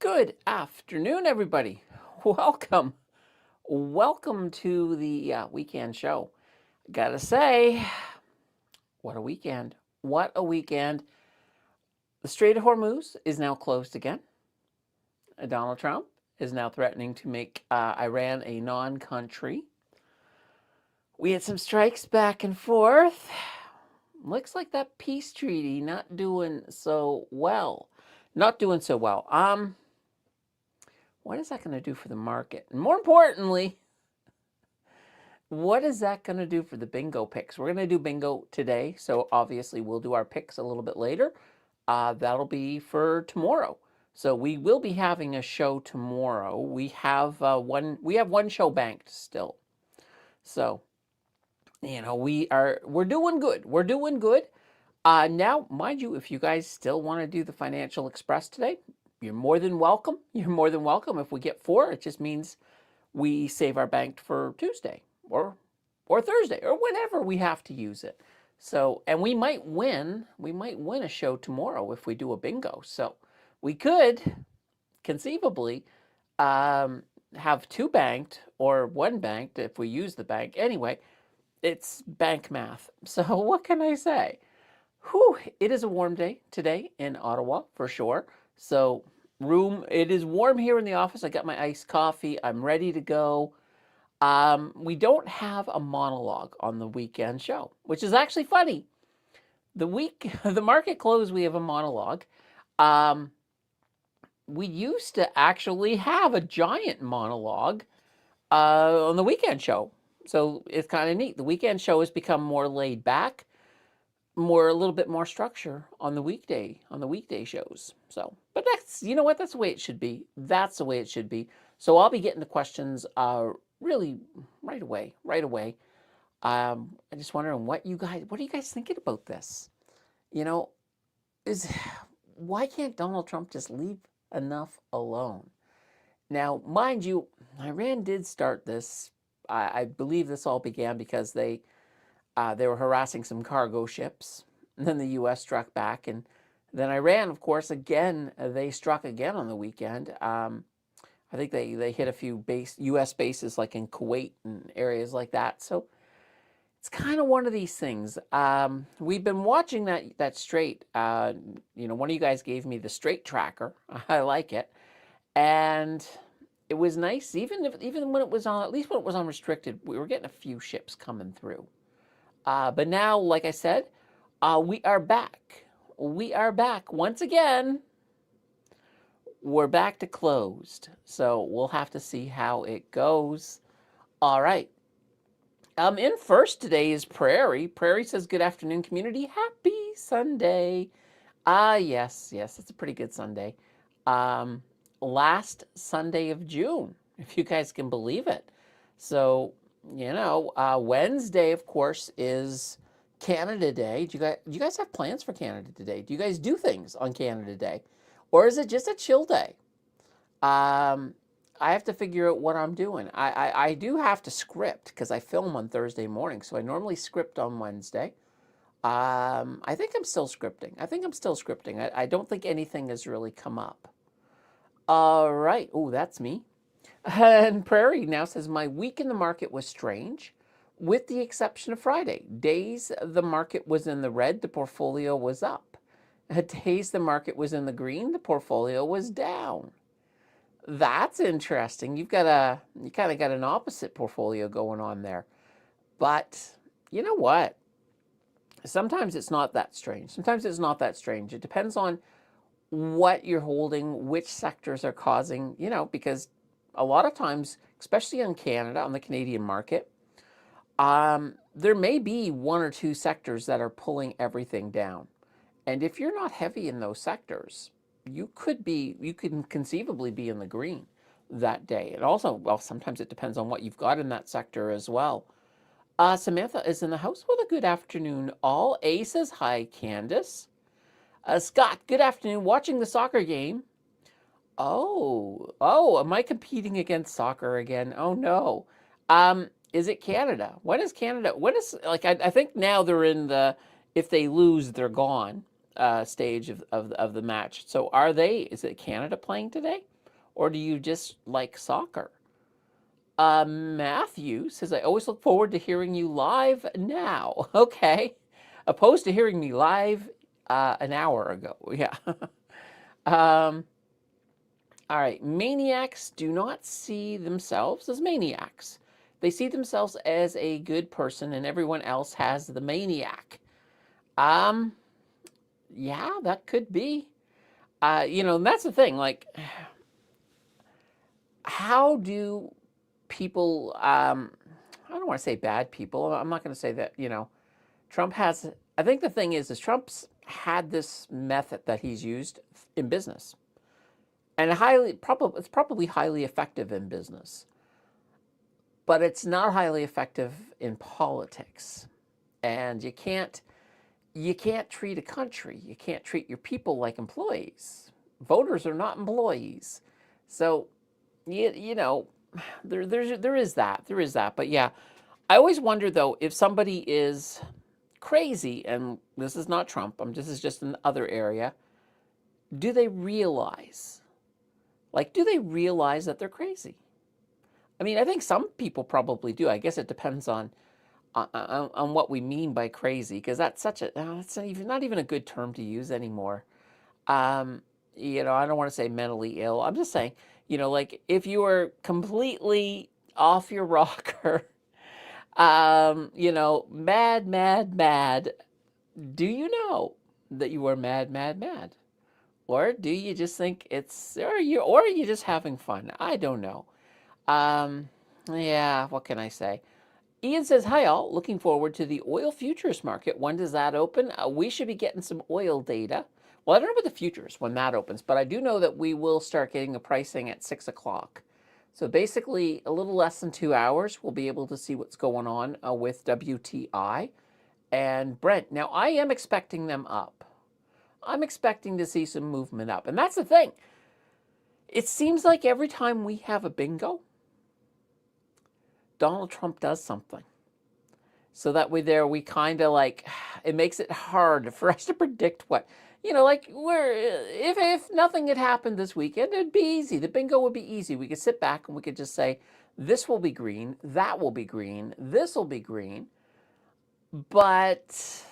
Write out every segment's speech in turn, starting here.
Good afternoon, everybody. Welcome. Welcome to the weekend show. Gotta say, what a weekend. What a weekend. The Strait of Hormuz is now closed again. Donald Trump is now threatening to make Iran a non country. We had some strikes back and forth. Looks like that peace treaty not doing so well. Not doing so well. What is that going to do for the market? And more importantly, what is that going to do for the bingo picks? We're going to do bingo today, so obviously we'll do our picks a little bit later. That'll be for tomorrow. So we will be having a show tomorrow. We have one show banked still. So, we're doing good. We're doing good. Now, mind you, if you guys still want to do the Financial Express today, you're more than welcome. You're more than welcome. If we get 4, it just means we save our banked for Tuesday or Thursday or whenever we have to use it. So, and we might win a show tomorrow if we do a bingo. So we could conceivably have 2 banked or 1 banked if we use the bank. Anyway, it's bank math. So what can I say? Whew, it is a warm day today in Ottawa for sure. So it is warm here in the office. I got my iced coffee. I'm ready to go. We don't have a monologue on the weekend show, which is actually funny. The market close, we have a monologue. We used to actually have a giant monologue on the weekend show. So it's kind of neat. The weekend show has become more laid back, a little bit more structure on the weekday shows. So, but that's, you know what, that's the way it should be. That's the way it should be. So I'll be getting the questions really right away. I just wondering what are you guys thinking about this? Why can't Donald Trump just leave enough alone? Now, mind you, Iran did start this. I believe this all began because they were harassing some cargo ships, and then the U.S. struck back, and then Iran, of course, again, they struck again on the weekend. I think they hit a few U.S. bases like in Kuwait and areas like that. So it's kind of one of these things. We've been watching that Strait. One of you guys gave me the Strait tracker. I like it, and it was nice. Even when it was on, at least when it was unrestricted, we were getting a few ships coming through. But now, like I said, we are back. We are back once again. We're back to closed. So we'll have to see how it goes. All right. In first today is Prairie. Prairie says, good afternoon, community. Happy Sunday. Yes, it's a pretty good Sunday. Last Sunday of June, if you guys can believe it. So, Wednesday, of course, is Canada Day. Do you guys have plans for Canada Day? Do you guys do things on Canada Day? Or is it just a chill day? I have to figure out what I'm doing. I do have to script because I film on Thursday morning. So I normally script on Wednesday. I think I'm still scripting. I don't think anything has really come up. All right. Oh, that's me. And Prairie now says, my week in the market was strange, with the exception of Friday. Days the market was in the red, the portfolio was up. Days the market was in the green, the portfolio was down. That's interesting. You kind of got an opposite portfolio going on there. But you know what? Sometimes it's not that strange. It depends on what you're holding, which sectors are causing, because a lot of times, especially in Canada, on the Canadian market, there may be 1 or 2 sectors that are pulling everything down. And if you're not heavy in those sectors, you can conceivably be in the green that day. And also, well, sometimes it depends on what you've got in that sector as well. Samantha is in the house with a good afternoon all. A says, hi, Candace. Scott, good afternoon. Watching the soccer game. Oh, am I competing against soccer again? Oh, no. Is it Canada? When is Canada? I think now they're in if they lose, they're gone. stage of the match. So is it Canada playing today? Or do you just like soccer? Matthew says, I always look forward to hearing you live now. Okay. Opposed to hearing me live an hour ago. Yeah. um, all right. Maniacs do not see themselves as maniacs. They see themselves as a good person, and everyone else has the maniac. Um, yeah, that could be. And that's the thing. Like, how do people? I don't want to say bad people. I'm not going to say that. Trump has. I think the thing is Trump's had this method that he's used in business, and it's probably highly effective in business, but it's not highly effective in politics. And you can't treat a country, you can't treat your people like employees. Voters are not employees. So, you know, there is that. But yeah, I always wonder though if somebody is crazy, and this is not Trump. This is just an other area. Do they realize? Do they realize that they're crazy? I mean, I think some people probably do. I guess it depends on what we mean by crazy, because that's that's not even a good term to use anymore. Um, I don't want to say mentally ill. I'm just saying, like if you are completely off your rocker, mad, mad, mad, do you know that you are mad, mad, mad? Or do you just think or are you just having fun? I don't know. Um, yeah, what can I say? Ian says, hi all, looking forward to the oil futures market. When does that open? We should be getting some oil data. Well, I don't know about the futures when that opens, but I do know that we will start getting the pricing at 6 o'clock. So basically, a little less than 2 hours, we'll be able to see what's going on with WTI and Brent. Now, I am expecting them up. I'm expecting to see some movement up. And that's the thing. It seems like every time we have a bingo, Donald Trump does something. So that we kind of it makes it hard for us to predict what, if nothing had happened this weekend, it'd be easy. The bingo would be easy. We could sit back and we could just say, this will be green, that will be green, this will be green. But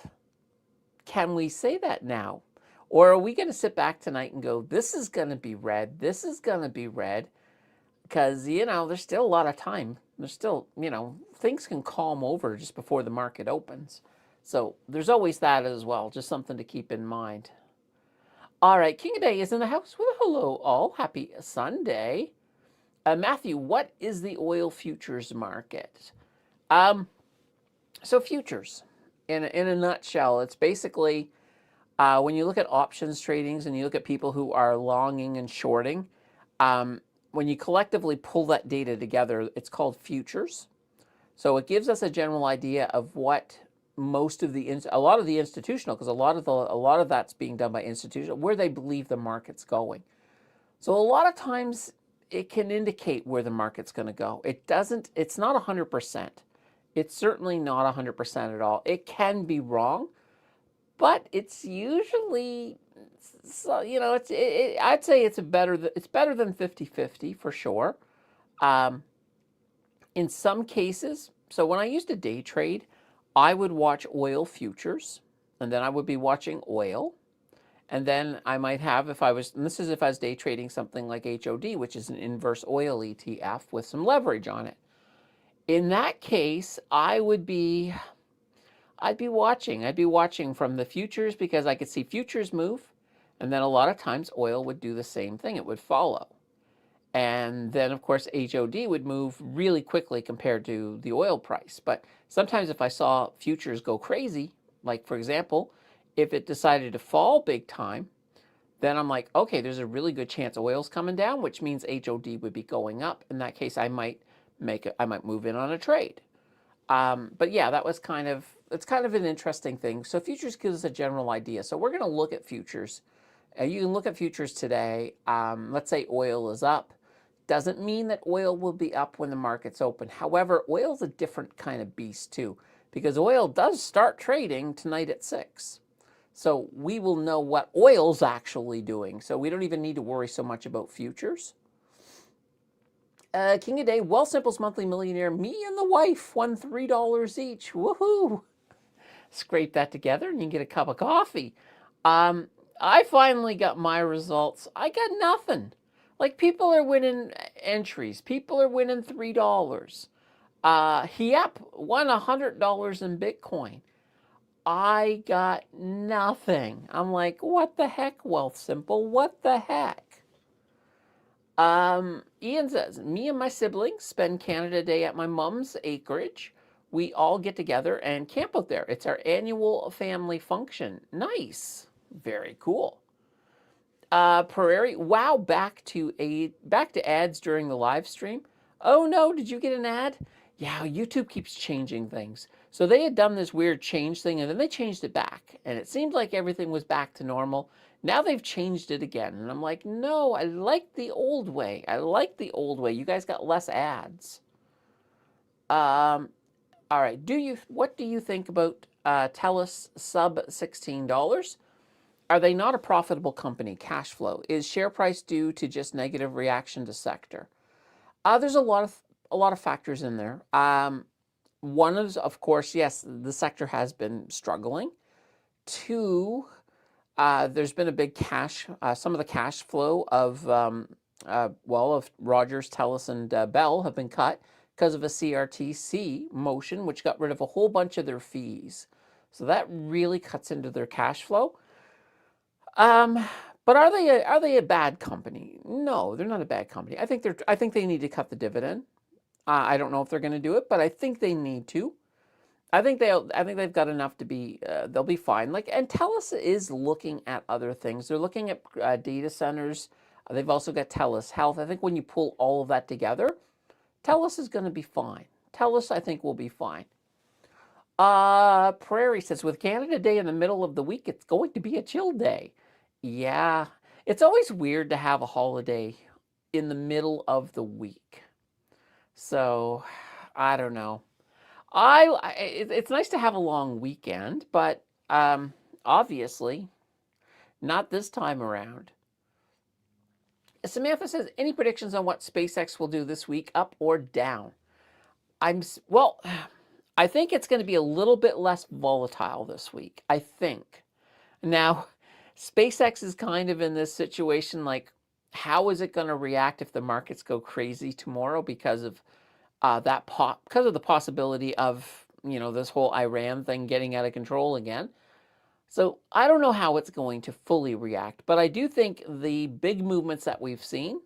can we say that now? Or are we going to sit back tonight and go, this is going to be red, this is going to be red? Because, there's still a lot of time. There's still, things can calm over just before the market opens. So there's always that as well. Just something to keep in mind. All right, King of Day is in the house with a hello all. Happy Sunday. Matthew, what is the oil futures market? So futures, in a nutshell, it's basically when you look at options tradings and you look at people who are longing and shorting, when you collectively pull that data together, it's called futures. So it gives us a general idea of what a lot of the institutional, because a lot of that's being done by institutional, where they believe the market's going. So a lot of times it can indicate where the market's going to go. It's not 100%. It's certainly not 100% at all. It can be wrong, but it's usually, so, I'd say it's better than 50-50 for sure. In some cases, so when I used to day trade, I would watch oil futures, and then I would be watching oil. And then I might have, this is if I was day trading something like HOD, which is an inverse oil ETF with some leverage on it. In that case, I'd be watching from the futures, because I could see futures move, and then a lot of times oil would do the same thing. It would follow. And then, of course, HOD would move really quickly compared to the oil price. But sometimes if I saw futures go crazy, like, for example, if it decided to fall big time, then I'm like, okay, there's a really good chance oil's coming down, which means HOD would be going up. In that case, I might move in on a trade. But yeah, it's kind of an interesting thing. So futures gives us a general idea. So we're going to look at futures. You can look at futures today. Let's say oil is up. Doesn't mean that oil will be up when the market's open. However, oil's a different kind of beast too, because oil does start trading tonight at 6. So we will know what oil's actually doing. So we don't even need to worry so much about futures. King of Day, Wealthsimple's monthly millionaire. Me and the wife won $3 each. Woohoo! Scrape that together and you can get a cup of coffee. I finally got my results. I got nothing. Like, people are winning entries. People are winning $3. Yep, won $100 in Bitcoin. I got nothing. I'm like, what the heck, Wealthsimple? What the heck? Ian says, me and my siblings spend Canada Day at my mom's acreage. We all get together and camp out there. It's our annual family function. Nice. Very cool. Prairie, wow, back to ads during the live stream. Oh no, did you get an ad? Yeah, YouTube keeps changing things. So they had done this weird change thing and then they changed it back. And it seemed like everything was back to normal. Now they've changed it again. And I'm like, no, I like the old way. I like the old way. You guys got less ads. All right, what do you think about TELUS sub $16? Are they not a profitable company? Cash flow. Is share price due to just negative reaction to sector? There's a lot of factors in there. One is, of course, yes, the sector has been struggling. Two, there's been a big some of the cash flow of of Rogers, TELUS, and Bell have been cut because of a CRTC motion, which got rid of a whole bunch of their fees. So that really cuts into their cash flow. But are they a bad company? No, they're not a bad company. I think they need to cut the dividend. I don't know if they're going to do it, but I think they need to. I think they've got enough to be. They'll be fine. And TELUS is looking at other things. They're looking at data centers. They've also got TELUS Health. I think when you pull all of that together, TELUS is going to be fine. TELUS, I think, will be fine. Prairie says, with Canada Day in the middle of the week, it's going to be a chill day. Yeah, it's always weird to have a holiday in the middle of the week. So, I don't know. It's nice to have a long weekend, but obviously not this time around. Samantha says, any predictions on what SpaceX will do this week, up or down? Well, I think it's going to be a little bit less volatile this week. I think. Now, SpaceX is kind of in this situation like, how is it going to react if the markets go crazy tomorrow because of because of the possibility of this whole Iran thing getting out of control again? So I don't know how it's going to fully react, but I do think the big movements that we've seen,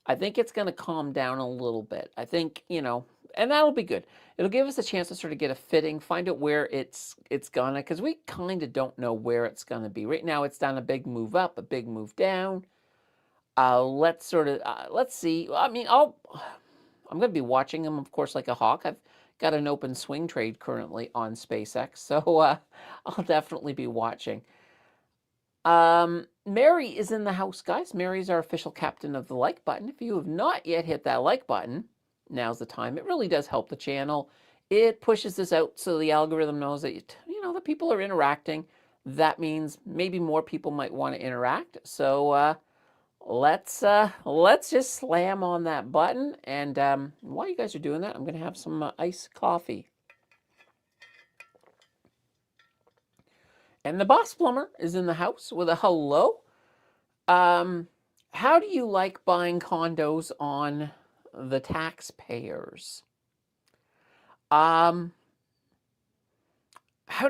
I think it's going to calm down a little bit. I think, and that'll be good. It'll give us a chance to sort of get a fitting, find out where it's gonna, because we kind of don't know where it's gonna be. Right now, it's done a big move up, a big move down. Let's see. I mean, I'm gonna be watching them, of course, like a hawk. I've got an open swing trade currently on SpaceX, so I'll definitely be watching. Mary is in the house, guys. Mary's our official captain of the like button. If you have not yet hit that like button, now's the time. It really does help the channel. It pushes this out so the algorithm knows that the people are interacting. That means maybe more people might want to interact. So let's just slam on that button. And while you guys are doing that, I'm going to have some iced coffee. And the boss plumber is in the house with a hello. How do you like buying condos on the taxpayers? How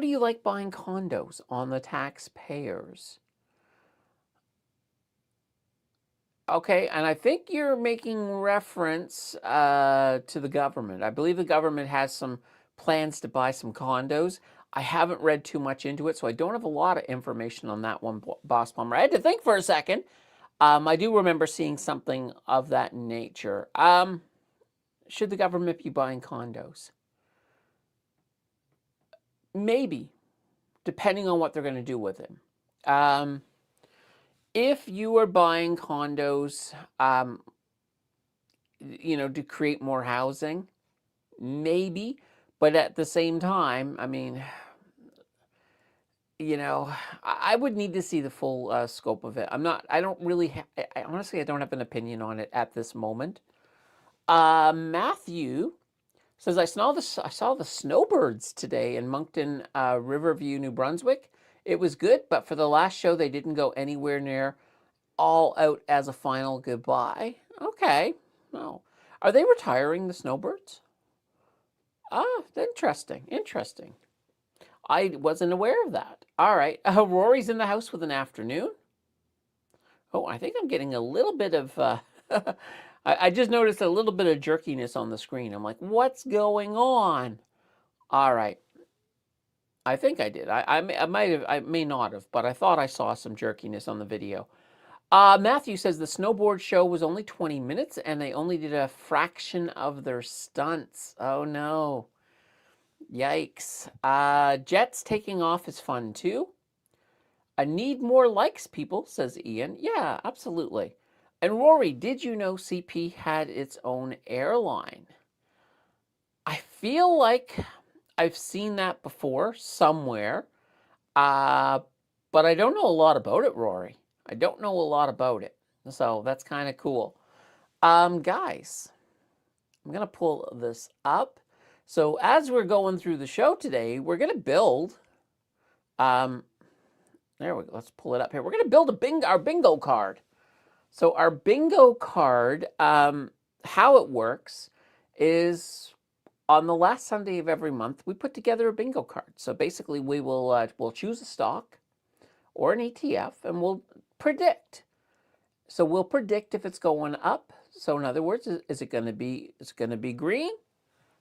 do you like buying condos on the taxpayers? Okay, and I think you're making reference to the government. I believe the government has some plans to buy some condos. I haven't read too much into it, so I don't have a lot of information on that one, Boss Plumber. I had to think for a second. I do remember seeing something of that nature. Should the government be buying condos? Maybe, depending on what they're going to do with it. If you are buying condos, to create more housing, maybe. But at the same time, I mean, you know, I would need to see the full scope of it. I don't really, honestly, I don't have an opinion on it at this moment. Matthew says, I saw the snowbirds today in Moncton, Riverview, New Brunswick. It was good, but for the last show, they didn't go anywhere near all out as a final goodbye. Okay. No. Are they retiring the snowbirds? Ah, interesting. Interesting. I wasn't aware of that. All right. Rory's in the house with an afternoon. Oh, I think I'm getting a little bit of. I just noticed a little bit of jerkiness on the screen. I'm like, what's going on? All right. I think I did. I may not have, but I thought I saw some jerkiness on the video. Matthew says the snowboard show was only 20 minutes and they only did a fraction of their stunts. Oh no. Yikes. Jets taking off is fun too. I need more likes, people, says Ian. Yeah, absolutely. And Rory, did you know CP had its own airline? I feel like I've seen that before somewhere, but I don't know a lot about it, Rory. I don't know a lot about it. So that's kind of cool. Guys, I'm going to pull this up. So as we're going through the show today, we're going to build, there we go. Let's pull it up here. We're going to build our bingo card. So our bingo card, how it works is on the last Sunday of every month, we put together a bingo card. So basically we will we'll choose a stock or an ETF and we'll predict. So we'll predict if it's going up. So in other words, is it going to be, it's going to be green?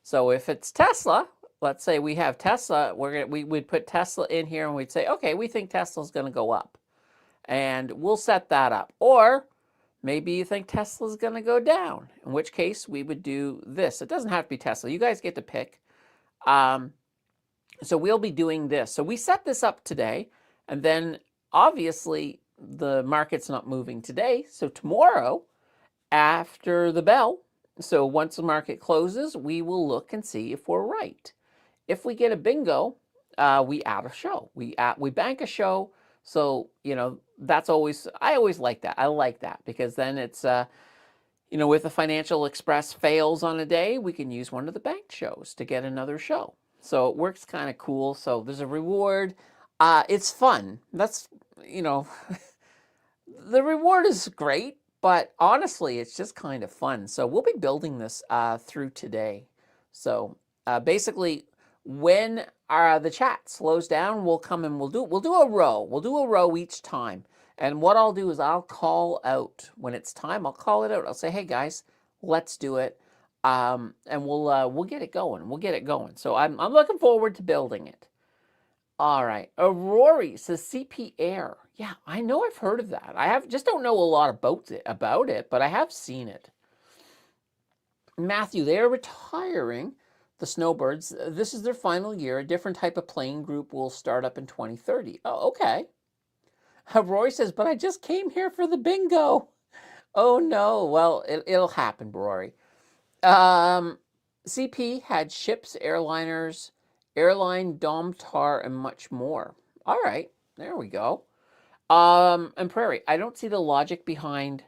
So if it's Tesla, let's say we have Tesla, we'd put Tesla in here and we'd say, okay, we think Tesla's going to go up. And we'll set that up. Or maybe you think Tesla's going to go down, in which case we would do this. It doesn't have to be Tesla. You guys get to pick. So we'll be doing this. So we set this up today, and then obviously the market's not moving today. So tomorrow, after the bell, so once the market closes, we will look and see if we're right. If we get a bingo, we add a show. We bank a show. So, you know, that's always, I always like that. I like that because then it's, you know, if the Financial Express fails on a day, we can use one of the bank shows to get another show. So it works kind of cool. So there's a reward. It's fun. That's, you know, the reward is great, but honestly, it's just kind of fun. So we'll be building this through today. So basically, when the chat slows down, we'll come and we'll do a row. We'll do a row each time. And what I'll do is I'll call out when it's time. I'll call it out. I'll say, hey guys, let's do it. And we'll get it going. We'll get it going. So I'm looking forward to building it. All right. Rory says CP Air. Yeah, I know I've heard of that. I just don't know a lot about it, but I have seen it. Matthew, they are retiring the Snowbirds. This is their final year. A different type of playing group will start up in 2030. Oh, okay. Roy says, but I just came here for the bingo. Oh, no. Well, it'll happen, Rory. CP had ships, airliners, airline, Domtar, and much more. All right. There we go. And Prairie, I don't see the logic behind...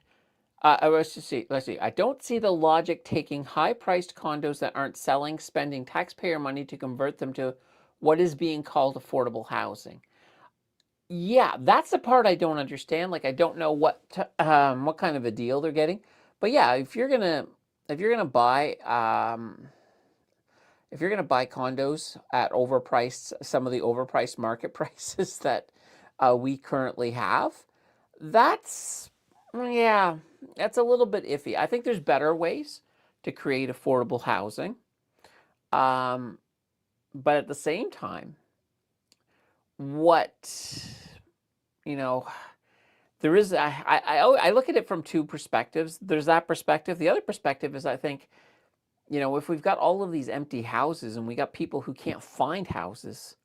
let's see. I don't see the logic taking high-priced condos that aren't selling, spending taxpayer money to convert them to what is being called affordable housing. Yeah, that's the part I don't understand. Like, I don't know what kind of a deal they're getting. But yeah, if you're gonna buy condos at some of the overpriced market prices that we currently have, that's a little bit iffy. I think there's better ways to create affordable housing. But at the same time, there is, I look at it from two perspectives. There's that perspective. The other perspective is, I think, if we've got all of these empty houses and we got people who can't find houses,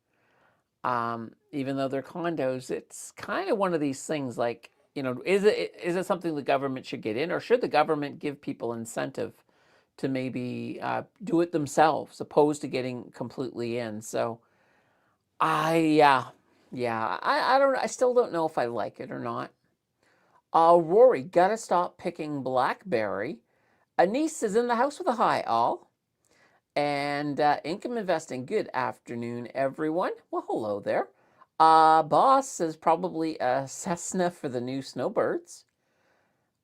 even though they're condos, it's kind of one of these things like, is it something the government should get in, or should the government give people incentive to maybe do it themselves, opposed to getting completely in? So, Yeah, I still don't know if I like it or not. Rory, gotta stop picking BlackBerry. Anise is in the house with a hi, all. And income investing, good afternoon, everyone. Well, hello there. Boss says probably a Cessna for the new snowbirds.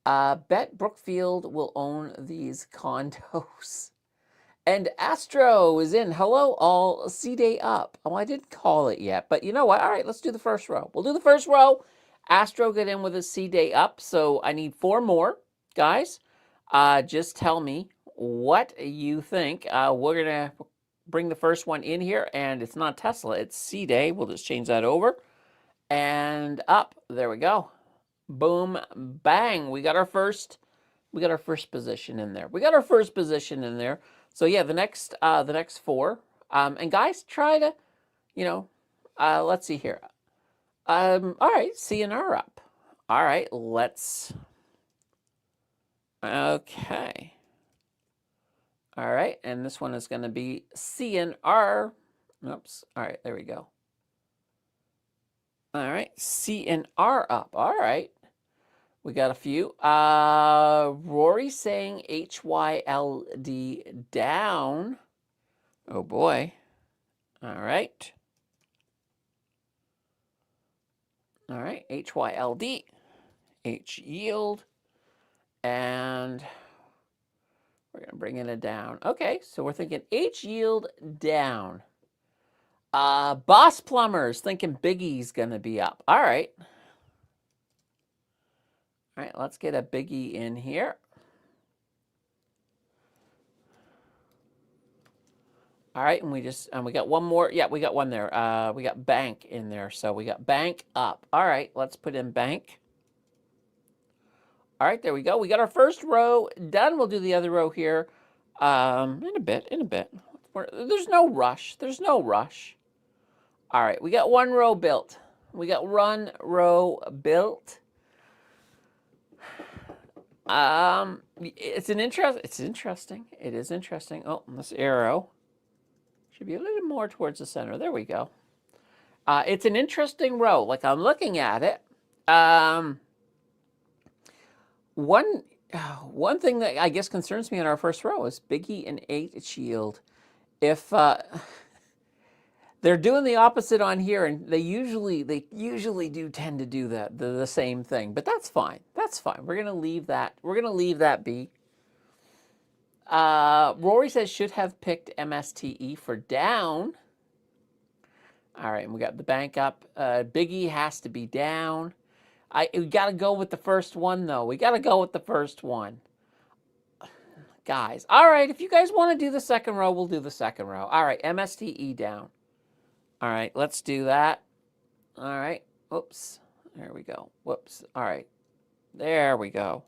Bet Brookfield will own these condos. And Astro is in. Hello, all. C-Day up. Oh, I didn't call it yet, but you know what? All right, let's do the first row. We'll do the first row. Astro get in with a C-Day up, so I need 4 more, guys. Just tell me what you think. We're going to bring the first one in here, and it's not Tesla, it's C-Day. We'll just change that over. And up. There we go. Boom, bang. We got our first position in there. We got our first position in there. So yeah, the next 4. And guys, try to, you know, let's see here. All right, CNR up. All right, let's. Okay. All right, and this one is going to be CNR. Oops. All right, there we go. All right, CNR up. All right. We got a few. Rory saying HYLD down. Oh boy. All right. All right. HYLD. H yield. And we're going to bring it down. Okay. So we're thinking H yield down. Boss Plumbers thinking Biggie's going to be up. All right. All right. Let's get a Biggie in here. All right, and we got one more. Yeah, we got one there. We got bank in there, so we got bank up. All right, let's put in bank. All right, there we go. We got our first row done. We'll do the other row here in a bit. There's no rush. There's no rush. All right, we got one row built. We got one row built. It's interesting. It is interesting. Oh, this arrow should be a little more towards the center. There we go. It's an interesting row. Like I'm looking at it. One thing that I guess concerns me in our first row is Biggie and H yield. If they're doing the opposite on here, and they usually do tend to do the same thing, but that's fine. That's fine. We're gonna leave that. We're gonna leave that be. Rory says should have picked MSTE for down. All right, and we got the bank up. Biggie has to be down. We got to go with the first one, though. We got to go with the first one. Guys, all right, if you guys want to do the second row, we'll do the second row. All right, MSTE down. All right, let's do that. All right, whoops. There we go. Whoops. All right, there we go.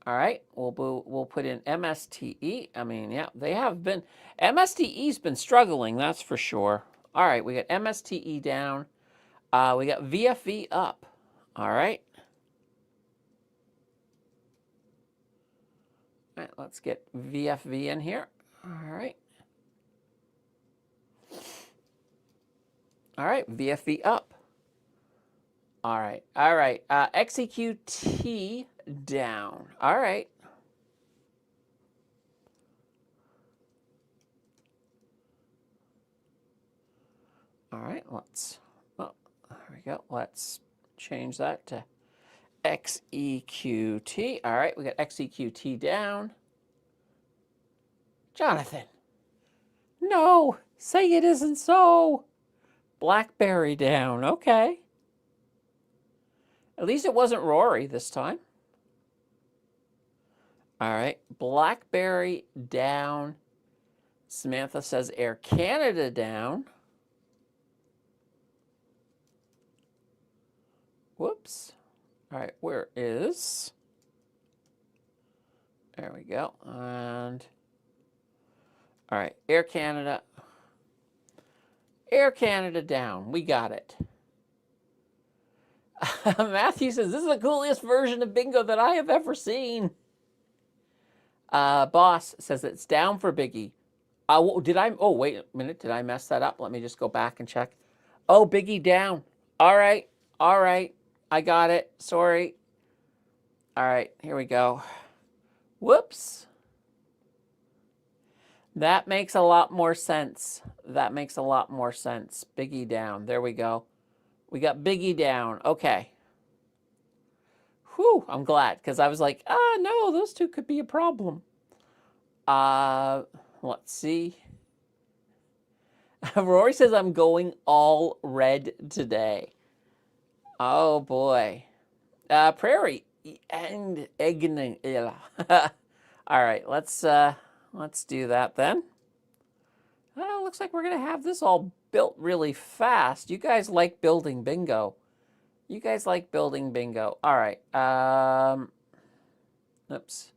All right, we'll put in MSTE. I mean, yeah, they have been. MSTE's been struggling, that's for sure. All right, we got MSTE down. We got VFV up. All right. All right, let's get VFV in here. All right. All right, VFV up. All right. All right. XEQT down. All right. All right, let's, oh, there we go. Let's change that to XEQT. All right, we got XEQT down. Jonathan. No, say it isn't so. BlackBerry down. Okay. At least it wasn't Rory this time. All right. BlackBerry down. Samantha says Air Canada down. Whoops. All right. Where is? There we go. And all right. Air Canada. Air Canada down. We got it. Matthew says, this is the coolest version of bingo that I have ever seen. Boss says it's down for Biggie. Oh, wait a minute. Did I mess that up? Let me just go back and check. Oh, Biggie down. All right. All right. I got it. Sorry. All right. Here we go. Whoops. That makes a lot more sense. That makes a lot more sense. Biggie down. There we go. We got Biggie down. Okay. Whew. I'm glad because I was like, no, those two could be a problem. Let's see. Rory says I'm going all red today. Oh boy. Prairie and egg. All right, let's do that then. Looks like we're gonna have this all built really fast. You guys like building bingo. You guys like building bingo. All right. Oops.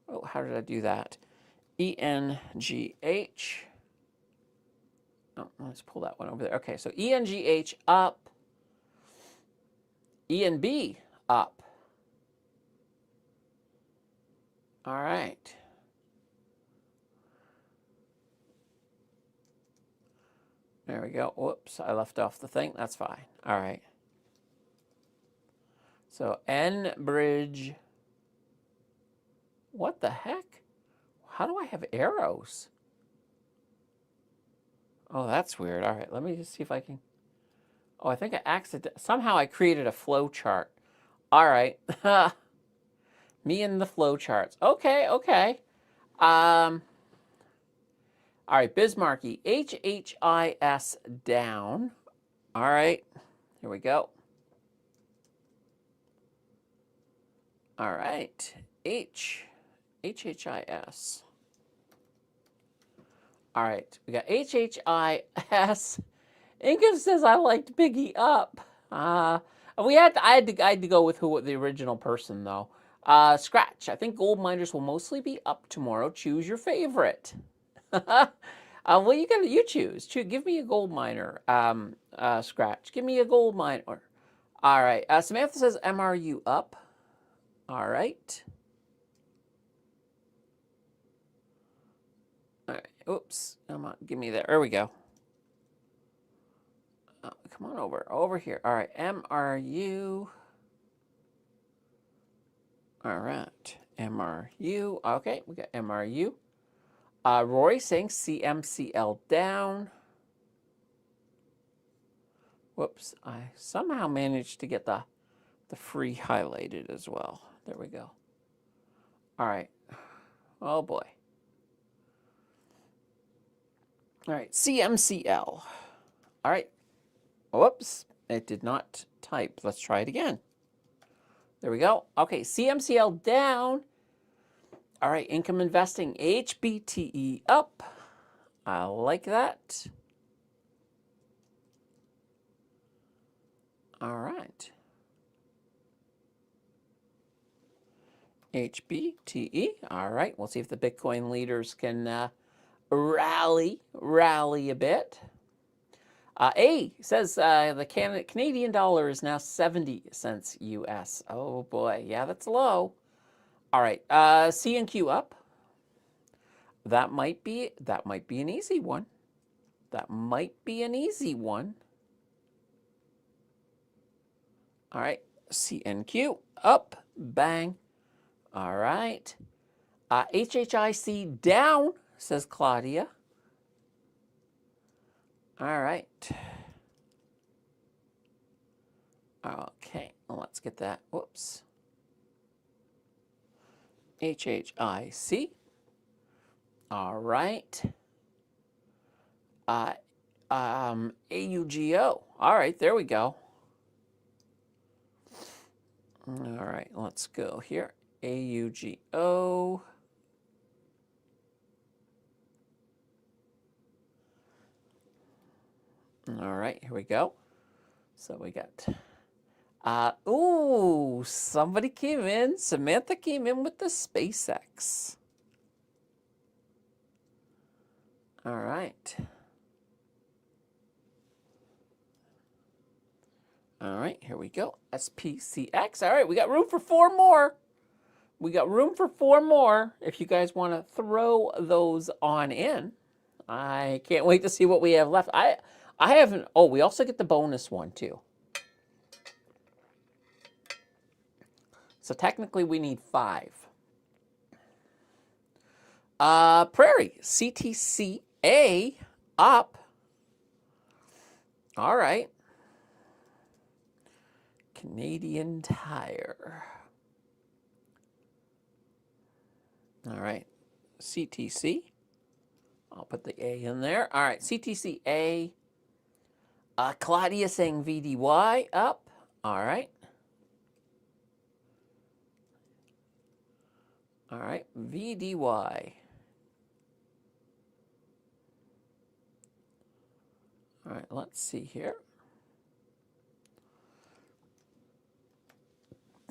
Oh, how did I do that? ENGH. Oh, let's pull that one over there. Okay, so ENGH up. ENB up. All right. There we go. Whoops, I left off the thing. That's fine. All right. So N bridge. What the heck? How do I have arrows? Oh, that's weird. All right, let me just see if I can. Oh, I think somehow I created a flow chart. All right. Me and the flow charts. Okay, okay. All right, Bismarcky. HHIS down. All right. Here we go. All right. HHIS. All right. We got HHIS. Ingham says I liked Biggie up. I had to go with the original person though. Scratch. I think gold miners will mostly be up tomorrow. Choose your favorite. Well, you choose. Give me a gold miner. Scratch. Give me a gold miner. All right. Samantha says MRU up. All right. All right. Oops. Come on. Give me that. There we go. Come on over here. All right, MRU. All right, MRU. Okay, we got MRU. Rory saying CMCL down. Whoops, I somehow managed to get the free highlighted as well. There we go. All right. Oh boy. All right, CMCL. All right. Whoops, it did not type. Let's try it again. There we go. Okay, CMCL down. All right, income investing, HBTE up. I like that. All right. HBTE. All right, we'll see if the Bitcoin leaders can rally a bit. A says the Canadian dollar is now 70 cents US. Oh boy, yeah, that's low. All right, C and Q up. That might be an easy one. That might be an easy one. All right, CNQ up, bang. All right, HHIC down, says Claudia. All right. Okay, let's get that. Whoops. HHIC. All right. AUGO. All right, there we go. All right, let's go here. AUGO. All right, here we go. So we got, ooh, somebody came in. Samantha came in with the SpaceX. All right. All right, here we go. SPCX. All right, we got room for 4 more. We got room for 4 more if you guys want to throw those on in. I can't wait to see what we have left. I haven't. Oh, we also get the bonus one too. So technically we need 5. Prairie, CTCA up. All right. Canadian Tire. All right. CTC. I'll put the A in there. All right. CTCA. Claudia saying VDY up. All right. All right. VDY. All right. Let's see here.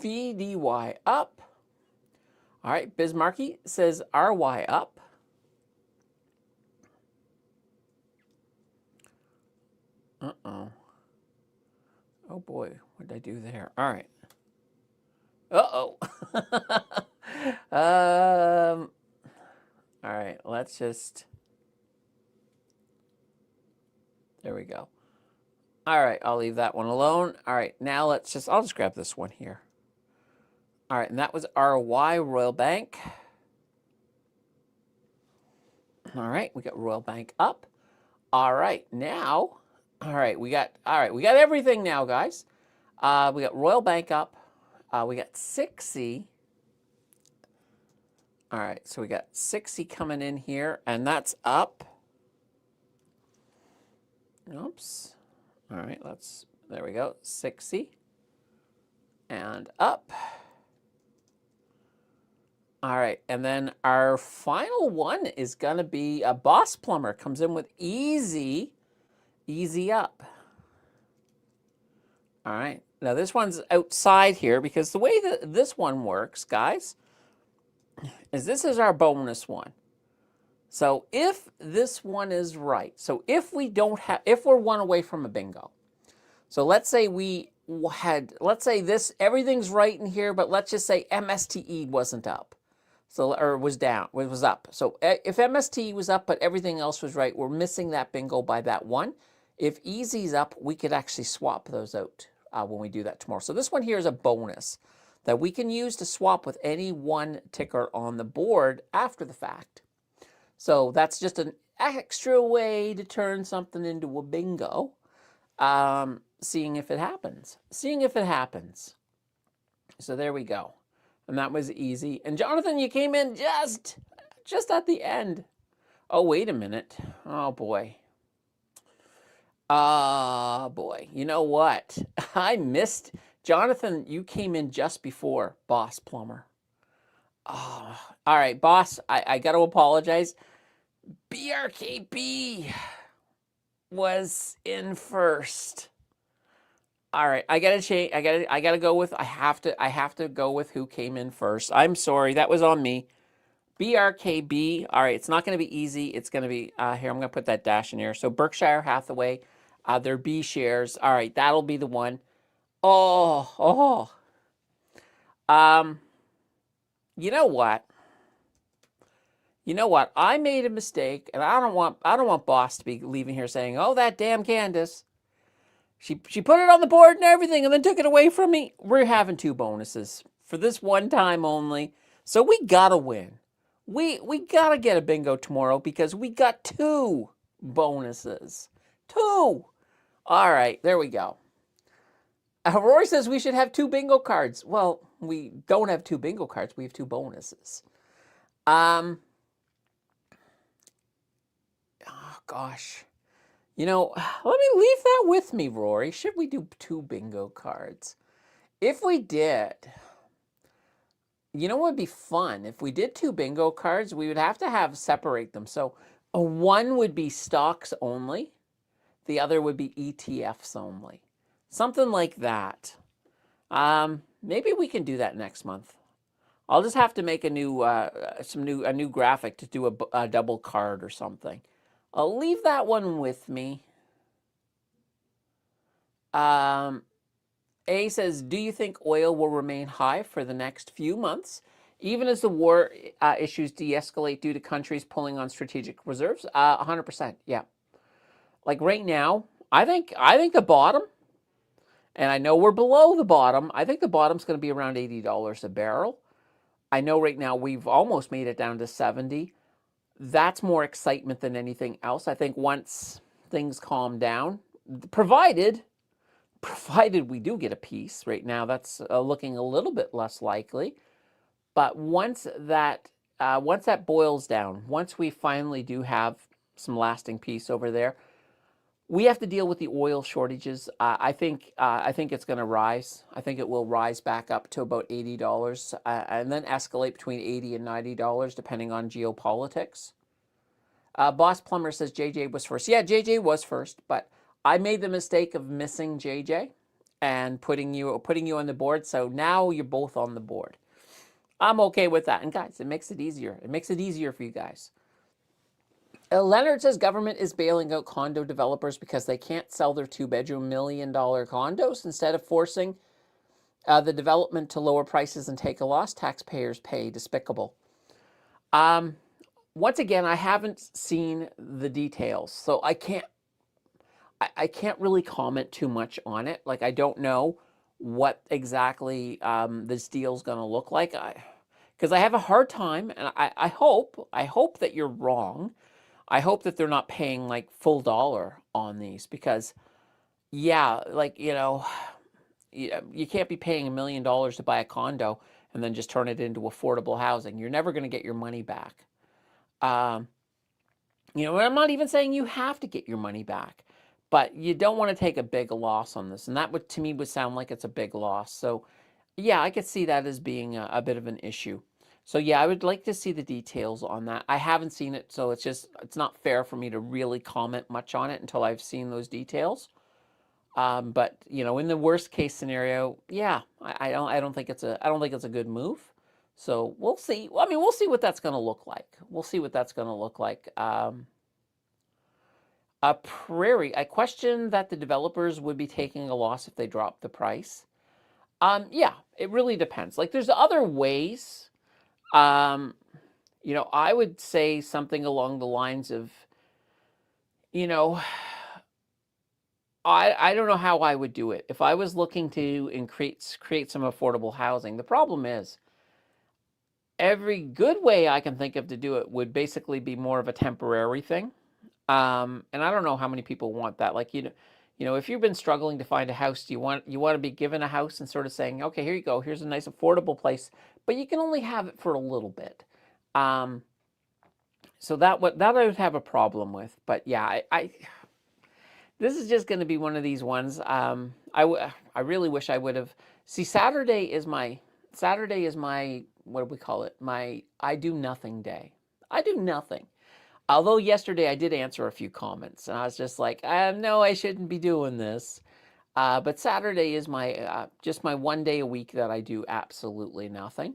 VDY up. All right. Bismarcky says RY up. Uh-oh. Oh boy, what did I do there? All right. Uh-oh. All right, let's just, there we go. All right, I'll leave that one alone. All right, now I'll just grab this one here. All right, and that was RY, Royal Bank. All right, we got Royal Bank up. All right, now, we got everything now, guys. We got Royal Bank up. We got 6C. All right, so we got 6C coming in here, and that's up. Oops. All right, there we go, 6C. And up. All right, and then our final one is gonna be a Boss Plumber. Comes in with easy up. All right, now this one's outside here because the way that this one works, guys, is this is our bonus one. So if this one is right, so if we don't have, if we're one away from a bingo, so let's say we had, let's say this, everything's right in here, but let's just say MSTE wasn't up. So, or was down, it was up. So if MST was up, but everything else was right, we're missing that bingo by that one. If easy's up, we could actually swap those out when we do that tomorrow. So this one here is a bonus that we can use to swap with any one ticker on the board after the fact. So that's just an extra way to turn something into a bingo, seeing if it happens. So there we go. And that was easy. And Jonathan, you came in just at the end. Oh, wait a minute. Oh, boy. You know what? I missed. Jonathan, you came in just before Boss Plumber. Oh, all right, Boss, I got to apologize. BRKB was in first. All right, I gotta change. I gotta go with. I have to go with who came in first. I'm sorry, that was on me. BRKB. All right, it's not gonna be easy. It's gonna be here. I'm gonna put that dash in here. So Berkshire Hathaway, their B shares. All right, that'll be the one. Oh. You know what? I made a mistake, and I don't want Boss to be leaving here saying, "Oh, that damn Candace. She put it on the board and everything and then took it away from me." We're having 2 bonuses for this one time only. So we got to win. We got to get a bingo tomorrow because we got 2 bonuses. 2. All right, there we go. Rory says we should have 2 bingo cards. Well, we don't have 2 bingo cards. We have 2 bonuses. Oh, gosh. Let me leave that with me, Rory. Should we do 2 bingo cards? If we did, what would be fun? If we did 2 bingo cards, we would have to separate them. So one would be stocks only. The other would be ETFs only. Something like that. Maybe we can do that next month. I'll just have to make a new graphic to do a double card or something. I'll leave that one with me. A says, do you think oil will remain high for the next few months, even as the war issues de-escalate due to countries pulling on strategic reserves? 100%, yeah. Like right now, I think the bottom, and I know we're below the bottom. I think the bottom's going to be around $80 a barrel. I know right now we've almost made it down to 70. That's more excitement than anything else. I think once things calm down, provided provided we do get a piece. Right now that's looking a little bit less likely. But once that boils down, once we finally do have some lasting peace over there, we have to deal with the oil shortages. I think it's going to rise. I think it will rise back up to about $80 and then escalate between $80 and $90 depending on geopolitics. Boss Plumber says JJ was first. Yeah, JJ was first, but I made the mistake of missing JJ and putting you on the board. So now you're both on the board. I'm okay with that. And guys, it makes it easier. It makes it easier for you guys. Leonard says government is bailing out condo developers because they can't sell their two-bedroom $1 million condos. Instead of forcing the development to lower prices and take a loss, taxpayers pay. Despicable. Once again, I haven't seen the details, so I can't really comment too much on it. Like, I don't know what exactly this deal's going to look like. Because I have a hard time, and I hope that you're wrong. I hope that they're not paying like full dollar on these because, yeah, like, you can't be paying $1 million to buy a condo and then just turn it into affordable housing. You're never going to get your money back. I'm not even saying you have to get your money back, but you don't want to take a big loss on this. And that would, to me, would sound like it's a big loss. So, yeah, I could see that as being a bit of an issue. So, yeah, I would like to see the details on that. I haven't seen it, so it's not fair for me to really comment much on it until I've seen those details. But in the worst case scenario, yeah, I don't think it's a good move. So we'll see. I mean, we'll see what that's going to look like. We'll see what that's going to look like. Prairie, I question that the developers would be taking a loss if they drop the price. Yeah, it really depends. Like, there's other ways. I would say something along the lines of, I don't know how I would do it. If I was looking to create some affordable housing, the problem is every good way I can think of to do it would basically be more of a temporary thing. And I don't know how many people want that. Like, if you've been struggling to find a house, you want to be given a house and sort of saying, okay, here you go. Here's a nice affordable place, but you can only have it for a little bit. So that I would have a problem with. But yeah, this is just going to be one of these ones. I really wish I would have. See, Saturday is my what do we call it? My I do nothing day. I do nothing. Although yesterday I did answer a few comments, and I was just like, no, I shouldn't be doing this. But Saturday is my just my one day a week that I do absolutely nothing.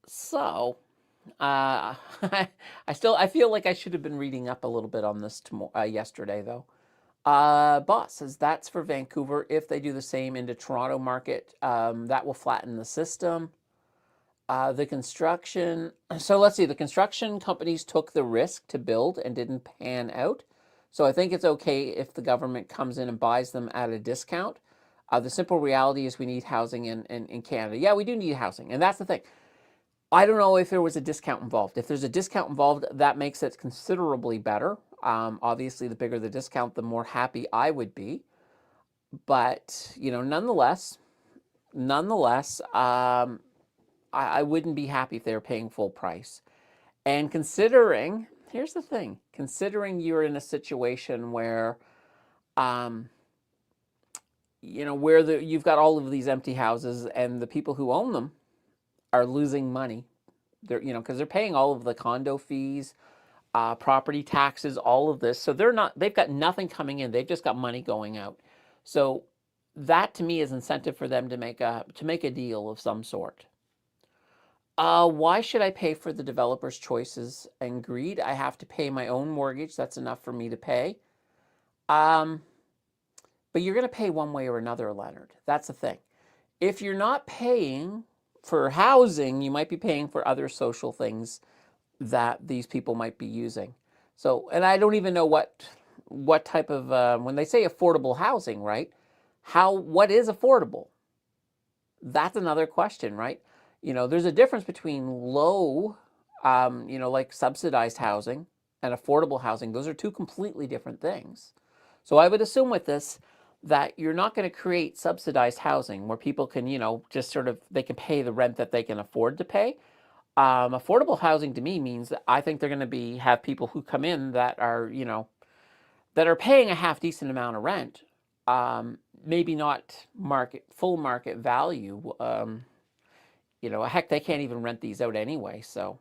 So I feel like I should have been reading up a little bit on this yesterday, though. Boss says that's for Vancouver. If they do the same into Toronto market, that will flatten the system. The construction, so let's see, the construction companies took the risk to build and didn't pan out. So I think it's okay if the government comes in and buys them at a discount. The simple reality is we need housing in Canada. Yeah, we do need housing. And that's the thing. I don't know if there was a discount involved. If there's a discount involved, that makes it considerably better. Obviously, the bigger the discount, the more happy I would be. But, nonetheless, I wouldn't be happy if they were paying full price. And here's the thing, considering you're in a situation where, you've got all of these empty houses and the people who own them are losing money. Because they're paying all of the condo fees, property taxes, all of this. So they've got nothing coming in. They've just got money going out. So that to me is incentive for them to make a deal of some sort. Why should I pay for the developer's choices and greed? I have to pay my own mortgage. That's enough for me to pay. But you're going to pay one way or another, Leonard. That's the thing. If you're not paying for housing, you might be paying for other social things that these people might be using. So, and I don't even know what what type of, when they say affordable housing, right? What is affordable? That's another question, right? There's a difference between low, like subsidized housing and affordable housing. Those are two completely different things. So I would assume with this that you're not going to create subsidized housing where people can, just sort of, they can pay the rent that they can afford to pay. Affordable housing to me means that I think they're going to have people who come in that are, that are paying a half decent amount of rent. Maybe not full market value. Heck, they can't even rent these out anyway. So,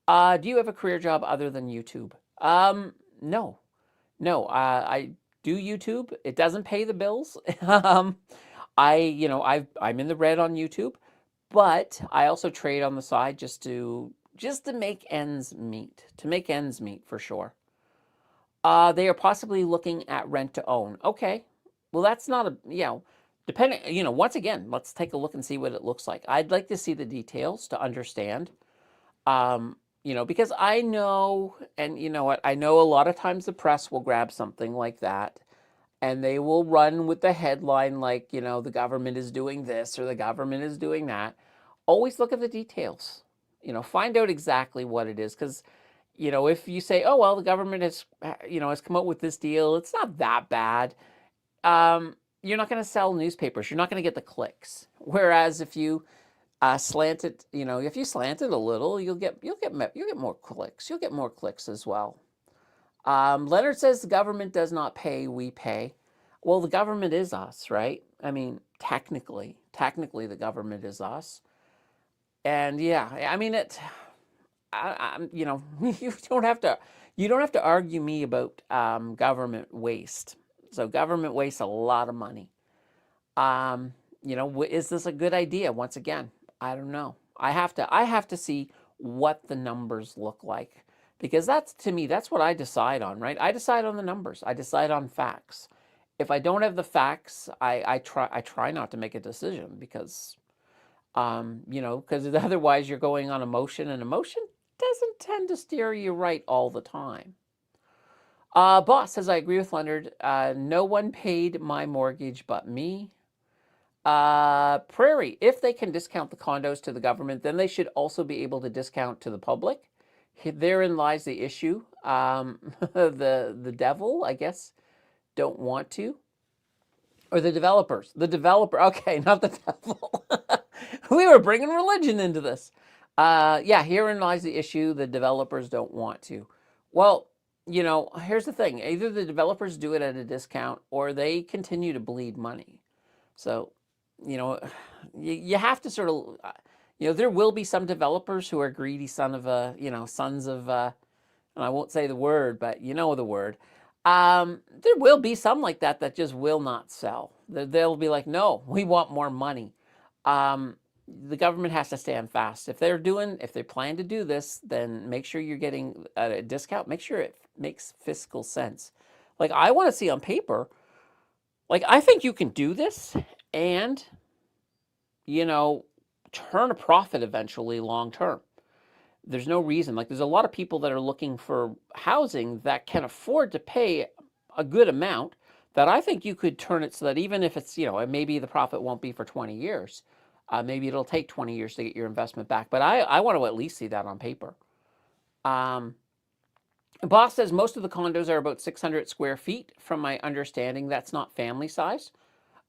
do you have a career job other than YouTube? No, no. I do YouTube. It doesn't pay the bills. I'm in the red on YouTube, but I also trade on the side just to make ends meet. To make ends meet for sure. They are possibly looking at rent to own. Okay. Well, that's not depending, once again, let's take a look and see what it looks like. I'd like to see the details to understand, because I know, and you know what, I know a lot of times the press will grab something like that and they will run with the headline like, the government is doing this or the government is doing that. Always look at the details, find out exactly what it is. Because if you say, oh, well, the government has come up with this deal, it's not that bad. You're not going to sell newspapers. You're not going to get the clicks. Whereas if you slant it, if you slant it a little, you'll get more clicks. You'll get more clicks as well. Leonard says the government does not pay, we pay. Well, the government is us, right? I mean, technically, the government is us. And yeah, I mean you don't have to argue me about government waste. So government wastes a lot of money. Is this a good idea? Once again, I don't know. I have to see what the numbers look like, because to me, that's what I decide on, right? I decide on the numbers. I decide on facts. If I don't have the facts, I try not to make a decision because, because otherwise you're going on emotion, and emotion doesn't tend to steer you right all the time. Boss says, I agree with Leonard. No one paid my mortgage but me. Prairie, if they can discount the condos to the government, then they should also be able to discount to the public. Therein lies the issue. The devil, I guess, don't want to. Or the developers. The developer. Okay, not the devil. We were bringing religion into this. Yeah, herein lies the issue. The developers don't want to. Well, here's the thing. Either the developers do it at a discount or they continue to bleed money. So, you have to sort of, there will be some developers who are greedy sons of, and I won't say the word, but you know the word. There will be some like that just will not sell. They'll be like, no, we want more money. The government has to stand fast. If they plan to do this, then make sure you're getting a discount. Make sure it makes fiscal sense. Like, I want to see on paper, like, I think you can do this and, turn a profit eventually long term. There's no reason. Like, there's a lot of people that are looking for housing that can afford to pay a good amount, that I think you could turn it so that even if it's, maybe the profit won't be for 20 years. Maybe it'll take 20 years to get your investment back. But I want to at least see that on paper. Boss says most of the condos are about 600 square feet. From my understanding, that's not family size.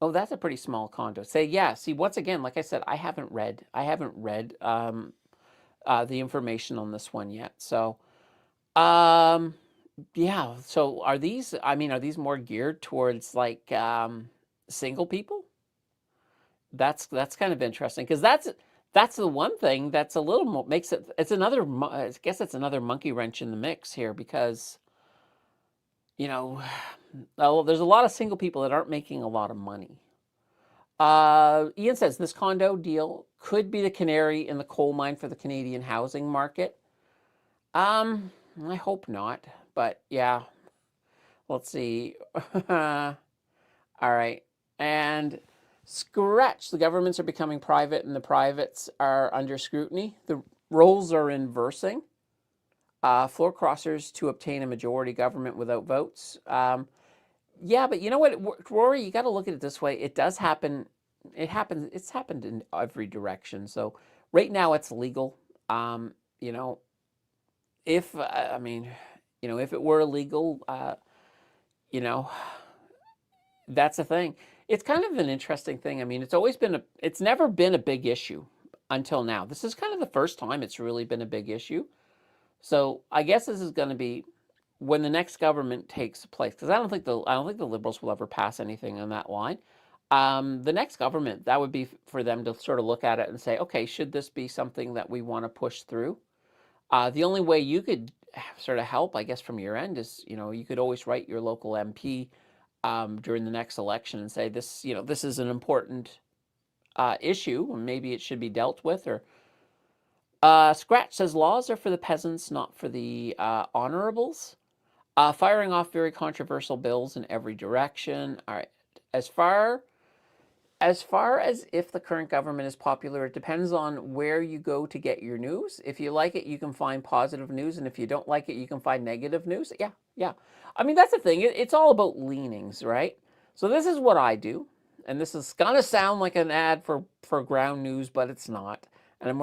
Oh, that's a pretty small condo. See, once again, like I said, I haven't read the information on this one yet. So, yeah. So are these more geared towards like single people? That's kind of interesting, because that's the one thing that's a little more it's another, I guess it's another monkey wrench in the mix here, because there's a lot of single people that aren't making a lot of money. Ian says this condo deal could be the canary in the coal mine for the Canadian housing market. I hope not, but yeah. Let's see. All right. And Scratch, the governments are becoming private and the privates are under scrutiny. The roles are inversing. Floor crossers to obtain a majority government without votes. Yeah, but you know what, Rory, you got to look at it this way. It does happen. It happens. It's happened in every direction. So right now it's legal. You know, if I mean, if it were illegal, you know, that's a thing. It's kind of an interesting thing. I mean, it's never been a big issue until now. This is kind of the first time it's really been a big issue. So I guess this is going to be when the next government takes place, because I don't think the Liberals will ever pass anything on that line. The next government, that would be for them to sort of look at it and say, okay, should this be something that we want to push through? The only way you could sort of help, I guess, from your end is, you could always write your local MP during the next election and say this, this is an important issue, and maybe it should be dealt with. Or Scratch says laws are for the peasants, not for the honorables. Firing off very controversial bills in every direction. All right. As far as if the current government is popular, it depends on where you go to get your news. If you like it, you can find positive news, and if you don't like it, you can find negative news. Yeah, yeah. I mean, that's the thing. It's all about leanings, right? So this is what I do, and this is gonna sound like an ad for Ground News, but it's not. And I'm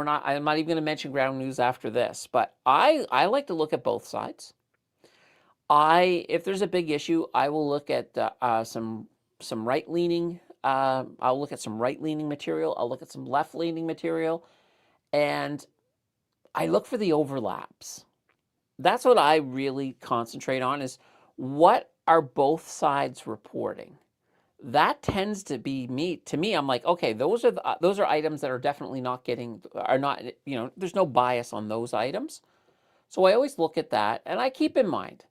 not even going to mention Ground News after this. But I like to look at both sides. If there's a big issue, I will look at some right leaning. I'll look at some right leaning material. I'll look at some left leaning material, and I look for the overlaps. That's what I really concentrate on: is what are both sides reporting. That tends to be me. To me, I'm like, okay, those are items that are definitely are not. There's no bias on those items. So I always look at that, and I keep in mind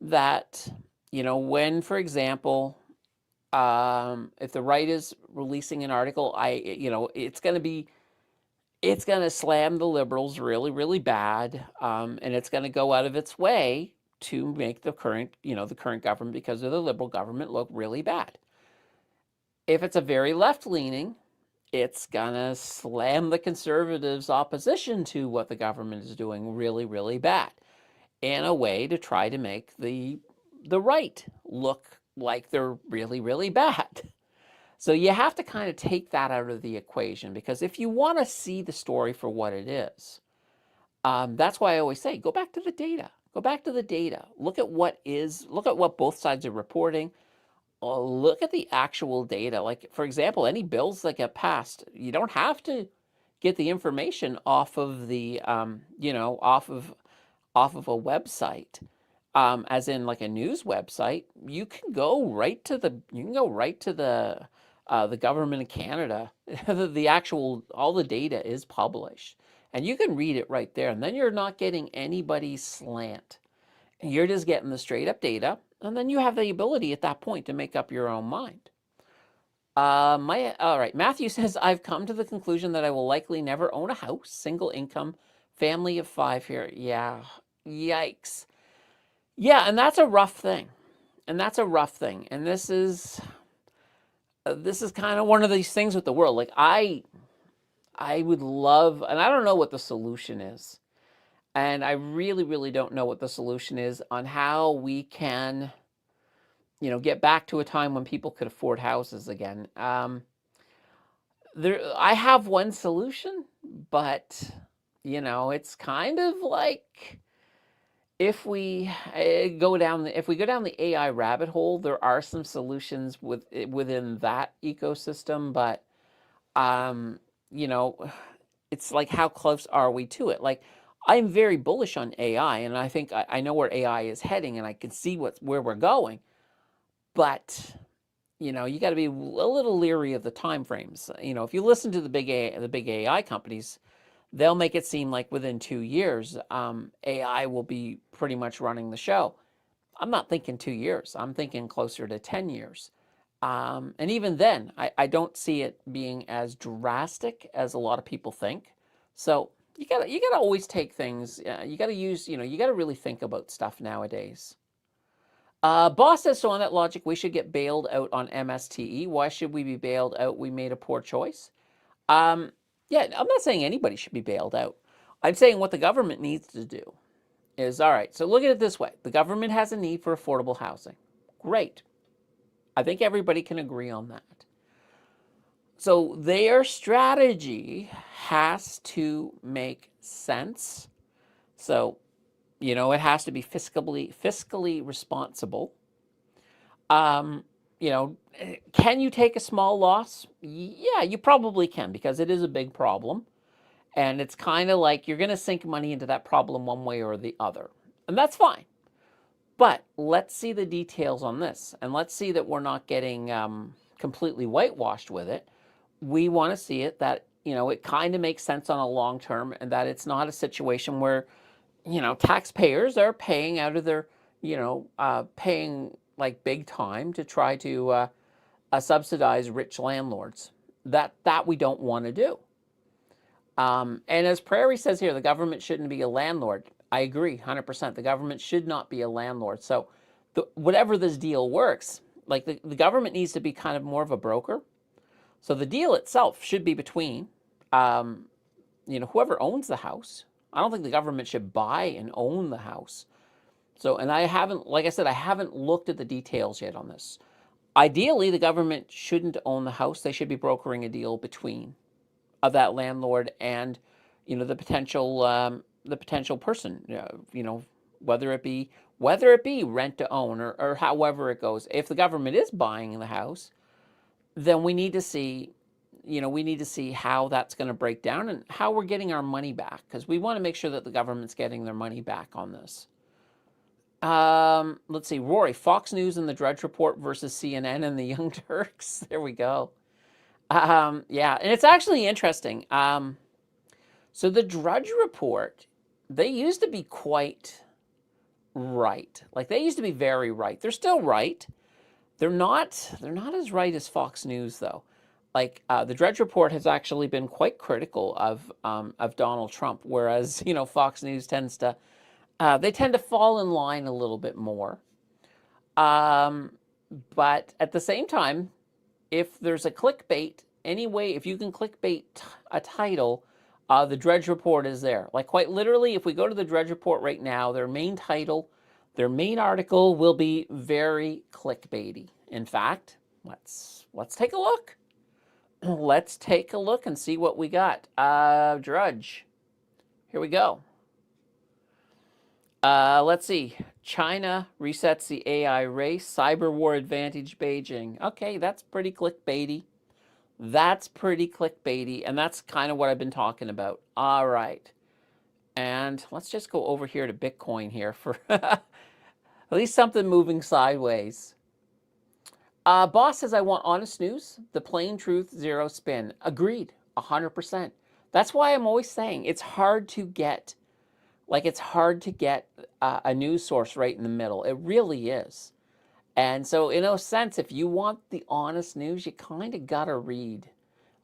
that, when, for example, if the right is releasing an article, it's going to slam the Liberals really, really bad, and it's going to go out of its way to make the current government, because of the Liberal government, look really bad. If it's a very left-leaning, it's going to slam the Conservatives' opposition to what the government is doing really, really bad, in a way to try to make the right look like they're really, really bad. So you have to kind of take that out of the equation, because if you want to see the story for what it is, that's why I always say, go back to the data. Go back to the data. Look at what both sides are reporting. Look at the actual data. Like, for example, any bills that get passed, you don't have to get the information off of the, off of a website, as in like a news website. You can go right to the government of Canada. All the data is published, and you can read it right there. And then you're not getting anybody's slant. You're just getting the straight up data, and then you have the ability at that point to make up your own mind. All right. Matthew says, I've come to the conclusion that I will likely never own a house, single income, family of 5 here. Yeah. Yikes. Yeah, and that's a rough thing. And this is kind of one of these things with the world. Like, I would love, and I don't know what the solution is. And I really, really don't know what the solution is on how we can, get back to a time when people could afford houses again. I have one solution, but, it's kind of like, if we go down the AI rabbit hole, there are some solutions within that ecosystem, but, it's like, how close are we to it? Like, I'm very bullish on AI, and I think I know where AI is heading, and I can see where we're going. But, you got to be a little leery of the time frames. If you listen to the big AI companies, they'll make it seem like within 2 years, AI will be pretty much running the show. I'm not thinking 2 years. I'm thinking closer to 10 years. And even then, I don't see it being as drastic as a lot of people think. So you gotta always take things. You gotta use. You gotta really think about stuff nowadays. Boss says, so on that logic, we should get bailed out on MSTE. Why should we be bailed out? We made a poor choice. Yeah, I'm not saying anybody should be bailed out. I'm saying what the government needs to do is, all right, so look at it this way. The government has a need for affordable housing. Great. I think everybody can agree on that. So their strategy has to make sense. So, it has to be fiscally responsible. You know, can you take a small loss? Yeah, you probably can, because it is a big problem. And it's kind of like you're going to sink money into that problem one way or the other. And that's fine. But let's see the details on this. And let's see that we're not getting completely whitewashed with it. We want to see it that, it kind of makes sense on a long term, and that it's not a situation where, taxpayers are paying out of their, paying like big time to try to subsidize rich landlords. That we don't want to do. And as Prairie says here, the government shouldn't be a landlord. I agree, 100%. The government should not be a landlord. So whatever this deal works, like the government needs to be kind of more of a broker. So the deal itself should be between, whoever owns the house. I don't think the government should buy and own the house. So, and I haven't, like I said, I haven't looked at the details yet on this. Ideally, the government shouldn't own the house. They should be brokering a deal between of that landlord and, the potential person, whether it be rent to own or however it goes. If the government is buying the house, then we need to see, how that's going to break down and how we're getting our money back, because we want to make sure that the government's getting their money back on this. Let's see, Rory, Fox News and the Drudge Report versus CNN and the Young Turks. There we go. Yeah, and it's actually interesting. So the Drudge Report, they used to be quite right. Like, they used to be very right. They're still right. They're not as right as Fox News, though. Like, the Drudge Report has actually been quite critical of Donald Trump, whereas, Fox News tends to, they tend to fall in line a little bit more. But at the same time, if there's a clickbait, anyway, if you can clickbait a title, the Drudge Report is there. Like, quite literally, if we go to the Drudge Report right now, their main title, their main article will be very clickbaity. In fact, let's take a look. Let's take a look and see what we got. Drudge. Here we go. Let's see. China resets the AI race. Cyber war advantage Beijing. Okay, that's pretty clickbaity. That's pretty clickbaity, and that's kind of what I've been talking about. All right. And let's just go over here to Bitcoin here for at least something moving sideways. Boss says, I want honest news, the plain truth, zero spin. Agreed, 100%. That's why I'm always saying it's hard to get, a news source right in the middle. It really is. And so, in a sense, if you want the honest news, you kind of got to read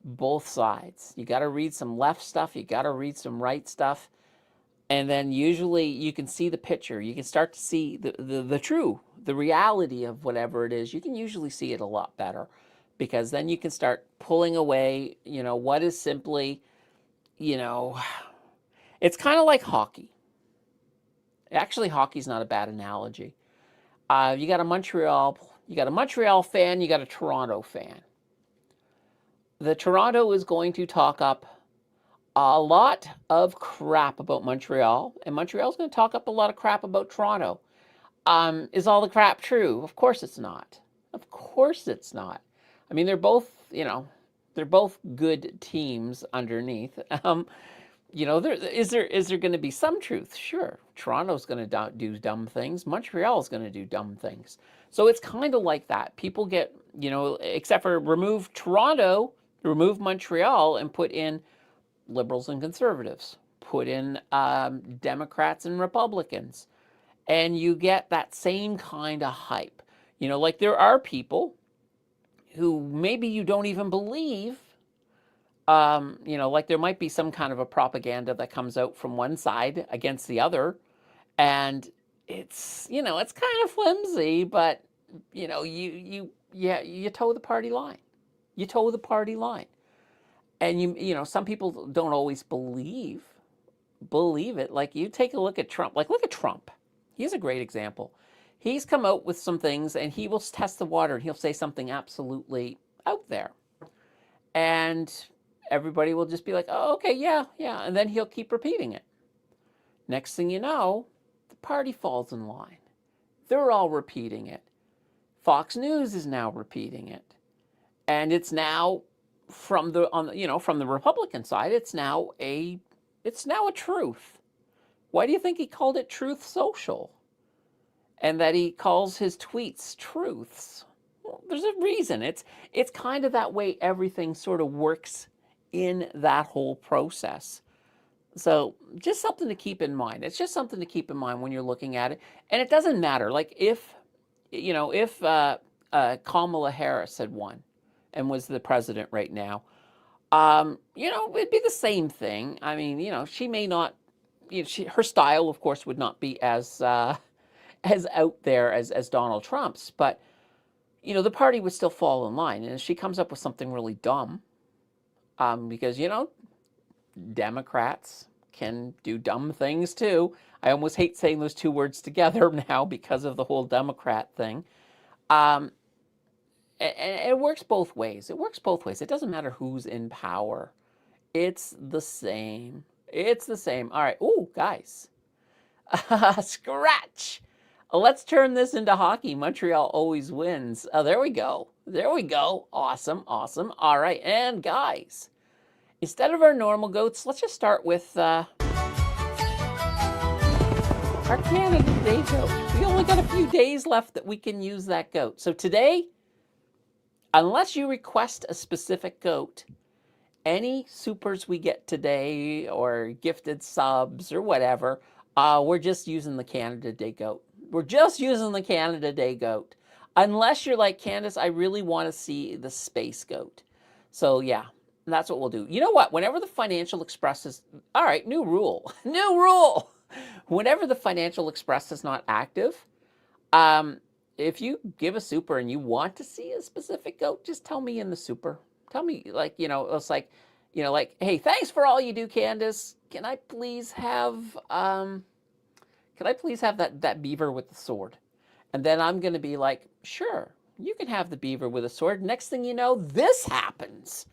both sides. You got to read some left stuff. You got to read some right stuff. And then usually you can see the picture. You can start to see the reality of whatever it is. You can usually see it a lot better, because then you can start pulling away, what is simply, it's kind of like hockey. Actually, hockey's not a bad analogy. You got a Montreal fan, you got a Toronto fan. The Toronto is going to talk up a lot of crap about Montreal, and Montreal's going to talk up a lot of crap about Toronto. Is all the crap true? Of course it's not. Of course it's not. I mean, they're both good teams underneath. Is there going to be some truth? Sure. Toronto's going to do dumb things. Montreal's going to do dumb things. So it's kind of like that. People get, except for remove Toronto, remove Montreal, and put in liberals and conservatives, put in Democrats and Republicans, and you get that same kind of hype. Like, there are people who maybe you don't even believe, like there might be some kind of a propaganda that comes out from one side against the other, and it's, it's kind of flimsy, but, you toe the party line. You toe the party line. And some people don't always believe believe it. Like, you take a look at Trump. Like, look at Trump. He's a great example. He's come out with some things, and he will test the water, and he'll say something absolutely out there. And everybody will just be like, oh, okay, yeah, yeah. And then he'll keep repeating it. Next thing you know, the party falls in line. They're all repeating it. Fox News is now repeating it. And it's now from the Republican side, it's now a truth. Why do you think he called it Truth Social? And that he calls his tweets truths? Well, there's a reason. It's kind of that way everything sort of works in that whole process. So just something to keep in mind. It's just something to keep in mind when you're looking at it. And it doesn't matter. Like, if Kamala Harris had won and was the president right now, it'd be the same thing. I mean, she may not, her style, of course, would not be as as out there as Donald Trump's, but the party would still fall in line. And if she comes up with something really dumb, because Democrats can do dumb things too. I almost hate saying those two words together now because of the whole Democrat thing. And it works both ways. It works both ways. It doesn't matter who's in power. It's the same. It's the same. All right. Ooh, guys. Scratch. Let's turn this into hockey. Montreal always wins. Oh, there we go. There we go. Awesome. Awesome. All right. And guys, instead of our normal goats, let's just start with our Canada Day goat. We only got a few days left that we can use that goat. So today, unless you request a specific goat, any supers we get today or gifted subs or whatever, we're just using the Canada Day goat. We're just using the Canada Day goat. Unless you're like, Candace, I really want to see the space goat. So yeah, that's what we'll do. You know what? Whenever the Financial Express is, all right, new rule. New rule. Whenever the Financial Express is not active, if you give a super and you want to see a specific goat, just tell me in the super. Tell me, like, it's like, like, hey, thanks for all you do, Candace. Can I please have that beaver with the sword? And then I'm going to be like, sure, you can have the beaver with a sword. Next thing you know, this happens.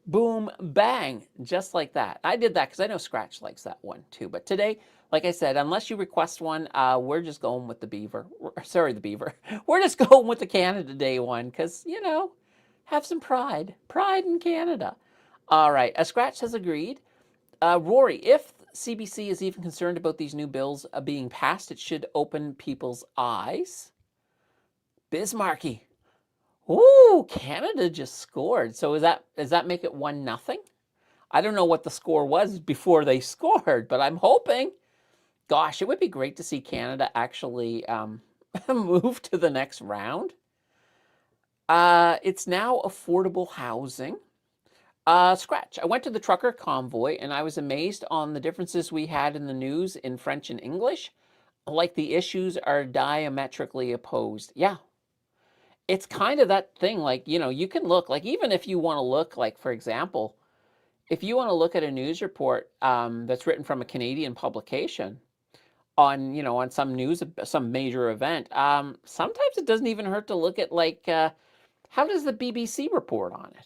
Boom, bang, just like that. I did that because I know Scratch likes that one too. But today, like I said, unless you request one, we're just going with the beaver. Sorry, the beaver. We're just going with the Canada Day one because, have some pride. Pride in Canada. All right, Scratch has agreed. Rory, if CBC is even concerned about these new bills being passed, it should open people's eyes. Bismarcky. Ooh, Canada just scored. So does that make it 1-0? I don't know what the score was before they scored, but I'm hoping. Gosh, it would be great to see Canada actually move to the next round. It's now affordable housing. Scratch. I went to the trucker convoy and I was amazed on the differences we had in the news in French and English. Like, the issues are diametrically opposed. Yeah. It's kind of that thing, like, you can look, like, even if you want to look, like, for example, if you want to look at a news report that's written from a Canadian publication on, on some major event, sometimes it doesn't even hurt to look at, like, how does the BBC report on it?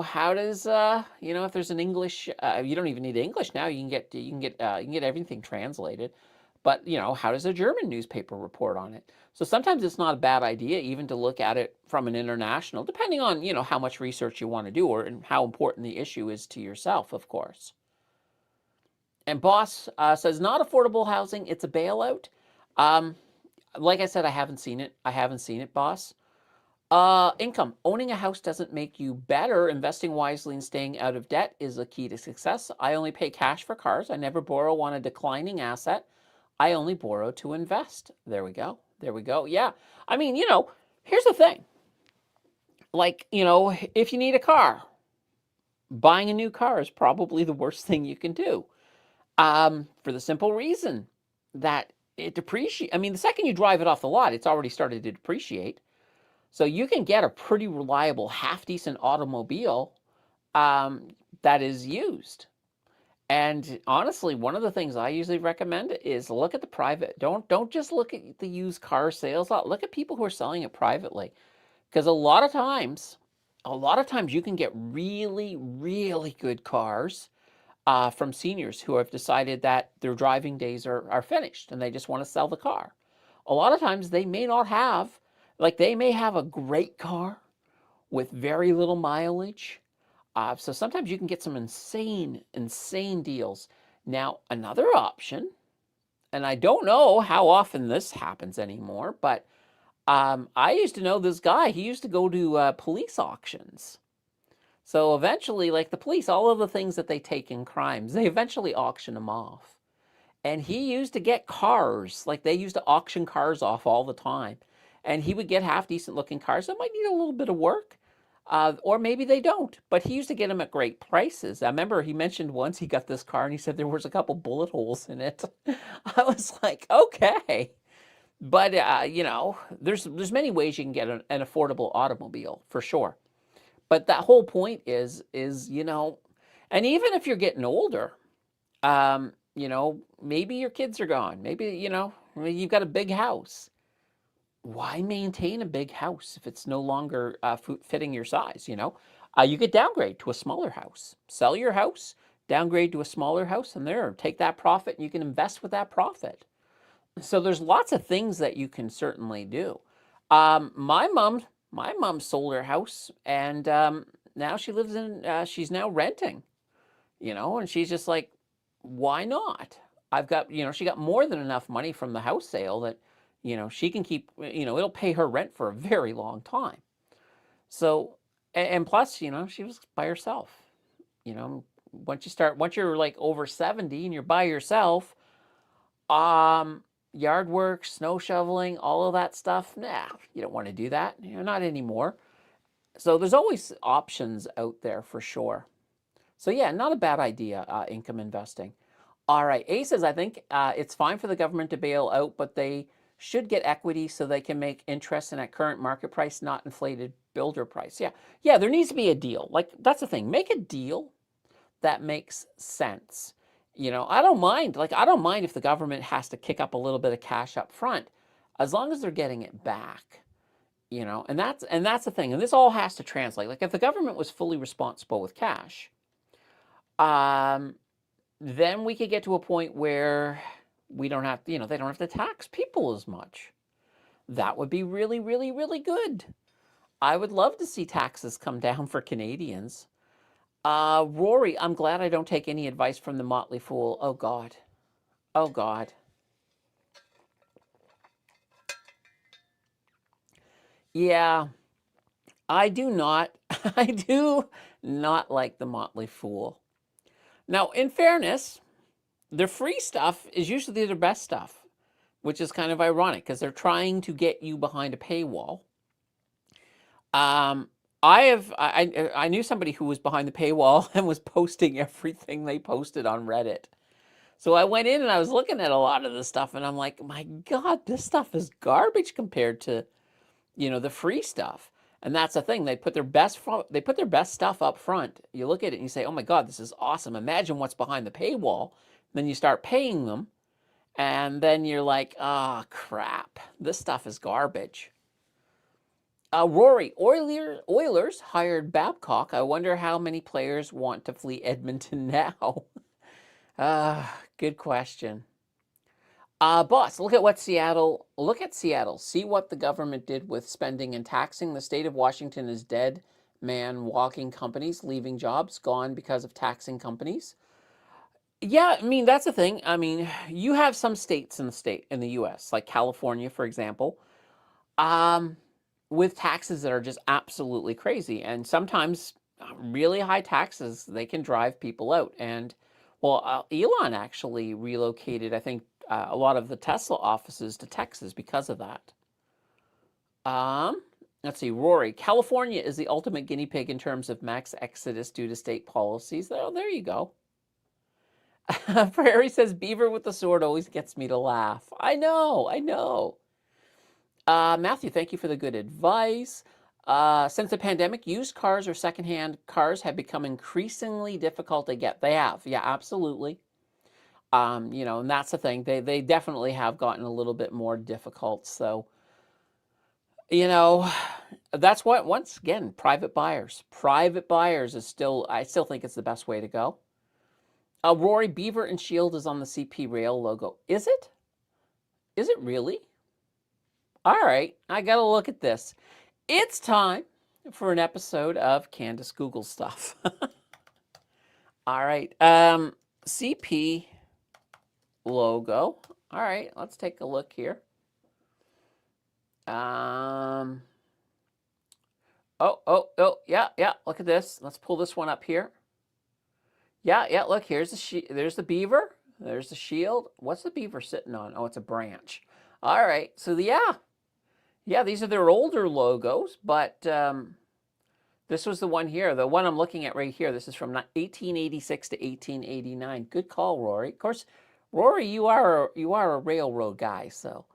How does if there's an English, you don't even need English now. You can get everything translated. But how does a German newspaper report on it? So sometimes it's not a bad idea even to look at it from an international, depending on how much research you want to do and how important the issue is to yourself, of course. And Boss says not affordable housing, it's a bailout. Like I said, I haven't seen it, Boss. Income. Owning a house doesn't make you better. Investing wisely and staying out of debt is a key to success. I only pay cash for cars. I never borrow on a declining asset. I only borrow to invest. There we go. There we go. Yeah. I mean, here's the thing. Like, if you need a car, buying a new car is probably the worst thing you can do. For the simple reason that it depreciates. I mean, the second you drive it off the lot, it's already started to depreciate. So you can get a pretty reliable, half-decent automobile that is used. And honestly, one of the things I usually recommend is look at the private. Don't just look at the used car sales lot. Look at people who are selling it privately, because a lot of times you can get really, really good cars from seniors who have decided that their driving days are finished and they just want to sell the car. A lot of times they may not have, like they may have a great car with very little mileage. So sometimes you can get some insane, insane deals. Now, another option, and I don't know how often this happens anymore, but I used to know this guy. He used to go to police auctions. So eventually, like the police, all of the things that they take in crimes, they eventually auction them off. And he used to get cars, like they used to auction cars off all the time. And he would get half decent looking cars that might need a little bit of work, or maybe they don't. But he used to get them at great prices. I remember he mentioned once he got this car and he said there was a couple bullet holes in it. I was like, okay. But there's many ways you can get an affordable automobile for sure. But that whole point is, and even if you're getting older, maybe your kids are gone. Maybe, you've got a big house. Why maintain a big house if it's no longer fitting your size? You could downgrade to a smaller house, sell your house, downgrade to a smaller house, and take that profit and you can invest with that profit. So there's lots of things that you can certainly do. My mom sold her house, and now she lives in. She's now renting, and she's just like, why not? I've got, she got more than enough money from the house sale that, she can keep, it'll pay her rent for a very long time. So, and plus, she was by herself. You know, once you're like over 70 and you're by yourself, yard work, snow shoveling, all of that stuff, nah, you don't want to do that. Not anymore. So there's always options out there for sure. So yeah, not a bad idea, income investing. All right, A says, I think it's fine for the government to bail out, but they should get equity so they can make interest in at current market price, not inflated builder price. Yeah, there needs to be a deal. Like, that's the thing. Make a deal that makes sense. I don't mind. Like, I don't mind if the government has to kick up a little bit of cash up front, as long as they're getting it back. And that's the thing. And this all has to translate. Like, if the government was fully responsible with cash, then we could get to a point where we don't have, they don't have to tax people as much. That would be really, really, really good. I would love to see taxes come down for Canadians. Rory, I'm glad I don't take any advice from the Motley Fool. Oh, God. Oh, God. Yeah, I do not, I do not like the Motley Fool. Now, in fairness, their free stuff is usually their best stuff, which is kind of ironic because they're trying to get you behind a paywall. I knew somebody who was behind the paywall and was posting everything they posted on Reddit. So I went in and I was looking at a lot of this stuff and I'm like, my God, this stuff is garbage compared to, the free stuff. And that's the thing. They put their best stuff up front. You look at it and you say, oh my God, this is awesome. Imagine what's behind the paywall. Then you start paying them. And then you're like, oh, crap. This stuff is garbage. Rory, Oilers hired Babcock. I wonder how many players want to flee Edmonton now. Good question. Boss, look at Seattle. See what the government did with spending and taxing. The state of Washington is dead man walking companies, leaving jobs, gone because of taxing companies. Yeah, I mean, that's the thing. I mean, you have some states in the US, like California, for example, with taxes that are just absolutely crazy. And sometimes really high taxes, they can drive people out. And well, Elon actually relocated, I think, a lot of the Tesla offices to Texas because of that. Let's see, Rory. California is the ultimate guinea pig in terms of max exodus due to state policies. Oh, there you go. Prairie says, Beaver with the sword always gets me to laugh. I know. Matthew, thank you for the good advice. Since the pandemic, used cars or secondhand cars have become increasingly difficult to get. They have, yeah, absolutely. And that's the thing. They definitely have gotten a little bit more difficult. So, you know, that's what, once again, private buyers. Private buyers is still, I still think it's the best way to go. Rory, Beaver and Shield is on the CP Rail logo. Is it? Is it really? All right, I got to look at this. It's time for an episode of Candace Google Stuff. All right, CP logo. All right, let's take a look here. Oh, yeah. Look at this. Let's pull this one up here. Yeah. Look, there's the beaver. There's the shield. What's the beaver sitting on? Oh, it's a branch. All right. So yeah, these are their older logos, but this was the one here. The one I'm looking at right here. This is from 1886 to 1889. Good call, Rory. Of course, Rory, you are a railroad guy, so.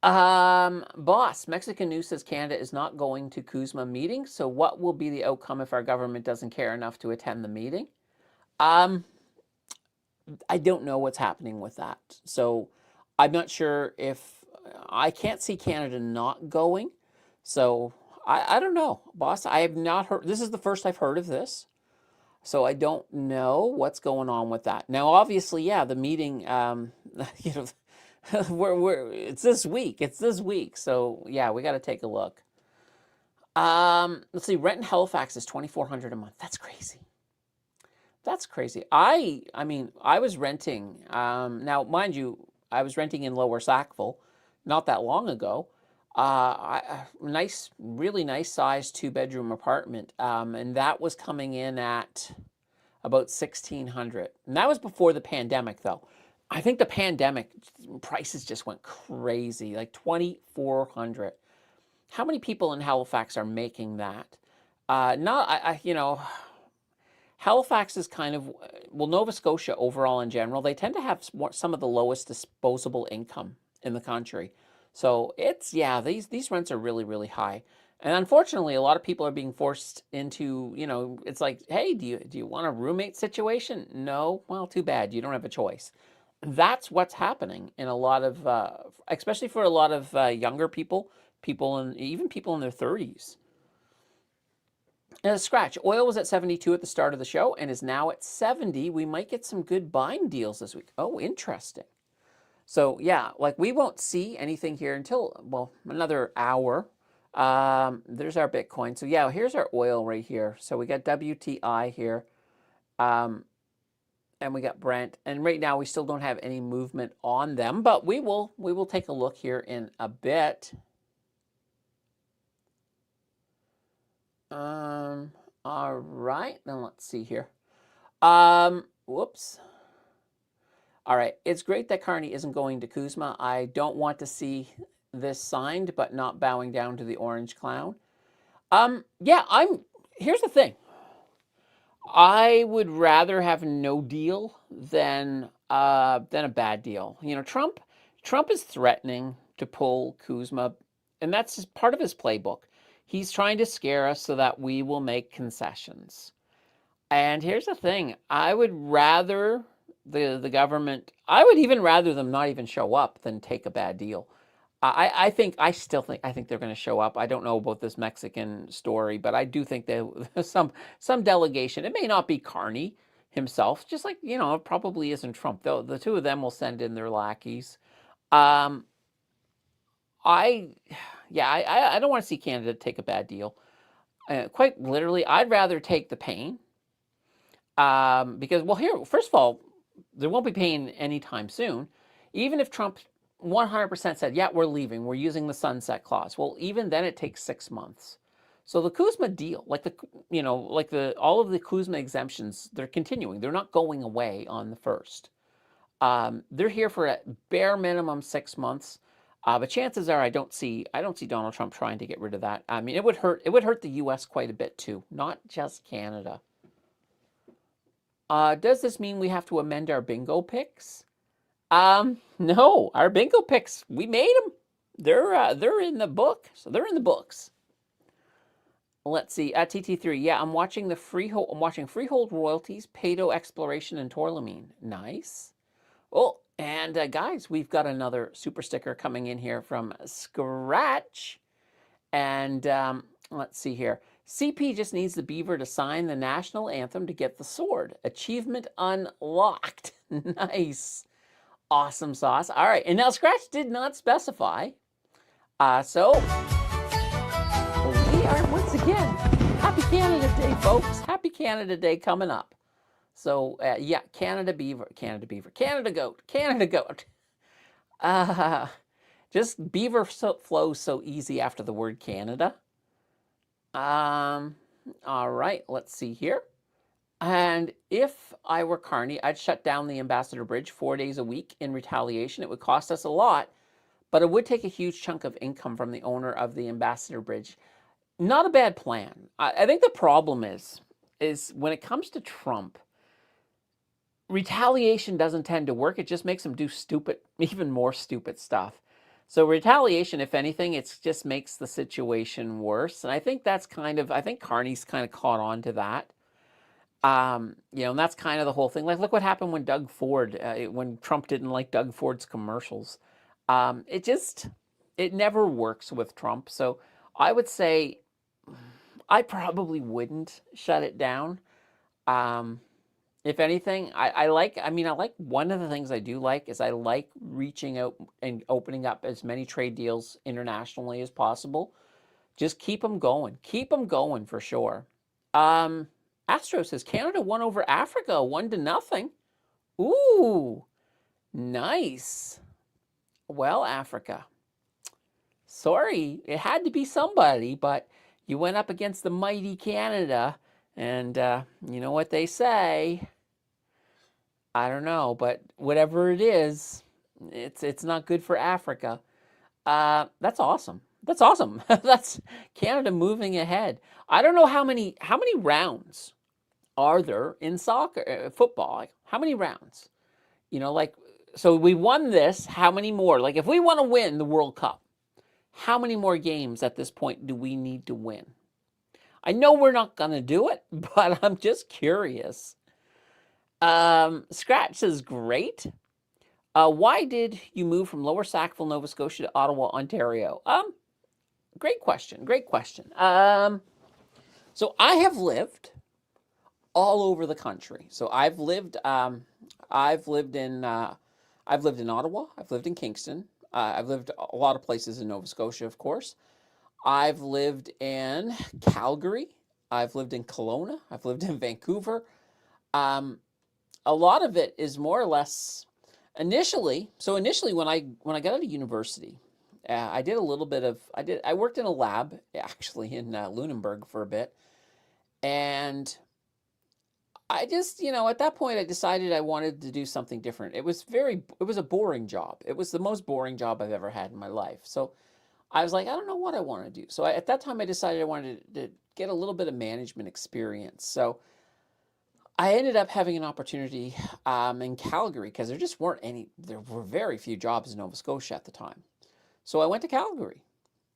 Boss, Mexican News says Canada is not going to CUSMA meeting. So what will be the outcome if our government doesn't care enough to attend the meeting? I don't know what's happening with that. So I'm not sure if I can't see Canada not going. So I don't know, boss. I have not heard. This is the first I've heard of this. So I don't know what's going on with that. Now, obviously, yeah, the meeting, it's this week. So yeah, we got to take a look. Let's see. Rent in Halifax is $2,400 a month. That's crazy. That's crazy. I mean, I was renting. Now, mind you, I was renting in Lower Sackville, not that long ago. Really nice size 2-bedroom apartment, and that was coming in at about $1,600, and that was before the pandemic, though. I think the pandemic prices just went crazy, like $2,400. How many people in Halifax are making that? Halifax is kind of, well, Nova Scotia overall in general, they tend to have some of the lowest disposable income in the country. So these rents are really, really high. And unfortunately, a lot of people are being forced into, it's like, hey, do you want a roommate situation? No? Well, too bad. You don't have a choice. That's what's happening in a lot of, especially for a lot of younger people, even people in their 30s. Scratch. Oil was at 72 at the start of the show and is now at 70. We might get some good buying deals this week. Oh, interesting. So yeah, like we won't see anything here until, well, another hour. There's our Bitcoin. So yeah, here's our oil right here. So we got WTI here. And we got Brent. And right now we still don't have any movement on them, but we will take a look here in a bit. All right, then let's see here. Whoops. All right, it's great that Carney isn't going to CUSMA. I don't want to see this signed, but not bowing down to the orange clown. Here's the thing. I would rather have no deal than a bad deal. Trump is threatening to pull CUSMA, and that's part of his playbook. He's trying to scare us so that we will make concessions. And here's the thing. I would rather the government, I would even rather them not even show up than take a bad deal. I think they're going to show up. I don't know about this Mexican story, but I do think there's some delegation. It may not be Carney himself, just like, it probably isn't Trump. The two of them will send in their lackeys. I don't want to see Canada take a bad deal. Quite literally, I'd rather take the pain. Because, well, here, first of all, there won't be pain anytime soon. Even if Trump 100% said, yeah, we're leaving, we're using the sunset clause. Well, even then it takes 6 months. So the CUSMA deal, all of the CUSMA exemptions, they're continuing. They're not going away on the 1st. They're here for a bare minimum 6 months. But chances are I don't see Donald Trump trying to get rid of that. I mean, it would hurt the US quite a bit too, not just Canada. Does this mean we have to amend our bingo picks? No, our bingo picks, we made them. They're in the book, so they're in the books. Let's see. TT3. Yeah, I'm watching the Freehold. I'm watching Freehold Royalties, Pado Exploration, and Torlamine. Nice. Oh, and guys, we've got another super sticker coming in here from Scratch. And let's see here. CP just needs the beaver to sign the national anthem to get the sword. Achievement unlocked. Nice. Awesome sauce. All right. And now Scratch did not specify. So we are once again, happy Canada Day, folks. Happy Canada Day coming up. So yeah, Canada beaver, Canada beaver, Canada goat, Canada goat. Just beaver flows so easy after the word Canada. All right, let's see here. And if I were Carney, I'd shut down the Ambassador Bridge 4 days a week in retaliation. It would cost us a lot, but it would take a huge chunk of income from the owner of the Ambassador Bridge. Not a bad plan. I think the problem is when it comes to Trump, retaliation doesn't tend to work. It just makes him do stupid, even more stupid stuff. So retaliation, if anything, it just makes the situation worse. And I think that's I think Carney's kind of caught on to that. And that's kind of the whole thing. Like, look what happened when when Trump didn't like Doug Ford's commercials. It never works with Trump. So I would say I probably wouldn't shut it down. If anything, I like one of the things I do like is I like reaching out and opening up as many trade deals internationally as possible. Just keep them going. Keep them going for sure. Astro says Canada won over Africa 1-0. Ooh, nice. Well, Africa. Sorry, it had to be somebody, but you went up against the mighty Canada, and you know what they say. I don't know, but whatever it is, it's not good for Africa. That's awesome. That's awesome. That's Canada moving ahead. I don't know how many rounds are there in football? Like, how many rounds? So we won this. How many more? Like, if we want to win the World Cup, how many more games at this point do we need to win? I know we're not going to do it, but I'm just curious. Scratch says, great. Why did you move from Lower Sackville, Nova Scotia to Ottawa, Ontario? Great question. Great question. So I have lived all over the country. So I've lived in Ottawa. I've lived in Kingston. I've lived a lot of places in Nova Scotia, of course. I've lived in Calgary. I've lived in Kelowna. I've lived in Vancouver. A lot of it is more or less initially when I got out of university, I did a little bit of I worked in a lab actually in Lunenburg for a bit, and I just at that point I decided I wanted to do something different. It was a boring job. It was the most boring job I've ever had in my life. So I was like, I don't know what I want to do. So at that time I decided I wanted to get a little bit of management experience. So I ended up having an opportunity in Calgary because there were very few jobs in Nova Scotia at the time. So I went to Calgary,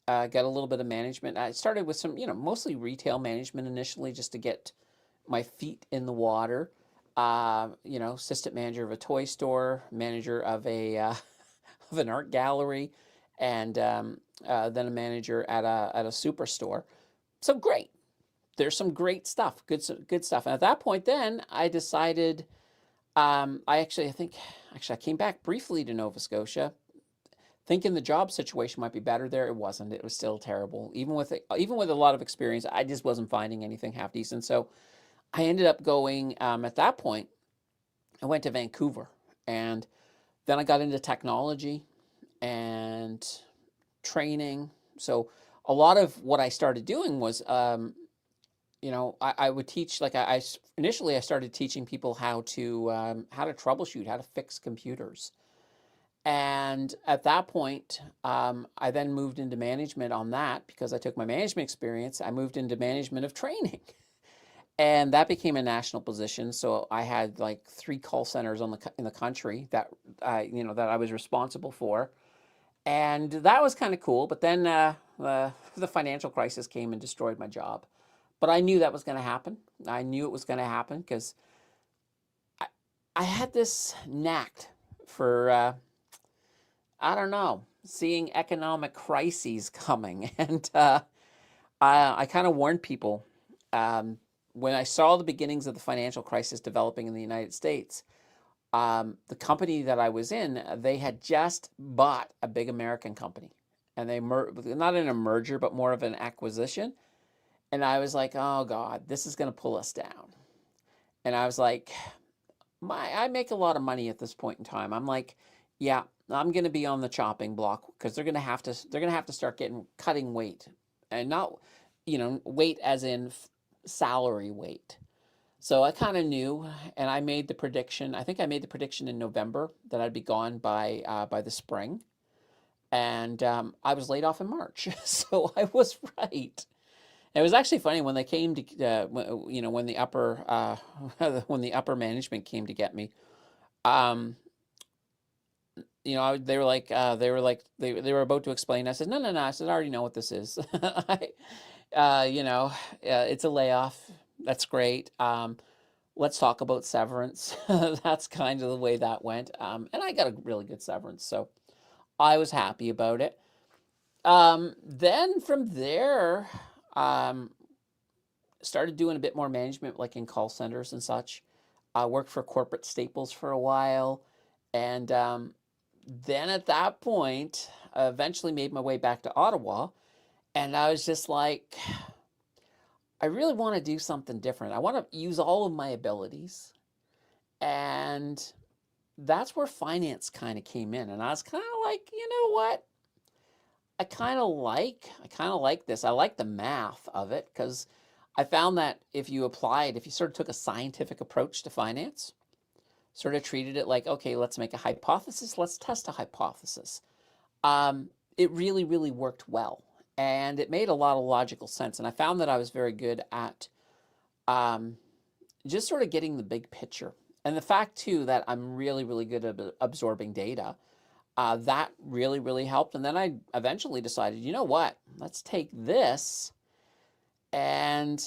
got a little bit of management. I started with some, mostly retail management initially just to get my feet in the water. Assistant manager of a toy store, manager of of an art gallery, and then a manager at a superstore. So great. There's some great stuff, good stuff. And at that point, then I decided, I came back briefly to Nova Scotia, thinking the job situation might be better there. It wasn't. It was still terrible. Even with a lot of experience, I just wasn't finding anything half decent. So I ended up going. At that point, I went to Vancouver, and then I got into technology and training. So a lot of what I started doing was. I would teach, like initially I started teaching people how to troubleshoot, how to fix computers. And at that point, I then moved into management on that because I took my management experience. I moved into management of training, and that became a national position. So I had like 3 call centers in the country that that I was responsible for, and that was kind of cool. But then the financial crisis came and destroyed my job. But I knew that was going to happen. I knew it was going to happen because I, I had this knack for, I don't know, seeing economic crises coming. And I kind of warned people when I saw the beginnings of the financial crisis developing in the United States. The company that I was in, they had just bought a big American company, and they not in a merger, but more of an acquisition. And I was like, oh God, this is going to pull us down. And I was like, I make a lot of money at this point in time. I'm like, yeah, I'm going to be on the chopping block because they're going to have to start cutting weight, and not, weight as in salary weight. So I kind of knew, and I made the prediction. I think I made the prediction in November that I'd be gone by the spring, and I was laid off in March. So I was right. It was actually funny when they came to, when the upper when the upper management came to get me. Um, they were like, they were about to explain. I said, no, no, no. I said, I already know what this is. It's a layoff. That's great. Let's talk about severance. That's kind of the way that went. And I got a really good severance, so I was happy about it. Then from there, um, started doing a bit more management, like in call centers and such. I worked for corporate staples for a while, and then at that point, I eventually made my way back to Ottawa, and I was just like, I really want to do something different. I want to use all of my abilities, and that's where finance kind of came in. And I was kind of like, you know what? I kind of like this. I like the math of it because I found that if you sort of took a scientific approach to finance, sort of treated it like, okay, let's make a hypothesis, let's test a hypothesis. It really, really worked well. And it made a lot of logical sense. And I found that I was very good at um, just sort of getting the big picture. And the fact, too, that I'm really, really good at absorbing data, that really, really helped. And then I eventually decided, you know what? Let's take this and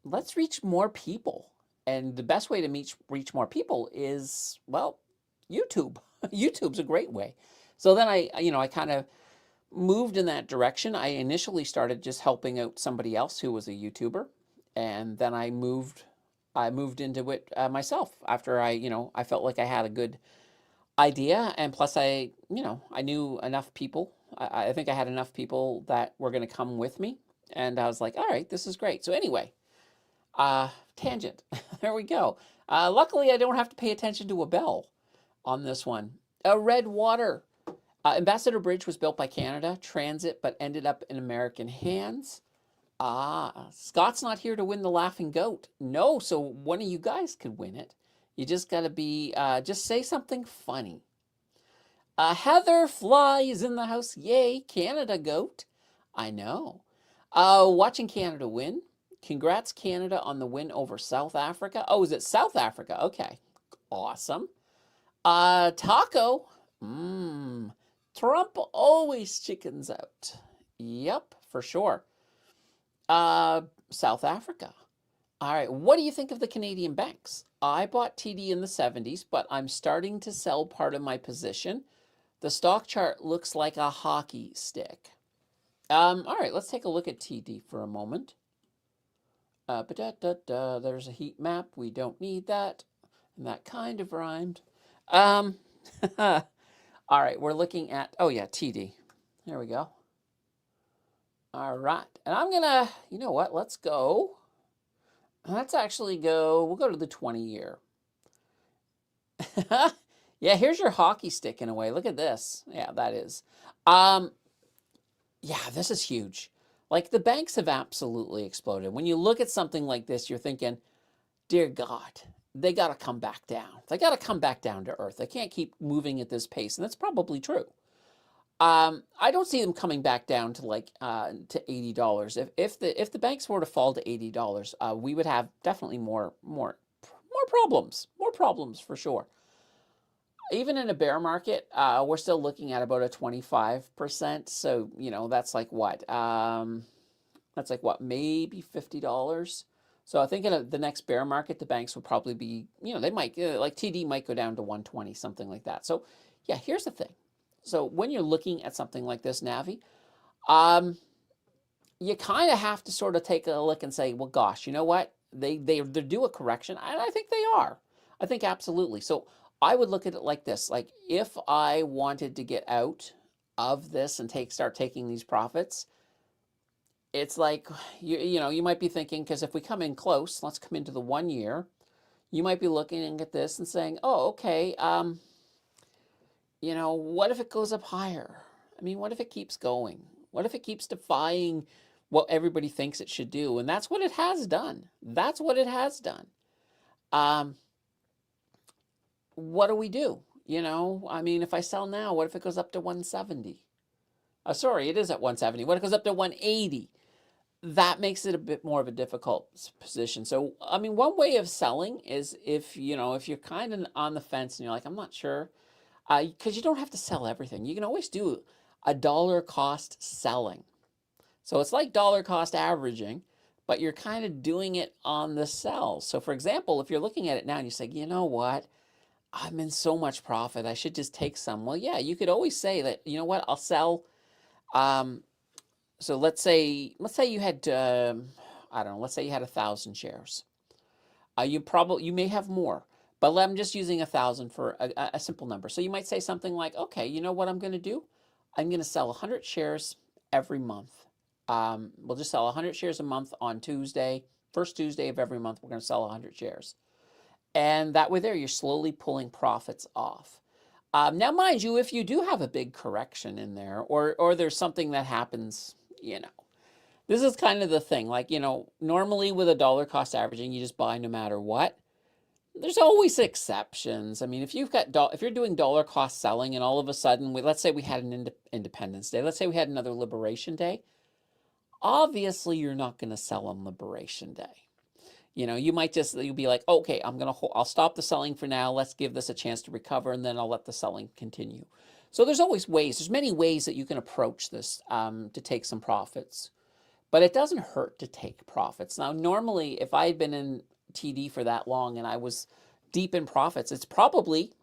let's reach more people. And the best way to reach more people is, well, YouTube. YouTube's a great way. So then I kind of moved in that direction. I initially started just helping out somebody else who was a YouTuber, and then I moved into it myself after I felt like I had a good idea, and plus I knew enough people. I think I had enough people that were going to come with me, and I was like, all right, this is great. So anyway, tangent. There we go. Luckily, I don't have to pay attention to a bell on this one. Red Water. Ambassador Bridge was built by Canada Transit, but ended up in American hands. Scott's not here to win the Laughing Goat. No, so one of you guys could win it. You just got to just say something funny. Heather flies in the house. Yay, Canada goat. I know. Watching Canada win. Congrats, Canada, on the win over South Africa. Oh, is it South Africa? Okay. Awesome. Taco. Trump always chickens out. Yep, for sure. South Africa. All right, what do you think of the Canadian banks? I bought TD in the 70s, but I'm starting to sell part of my position. The stock chart looks like a hockey stick. All right, let's take a look at TD for a moment. There's a heat map. We don't need that. And that kind of rhymed. All right, we're looking at, oh yeah, TD. There we go. All right, and I'm gonna, you know what, let's go. Let's actually we'll go to the 20-year. Yeah, here's your hockey stick in a way. Look at this. Yeah, that is. Yeah, this is huge. Like, the banks have absolutely exploded. When you look at something like this, you're thinking, dear God, they got to come back down. They got to come back down to earth. They can't keep moving at this pace, and that's probably true. I don't see them coming back down to to $80. If the banks were to fall to $80, we would have definitely more problems for sure. Even in a bear market, we're still looking at about a 25%. So that's like what That's like what, maybe $50. So I think in the next bear market, the banks will probably be, they might, like TD might go down to 120, something like that. So yeah, here's the thing. So when you're looking at something like this, Navi, um, you kind of have to sort of take a look and say, well, gosh, you know what? They're due a correction. And I think they are. I think absolutely. So I would look at it like this. Like if I wanted to get out of this and start taking these profits, it's like, you might be thinking, because if we come in close, let's come into the 1 year, you might be looking at this and saying, oh, okay, what if it goes up higher? I mean, what if it keeps going? What if it keeps defying what everybody thinks it should do? And that's what it has done. That's what it has done. What do we do? I mean, if I sell now, what if it goes up to 170? Sorry, it is at 170. What if it goes up to 180? That makes it a bit more of a difficult position. So, I mean, one way of selling is if you're kind of on the fence and you're like, I'm not sure, because you don't have to sell everything. You can always do a dollar cost selling. So it's like dollar cost averaging, but you're kind of doing it on the sell. So for example, if you're looking at it now and you say, you know what, I'm in so much profit, I should just take some. Well, yeah, you could always say that, you know what, I'll sell. So let's say you had, I don't know, let's say you had 1,000 shares. You may have more, but I'm just using 1,000 for a simple number. So you might say something like, okay, you know what I'm going to do? I'm going to sell 100 shares every month. We'll just sell 100 shares a month on Tuesday. First Tuesday of every month, we're going to sell 100 shares. And that way there, you're slowly pulling profits off. Now, mind you, if you do have a big correction in there, or there's something that happens, this is kind of the thing. Like, normally with a dollar cost averaging, you just buy no matter what. There's always exceptions. I mean, if you're doing dollar cost selling and all of a sudden, let's say we had an Independence Day, let's say we had another Liberation Day, obviously you're not going to sell on Liberation Day. You'll be like, okay, I'll stop the selling for now. Let's give this a chance to recover, and then I'll let the selling continue. So there's always ways. There's many ways that you can approach this to take some profits, but it doesn't hurt to take profits. Now, normally, if I had been in TD for that long and I was deep in profits, it's probably,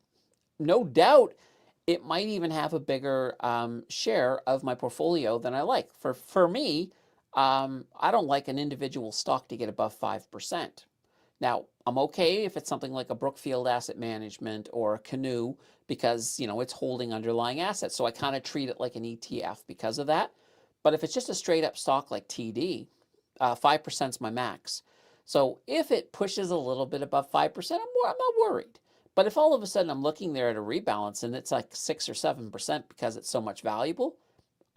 no doubt, it might even have a bigger share of my portfolio than I like. For me, I don't like an individual stock to get above 5%. Now, I'm okay if it's something like a Brookfield Asset Management or a Canoe because, it's holding underlying assets. So I kind of treat it like an ETF because of that. But if it's just a straight up stock like TD, 5% is my max. So if it pushes a little bit above 5%, I'm not worried. But if all of a sudden I'm looking there at a rebalance and it's like 6 or 7% because it's so much valuable,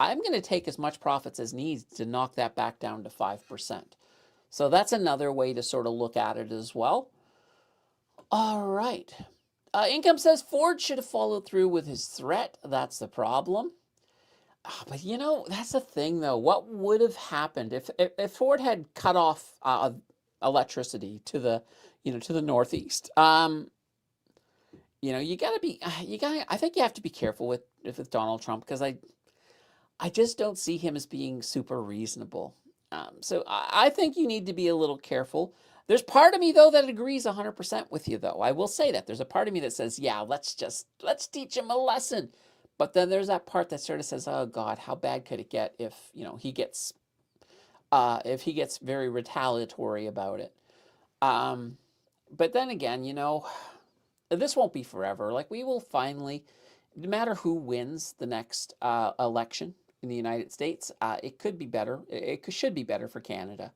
I'm going to take as much profits as needs to knock that back down to 5%. So that's another way to sort of look at it as well. All right. Income says Ford should have followed through with his threat. That's the problem. But that's the thing though. What would have happened if Ford had cut off electricity to the Northeast? I think you have to be careful with Donald Trump because I just don't see him as being super reasonable. So I think you need to be a little careful. There's part of me, though, that agrees 100% with you, though. I will say that. There's a part of me that says, yeah, let's teach him a lesson. But then there's that part that sort of says, oh, God, how bad could it get if, he gets very retaliatory about it. But then again, this won't be forever. Like, we will finally, no matter who wins the next election in the United States, it could be better. It should be better for Canada.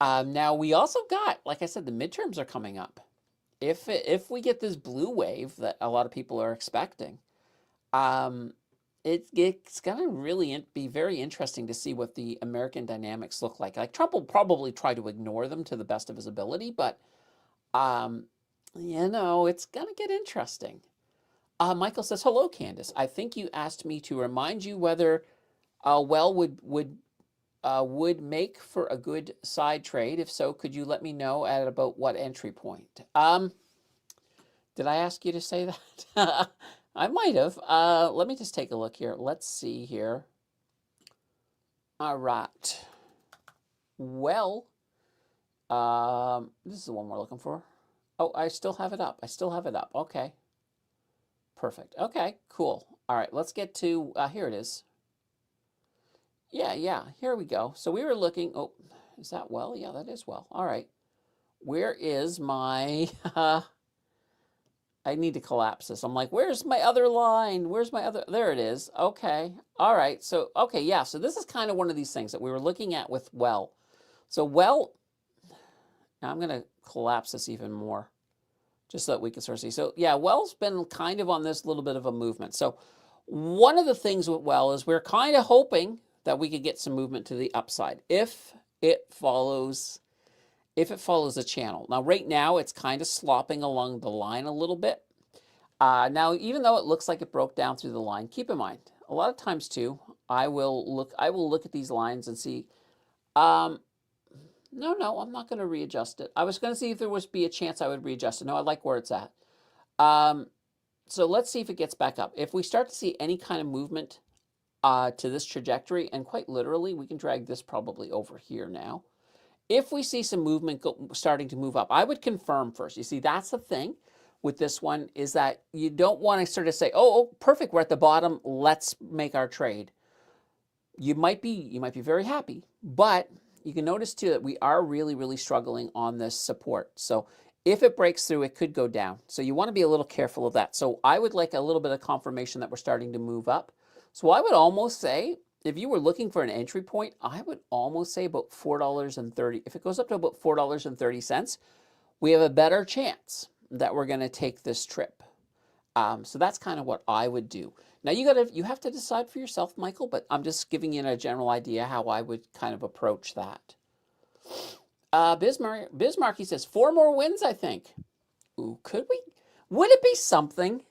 Now, we also got, like I said, the midterms are coming up. If we get this blue wave that a lot of people are expecting, it's going to really be very interesting to see what the American dynamics look like. Like, Trump will probably try to ignore them to the best of his ability, but, it's going to get interesting. Michael says, hello, Candace. I think you asked me to remind you whether Well would make for a good side trade. If so, could you let me know at about what entry point? Did I ask you to say that? I might have. Let me just take a look here. Let's see here. All right. well, this is the one we're looking for. Oh, I still have it up. I still have it up. Okay. Perfect. Okay, cool. All right, let's get to, here it is. Yeah, here we go. So we were looking, oh, is that well? Yeah, that is well. All right. Where is my, I need to collapse this. I'm like, where's my other line? Where's my other, there it is. Okay. All right. So, okay, yeah. So this is kind of one of these things that we were looking at with well. So well, now I'm going to collapse this even more just so that we can sort of see. So yeah, well's been kind of on this little bit of a movement. So one of the things with well is we're kind of hoping that we could get some movement to the upside if it follows the channel. Now, right now, it's kind of slopping along the line a little bit. Now, even though it looks like it broke down through the line, keep in mind, a lot of times too, I will look at these lines and see, no, I'm not going to readjust it. I was going to see if there was be a chance I would readjust it. No, I like where it's at. So let's see if it gets back up. If we start to see any kind of movement to this trajectory, and quite literally, we can drag this probably over here now. If we see some movement starting to move up, I would confirm first. You see, that's the thing with this one is that you don't want to sort of say, oh, perfect, we're at the bottom, let's make our trade. You might be very happy, but you can notice too that we are really, really struggling on this support. So if it breaks through, it could go down. So you want to be a little careful of that. So I would like a little bit of confirmation that we're starting to move up. So I would almost say, if you were looking for an entry point, I would almost say about $4.30. If it goes up to about $4.30, we have a better chance that we're going to take this trip. So that's kind of what I would do. Now you have to decide for yourself, Michael, but I'm just giving you a general idea how I would kind of approach that. Bismarck, he says 4 more wins, I think. Ooh, could we? Would it be something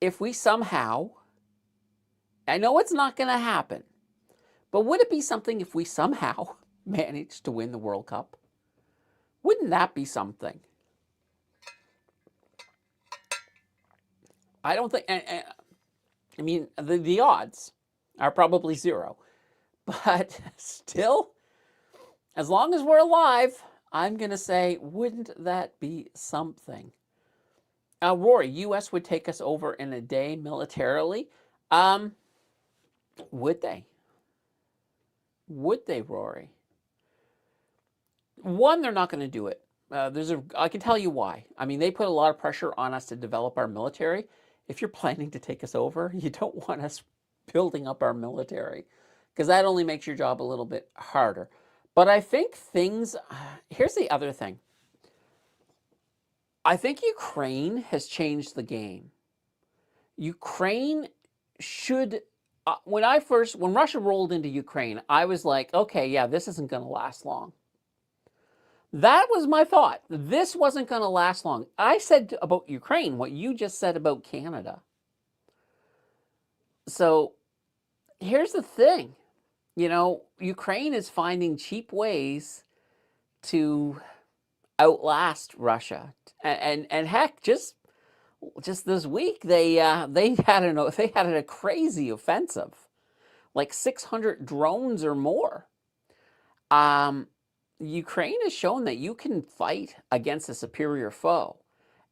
if we somehow, I know it's not going to happen, but would it be something if we somehow managed to win the World Cup? Wouldn't that be something? I don't think, I mean, the odds are probably 0, but still, as long as we're alive, I'm going to say, wouldn't that be something? Rory, U.S. would take us over in a day militarily. Would they? Would they, Rory? One, they're not going to do it. I can tell you why. I mean, they put a lot of pressure on us to develop our military. If you're planning to take us over, you don't want us building up our military because that only makes your job a little bit harder. But I think here's the other thing. I think Ukraine has changed the game. Ukraine should, when Russia rolled into Ukraine, I was like, okay, yeah, this isn't going to last long. That was my thought. This wasn't going to last long. I said about Ukraine what you just said about Canada. So here's the thing. Ukraine is finding cheap ways to outlast Russia. And heck, just this week they had a crazy offensive, like 600 drones or more. Ukraine has shown that you can fight against a superior foe,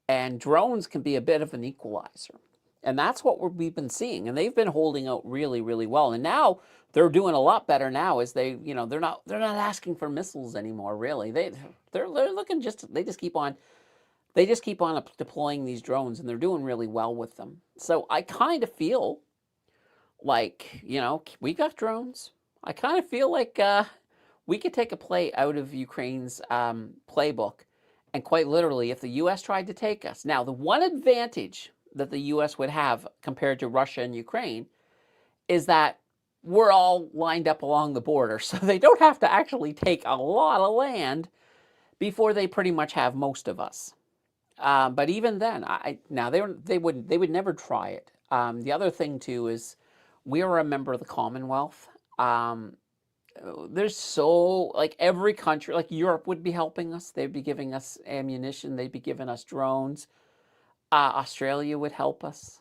and drones can be a bit of an equalizer. And that's what we've been seeing, and they've been holding out really, really well. And now they're doing a lot better now, as they're not asking for missiles anymore. Really, they're looking they just keep on deploying these drones, and they're doing really well with them. So I kind of feel like we got drones. I kind of feel like we could take a play out of Ukraine's playbook, and quite literally, if the U.S. tried to take us. Now, the one advantage that the U.S. would have compared to Russia and Ukraine is that we're all lined up along the border, so they don't have to actually take a lot of land before they pretty much have most of us. But even then, they would never try it. The other thing too is we are a member of the Commonwealth. There's like every country, like Europe would be helping us. They'd be giving us ammunition. They'd be giving us drones. Australia would help us.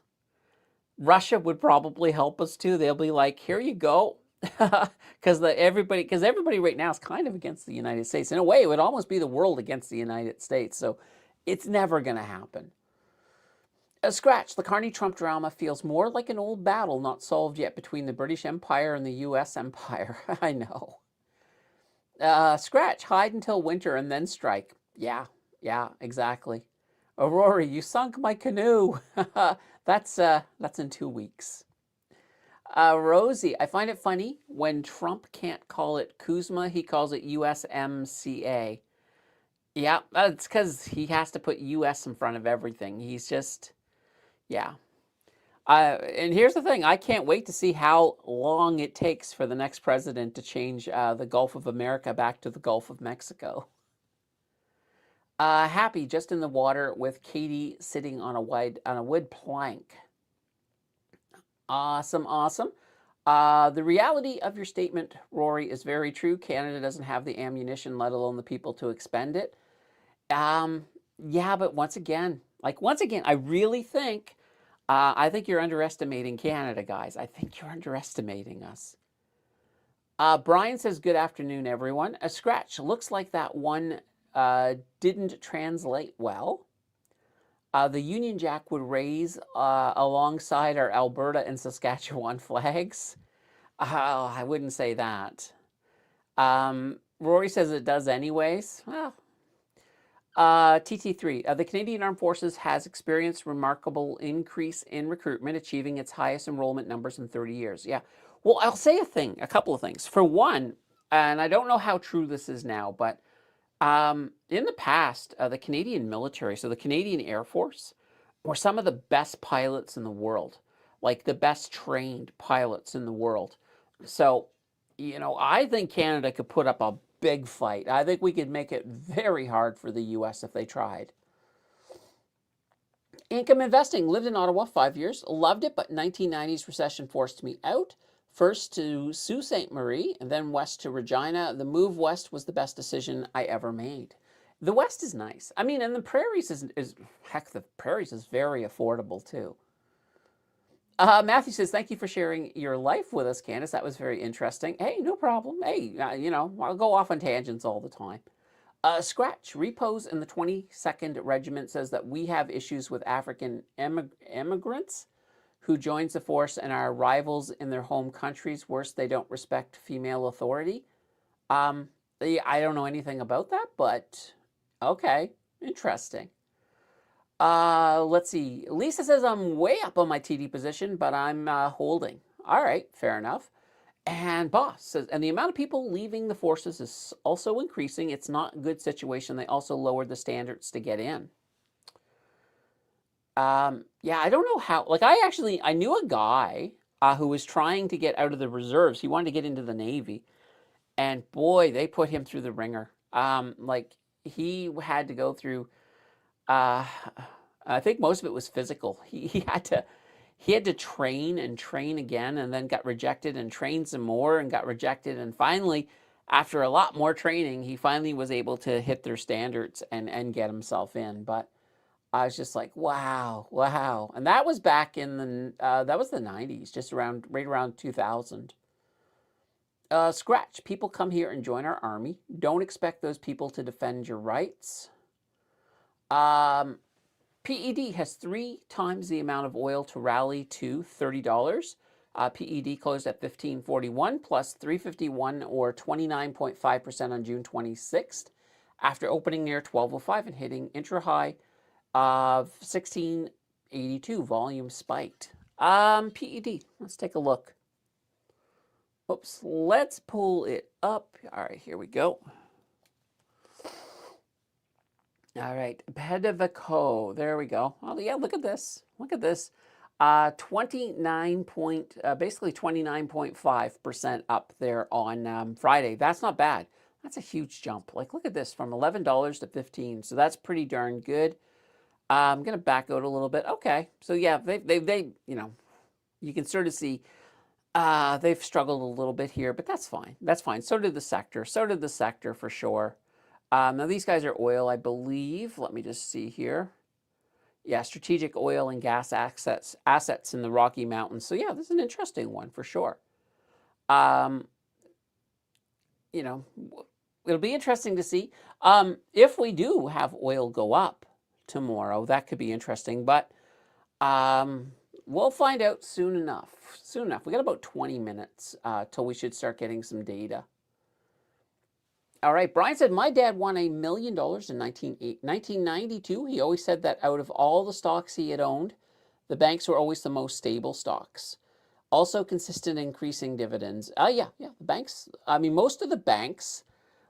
Russia would probably help us too. They'll be like, here you go. Because everybody right now is kind of against the United States. In a way, it would almost be the world against the United States. So it's never going to happen. A scratch. The Carney-Trump drama feels more like an old battle not solved yet between the British Empire and the U.S. Empire. I know. Scratch. Hide until winter and then strike. Yeah, exactly. Aurora, you sunk my canoe. That's in 2 weeks. Rosie, I find it funny when Trump can't call it Kuzma, he calls it USMCA. Yeah, that's because he has to put US in front of everything. He's just, yeah. And here's the thing, I can't wait to see how long it takes for the next president to change the Gulf of America back to the Gulf of Mexico. Happy, just in the water with Katie sitting on a wood plank. Awesome. The reality of your statement, Rory, is very true. Canada doesn't have the ammunition, let alone the people to expend it. Yeah, but once again, I really think, I think you're underestimating Canada, guys. I think you're underestimating us. Brian says, good afternoon, everyone. A scratch. Looks like that one didn't translate well. The Union Jack would raise alongside our Alberta and Saskatchewan flags. Oh, I wouldn't say that. Rory says it does anyways. Well, TT3. The Canadian Armed Forces has experienced remarkable increase in recruitment, achieving its highest enrollment numbers in 30 years. Yeah. Well, I'll say a couple of things. For one, and I don't know how true this is now, but in the past, the Canadian military, so the Canadian Air Force, were some of the best pilots in the world, like the best trained pilots in the world. So, I think Canada could put up a big fight. I think we could make it very hard for the U.S. if they tried. Income investing. Lived in Ottawa 5 years. Loved it, but 1990s recession forced me out. First to Sault Ste. Marie, and then west to Regina. The move west was the best decision I ever made. The West is nice. I mean, and the prairies heck, the prairies is very affordable too. Matthew says, thank you for sharing your life with us, Candace. That was very interesting. Hey, no problem. Hey, I'll go off on tangents all the time. Scratch. Repos in the 22nd Regiment says that we have issues with African immigrants who joins the force and are rivals in their home countries. Worse, they don't respect female authority. I don't know anything about that, but okay, interesting. Let's see. Lisa says I'm way up on my TD position, but I'm holding. All right, fair enough. And Boss says, and the amount of people leaving the forces is also increasing. It's not a good situation. They also lowered the standards to get in. Yeah, I don't know how. Like, I knew a guy who was trying to get out of the reserves. He wanted to get into the Navy, and boy, they put him through the ringer. Like he had to go through. I think most of it was physical. He had to train and train again, and then got rejected and trained some more and got rejected, and finally, after a lot more training, he finally was able to hit their standards and get himself in. But I was just like, wow. And that was back in that was the 90s, just right around 2000. Scratch. People come here and join our army. Don't expect those people to defend your rights. PED has 3 times the amount of oil to rally to $30. PED closed at $15.41 plus $3.51 or 29.5% on June 26th after opening near 12.05 and hitting intra-high of 1682. Volume spiked. PED. Let's take a look. Oops. Let's pull it up. All right, here we go. All right, Pedivico. There we go. Oh yeah, look at this. Look at this. 29.5% up there on Friday. That's not bad. That's a huge jump. Like, look at this, from $11 to $15. So that's pretty darn good. I'm gonna back out a little bit. Okay, so yeah, they you can sort of see they've struggled a little bit here, but that's fine. That's fine. So did the sector. So did the sector for sure. Now these guys are oil, I believe. Let me just see here. Yeah, strategic oil and gas assets in the Rocky Mountains. So yeah, this is an interesting one for sure. Um, you know, it'll be interesting to see. If we do have oil go up tomorrow, that could be interesting. But we'll find out soon enough. Soon enough. We got about 20 minutes till we should start getting some data. All right. Brian said, my dad won $1 million in 1992. He always said that out of all the stocks he had owned, the banks were always the most stable stocks. Also consistent increasing dividends. Yeah. The banks, I mean, most of the banks,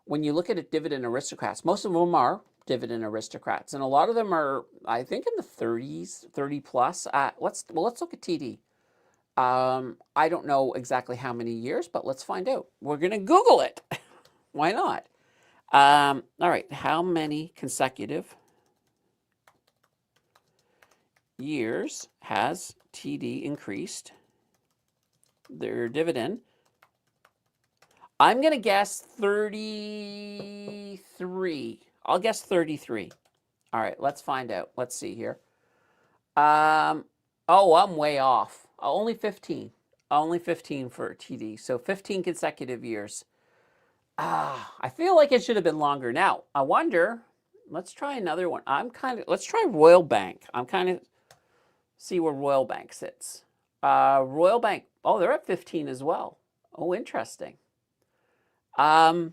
when you look at it, dividend aristocrats, most of them are dividend aristocrats. And a lot of them are, I think, in the 30s, 30 plus. Let's look at TD. I don't know exactly how many years, but let's find out. We're going to Google it. Why not? All right. How many consecutive years has TD increased their dividend? I'm going to guess 33. I'll guess 33. All right, let's find out. Let's see here. Oh, I'm way off. Only 15. Only 15 for TD. So 15 consecutive years. I feel like it should have been longer. Now, I wonder, let's try another one. Let's try Royal Bank. I'm kind of, see where Royal Bank sits. Royal Bank, oh, they're at 15 as well. Oh, interesting. Let's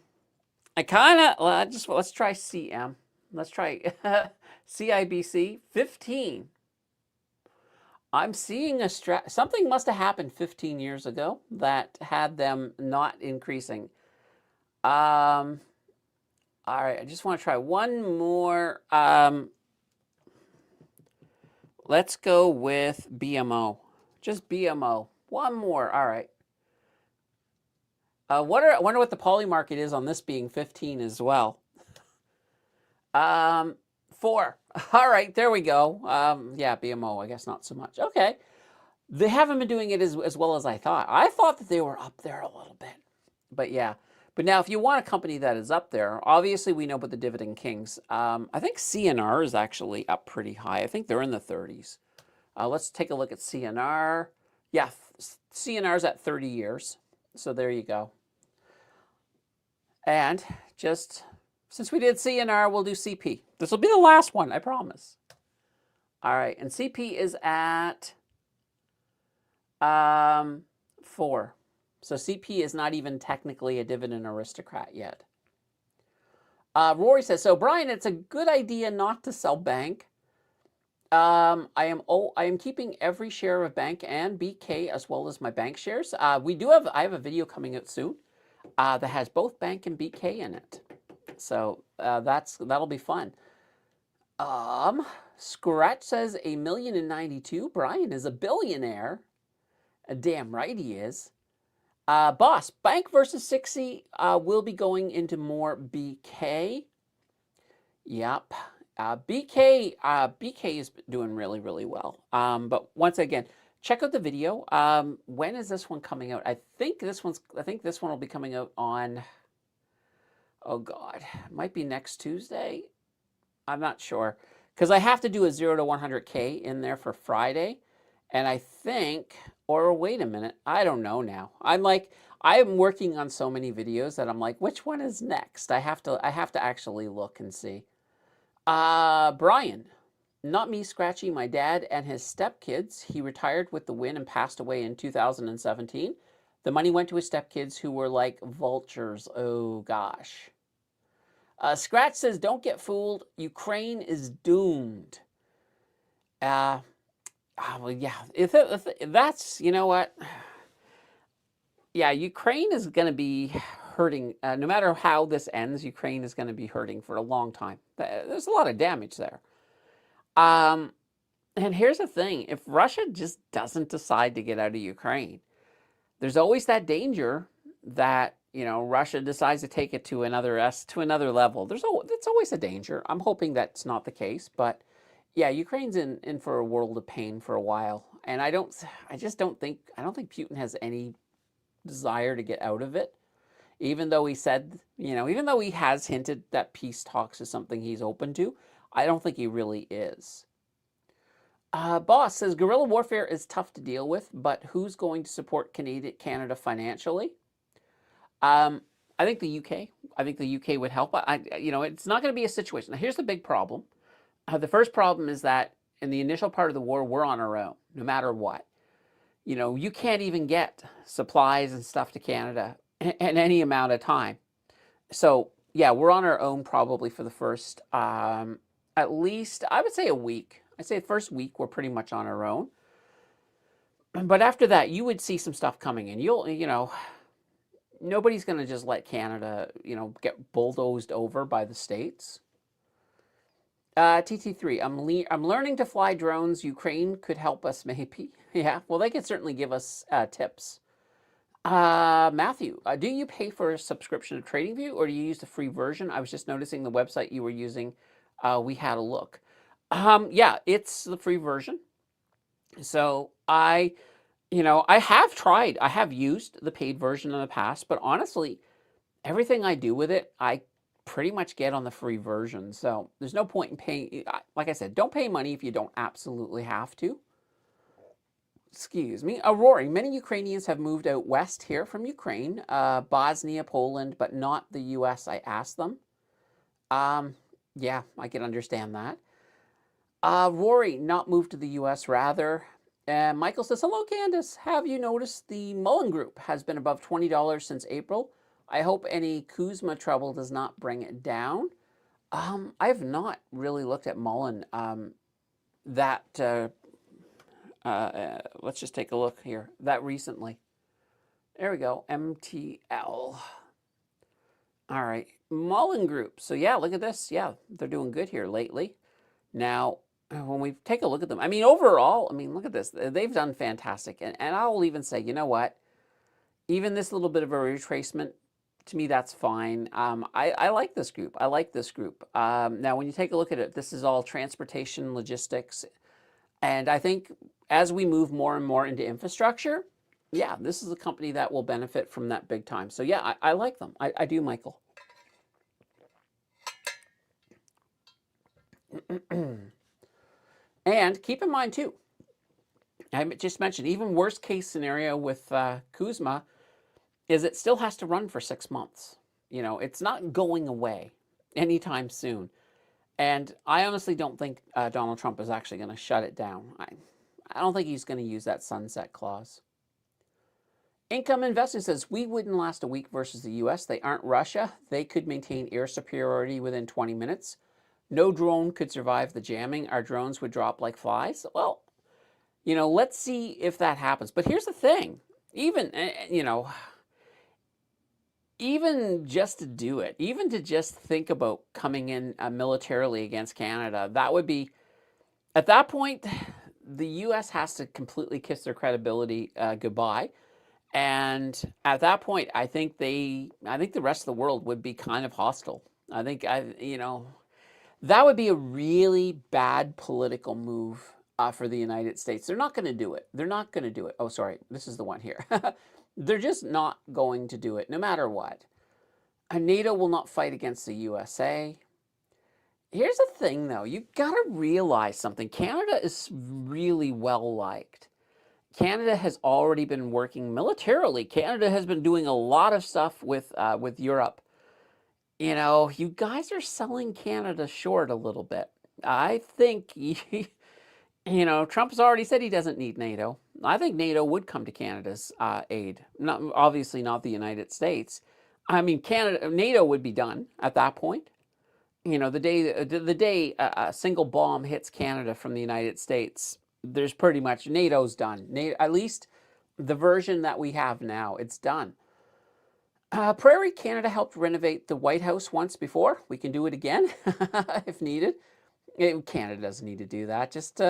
try CM. Let's try CIBC, 15. I'm seeing something must have happened 15 years ago that had them not increasing. All right, I just want to try one more. Let's go with BMO. Just BMO. One more. All right. I wonder what the poly market is on this being 15 as well. 4. All right, there we go. Yeah, BMO, I guess not so much. Okay. They haven't been doing it as well as I thought. I thought that they were up there a little bit. But yeah. But now, if you want a company that is up there, obviously we know about the Dividend Kings. I think CNR is actually up pretty high. I think they're in the 30s. Let's take a look at CNR. Yeah, CNR is at 30 years. So there you go. And just since we did CNR, we'll do CP. This will be the last one, I promise. All right, and CP is at 4. So CP is not even technically a dividend aristocrat yet. Rory says, so Brian, it's a good idea not to sell bank. I am keeping every share of bank and BK as well as my bank shares. I have a video coming out soon that has both bank and BK in it. So that'll be fun. Scratch says $1 million in 92. Brian is a billionaire. Damn right he is. Boss, bank versus 60 will be going into more BK. Yep. BK is doing really, really well. But once again, check out the video. When is this one coming out? I think this one will be coming out on, oh God, it might be next Tuesday. I'm not sure. Because I have to do a 0 to 100K in there for Friday. And I think, or wait a minute, I don't know now. I am working on so many videos that I'm like, which one is next? I have to actually look and see. Brian, not me, Scratchy, my dad and his stepkids. He retired with the win and passed away in 2017. The money went to his stepkids who were like vultures. Oh gosh. Scratch says, don't get fooled. Ukraine is doomed. Well, yeah, if that's, you know what? Yeah, Ukraine is going to be hurting. No matter how this ends, Ukraine is going to be hurting for a long time. There's a lot of damage there. And here's the thing. If Russia just doesn't decide to get out of Ukraine, there's always that danger that, Russia decides to take it to another level. It's always a danger. I'm hoping that's not the case, but yeah, Ukraine's in for a world of pain for a while. And I don't think Putin has any desire to get out of it. Even though he said, even though he has hinted that peace talks is something he's open to, I don't think he really is. Boss says guerrilla warfare is tough to deal with, but who's going to support Canada financially? Um, I think the UK. I think the UK would help. It's not going to be a situation. Now, here's the big problem. The first problem is that in the initial part of the war, we're on our own, no matter what. You can't even get supplies and stuff to Canada in any amount of time. So, yeah, we're on our own probably for the first, at least, I would say a week. I'd say the first week we're pretty much on our own. But after that, you would see some stuff coming in. Nobody's going to just let Canada, get bulldozed over by the States. TT3, I'm learning to fly drones. Ukraine could help us maybe. Yeah, well, they could certainly give us tips. Matthew, do you pay for a subscription to TradingView or do you use the free version? I was just noticing the website you were using. We had a look. Yeah, it's the free version. So I have used the paid version in the past, but honestly, everything I do with it, I pretty much get on the free version. So there's no point in paying. Like I said, don't pay money if you don't absolutely have to. Excuse me. Rory, many Ukrainians have moved out west here from Ukraine, Bosnia, Poland, but not the U.S. I asked them. Yeah, I can understand that. Rory, not moved to the U.S., rather. Michael says, hello, Candace. Have you noticed the Mullen Group has been above $20 since April? I hope any Kuzma trouble does not bring it down. I have not really looked at Mullen let's just take a look here. That recently. There we go. MTL. All right. Mullen Group. So yeah, look at this. Yeah, they're doing good here lately. Now, when we take a look at them, overall, look at this. They've done fantastic. And I'll even say, you know what? Even this little bit of a retracement, to me, that's fine. I like this group. I like this group. Now, when you take a look at it, this is all transportation, logistics. And I think as we move more and more into infrastructure, yeah, this is a company that will benefit from that big time. So yeah, I like them. I do, Michael. And keep in mind too, I just mentioned, even worst case scenario with Kuzma is it still has to run for 6 months. It's not going away anytime soon. And I honestly don't think Donald Trump is actually going to shut it down. I don't think he's going to use that sunset clause. Income Investing says, we wouldn't last a week versus the U.S. They aren't Russia. They could maintain air superiority within 20 minutes. No drone could survive the jamming. Our drones would drop like flies. Well, let's see if that happens. But here's the thing. Even just to do it, even to just think about coming in militarily against Canada, that would be, at that point, the U.S. has to completely kiss their credibility goodbye. And at that point, I think the rest of the world would be kind of hostile. I think that would be a really bad political move for the United States. They're not going to do it. They're not going to do it. Oh, sorry, this is the one here. They're just not going to do it, no matter what. NATO will not fight against the USA. Here's the thing, though. You've got to realize something. Canada is really well liked. Canada has already been working militarily. Canada has been doing a lot of stuff with Europe. You guys are selling Canada short a little bit. I think, Trump's already said he doesn't need NATO. I think NATO would come to Canada's aid. Obviously not the United States. NATO would be done at that point. The day a single bomb hits Canada from the United States, there's pretty much, NATO's done. At least the version that we have now, it's done. Prairie, Canada helped renovate the White House once before. We can do it again if needed. Canada doesn't need to do that. Just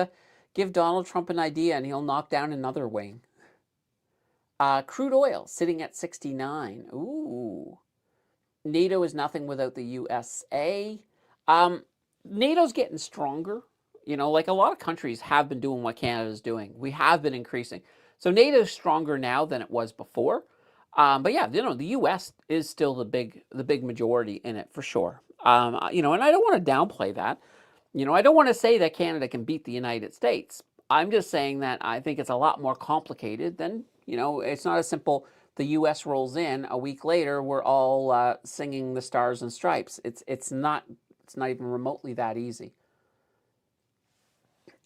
give Donald Trump an idea and he'll knock down another wing. Crude oil sitting at 69. Ooh. NATO is nothing without the USA. NATO's getting stronger. Like a lot of countries have been doing what Canada's doing. We have been increasing. So NATO's stronger now than it was before. But yeah, the U.S. is still the big majority in it for sure. And I don't want to downplay that. I don't want to say that Canada can beat the United States. I'm just saying that I think it's a lot more complicated than, it's not as simple. The U.S. rolls in a week later, we're all singing the Stars and Stripes. It's not even remotely that easy.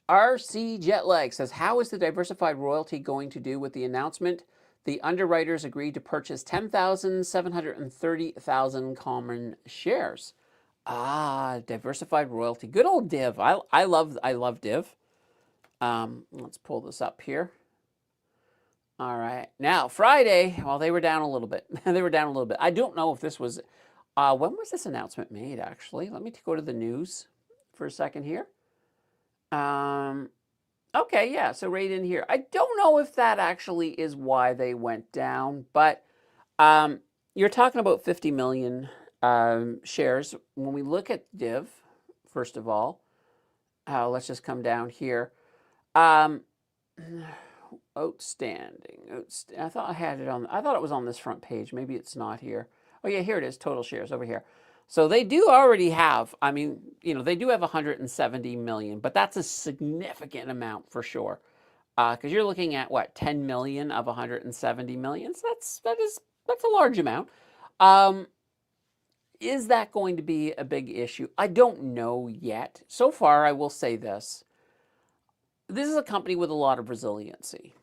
RC Jetlag says, how is the diversified royalty going to do with the announcement? The underwriters agreed to purchase 10,730,000 common shares. Diversified royalty. Good old Div. I love Div. Let's pull this up here. All right. Now, Friday, well, they were down a little bit. They were down a little bit. I don't know if this was, when was this announcement made, actually? Let me go to the news for a second here. Okay, yeah, so right in here. I don't know if that actually is why they went down, but you're talking about 50 million shares. When we look at Div, first of all, let's just come down here. Outstanding. I thought I had it on. I thought it was on this front page. Maybe it's not here. Oh yeah, here it is. Total shares over here. So they do already have. I mean, they do have 170 million, but that's a significant amount for sure. Because you're looking at what, 10 million of 170 million. So that's a large amount. Is that going to be a big issue? I don't know yet. So far, I will say this. This is a company with a lot of resiliency.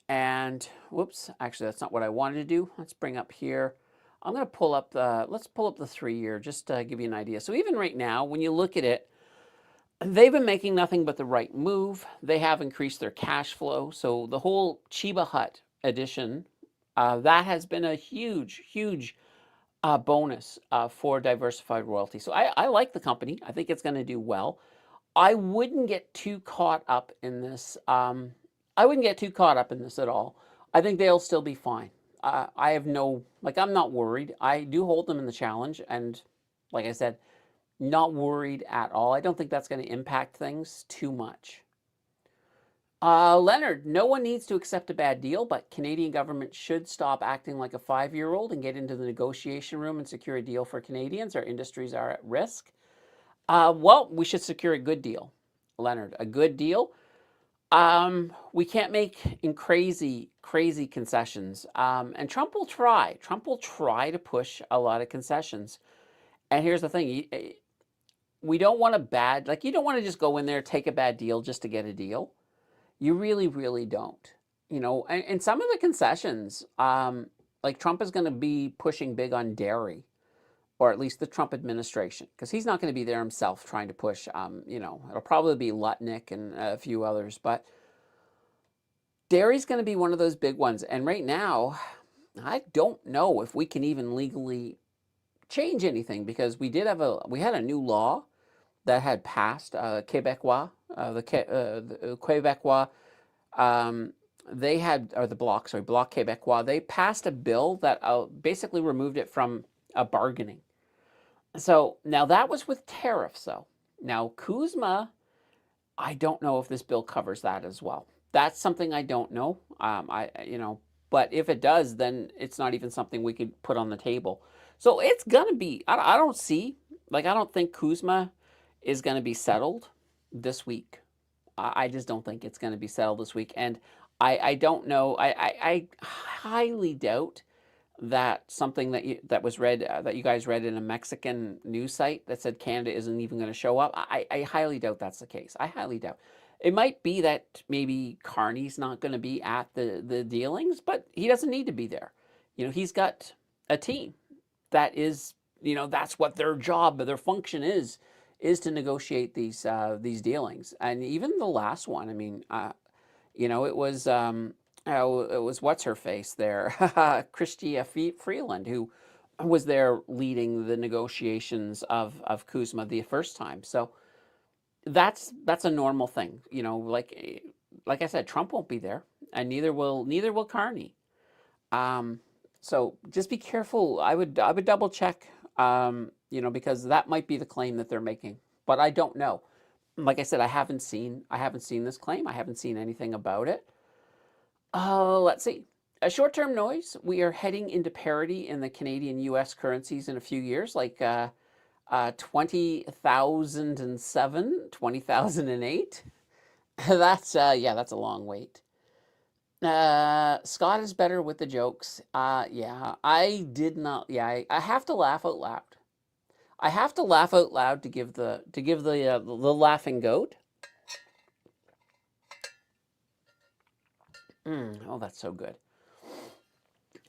And, whoops, actually, that's not what I wanted to do. Let's bring up here. I'm going to pull up let's pull up the 3-year just to give you an idea. So even right now, when you look at it, they've been making nothing but the right move. They have increased their cash flow. So the whole Chiba Hut edition, that has been a huge, huge bonus for diversified royalty. So I like the company. I think it's going to do well. I wouldn't get too caught up in this. I wouldn't get too caught up in this at all. I think they'll still be fine. I have I'm not worried. I do hold them in the challenge. And like I said, not worried at all. I don't think that's going to impact things too much. Leonard, no one needs to accept a bad deal, but Canadian government should stop acting like a 5-year-old and get into the negotiation room and secure a deal for Canadians. Our industries are at risk. Well, we should secure a good deal, Leonard. A good deal. We can't make crazy concessions. And Trump will try. Trump will try to push a lot of concessions. And here's the thing. We don't want you don't want to just go in there, take a bad deal just to get a deal. You really, really don't. And some of the concessions, like Trump is going to be pushing big on dairy. Or at least the Trump administration, because he's not going to be there himself trying to push, it'll probably be Lutnick and a few others, but dairy's going to be one of those big ones. And right now, I don't know if we can even legally change anything, because we had a new law that had passed, Quebecois, the Quebecois, they had, or the Bloc Quebecois, they passed a bill that basically removed it from bargaining. So now that was with tariffs, though. Now CUSMA, I don't know if this bill covers that as well. That's something I don't know. But if it does, then it's not even something we could put on the table. So it's gonna be. I don't think CUSMA is gonna be settled this week. I just don't think it's gonna be settled this week, and I don't know. I highly doubt that something that was read that you guys read in a Mexican news site that said Canada isn't even going to show up. I highly doubt that's the case. I highly doubt. It might be that maybe Carney's not going to be at the dealings, but he doesn't need to be there. He's got a team that is, that's what their job, their function is to negotiate these dealings. And even the last one, I mean, it was. It was what's her face there, Chrystia Freeland, who was there leading the negotiations of CUSMA the first time. So that's a normal thing, like I said, Trump won't be there, and neither will Carney. So just be careful. I would double check, because that might be the claim that they're making, but I don't know. Like I said, I haven't seen this claim. I haven't seen anything about it. Let's see. A short-term noise. We are heading into parity in the Canadian-U.S. currencies in a few years, like 20,007, 20,008. That's yeah, that's a long wait. Scott is better with the jokes. Yeah, I did not. Yeah, I have to laugh out loud. I have to laugh out loud to give the laughing goat. Oh, that's so good.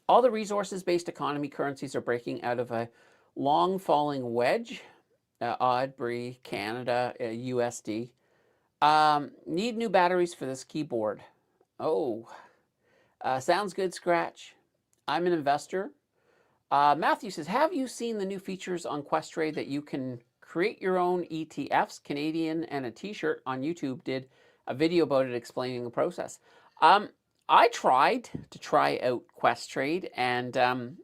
All the resources-based economy currencies are breaking out of a long falling wedge. Odd, Brie, Canada, USD. Need new batteries for this keyboard. Oh, sounds good, Scratch. I'm an investor. Matthew says, have you seen the new features on Questrade that you can create your own ETFs? Canadian and a T-shirt on YouTube did a video about it explaining the process. Um, I tried to try out Questrade and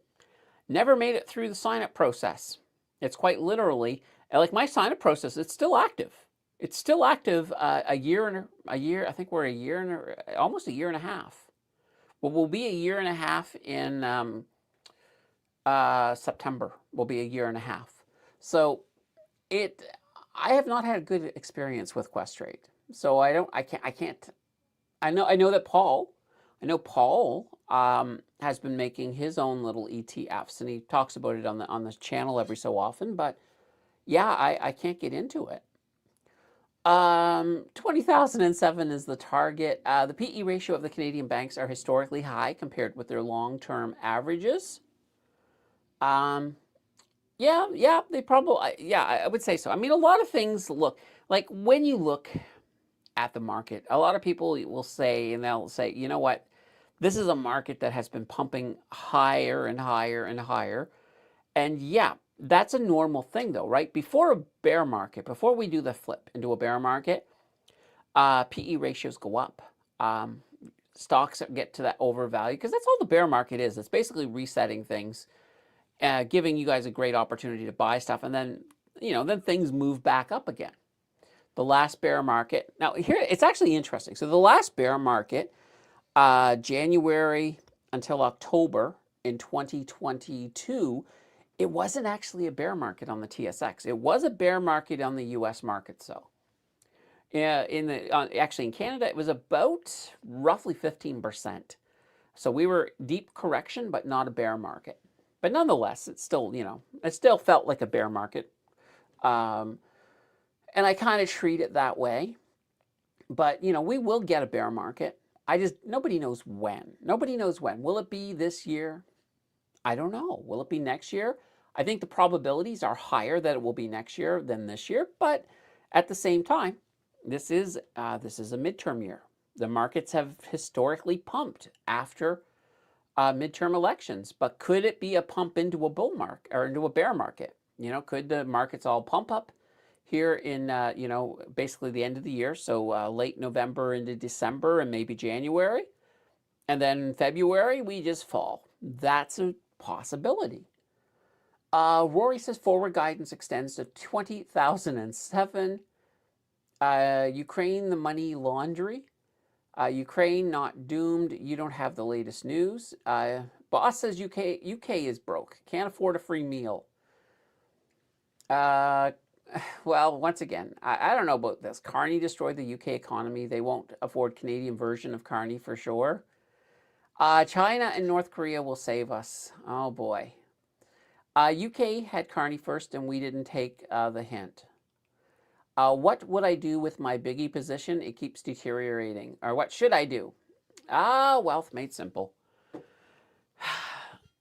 never made it through the sign-up process. It's quite literally like my sign-up process. It's still active. It's still active a year and a year. I think we're a year and almost a year and a half. Well, we'll be a year and a half in September. Will be a year and a half. So it, I have not had a good experience with Questrade. So I can't. I know that Paul. I know Paul has been making his own little ETFs, and he talks about it on the channel every so often. But yeah, I can't get into it. 20,007 is the target. The PE ratio of the Canadian banks are historically high compared with their long-term averages. Um, yeah, they probably, yeah, I would say so. I mean, a lot of things look like when you look at the market, a lot of people will say, and they'll say, you know what, this is a market that has been pumping higher and higher and higher. And yeah, that's a normal thing though, right? Before a bear market, before we do the flip into a bear market, PE ratios go up. Stocks get to that overvalue because that's all the bear market is. It's basically resetting things, giving you guys a great opportunity to buy stuff, and then then things move back up again. The last bear market. Now here it's actually interesting. So the last bear market, January until October in 2022, it wasn't actually a bear market on the TSX. It was a bear market on the U.S. market. So yeah, actually in Canada, it was about roughly 15%. So we were deep correction, but not a bear market. But nonetheless, it's still, it still felt like a bear market. And I kind of treat it that way. But, we will get a bear market. Nobody knows when. Nobody knows when. Will it be this year? I don't know. Will it be next year? I think the probabilities are higher that it will be next year than this year. But at the same time, this is a midterm year. The markets have historically pumped after midterm elections, but could it be a pump into a bull market or into a bear market? Could the markets all pump up here in basically the end of the year, so late November into December and maybe January, and then February we just fall? That's a possibility. Rory says forward guidance extends to 20,007. Ukraine, the money laundry. Ukraine not doomed. You don't have the latest news. Boss says UK is broke. Can't afford a free meal. Well, once again, I don't know about this. Carney destroyed the UK economy. They won't afford Canadian version of Carney for sure. China and North Korea will save us. Oh boy. UK had Carney first, and we didn't take the hint. What would I do with my biggie position? It keeps deteriorating. Or what should I do? Wealth made simple.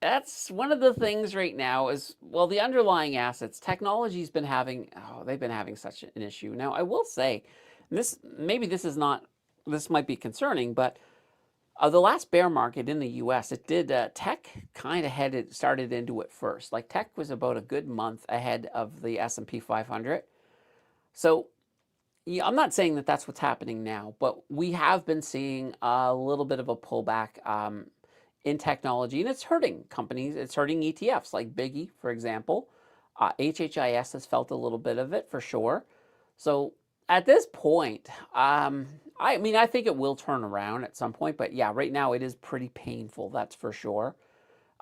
That's one of the things right now is, well, the underlying assets. Technology's been having, they've been having such an issue. Now, I will say, this might be concerning, but the last bear market in the U.S., it did, tech kind of started into it first. Like tech was about a good month ahead of the S&P 500. So yeah, I'm not saying that that's what's happening now, but we have been seeing a little bit of a pullback in technology, and it's hurting companies. It's hurting ETFs like Biggie, for example. HHIS has felt a little bit of it for sure. So at this point, I think it will turn around at some point, but yeah, right now it is pretty painful, that's for sure.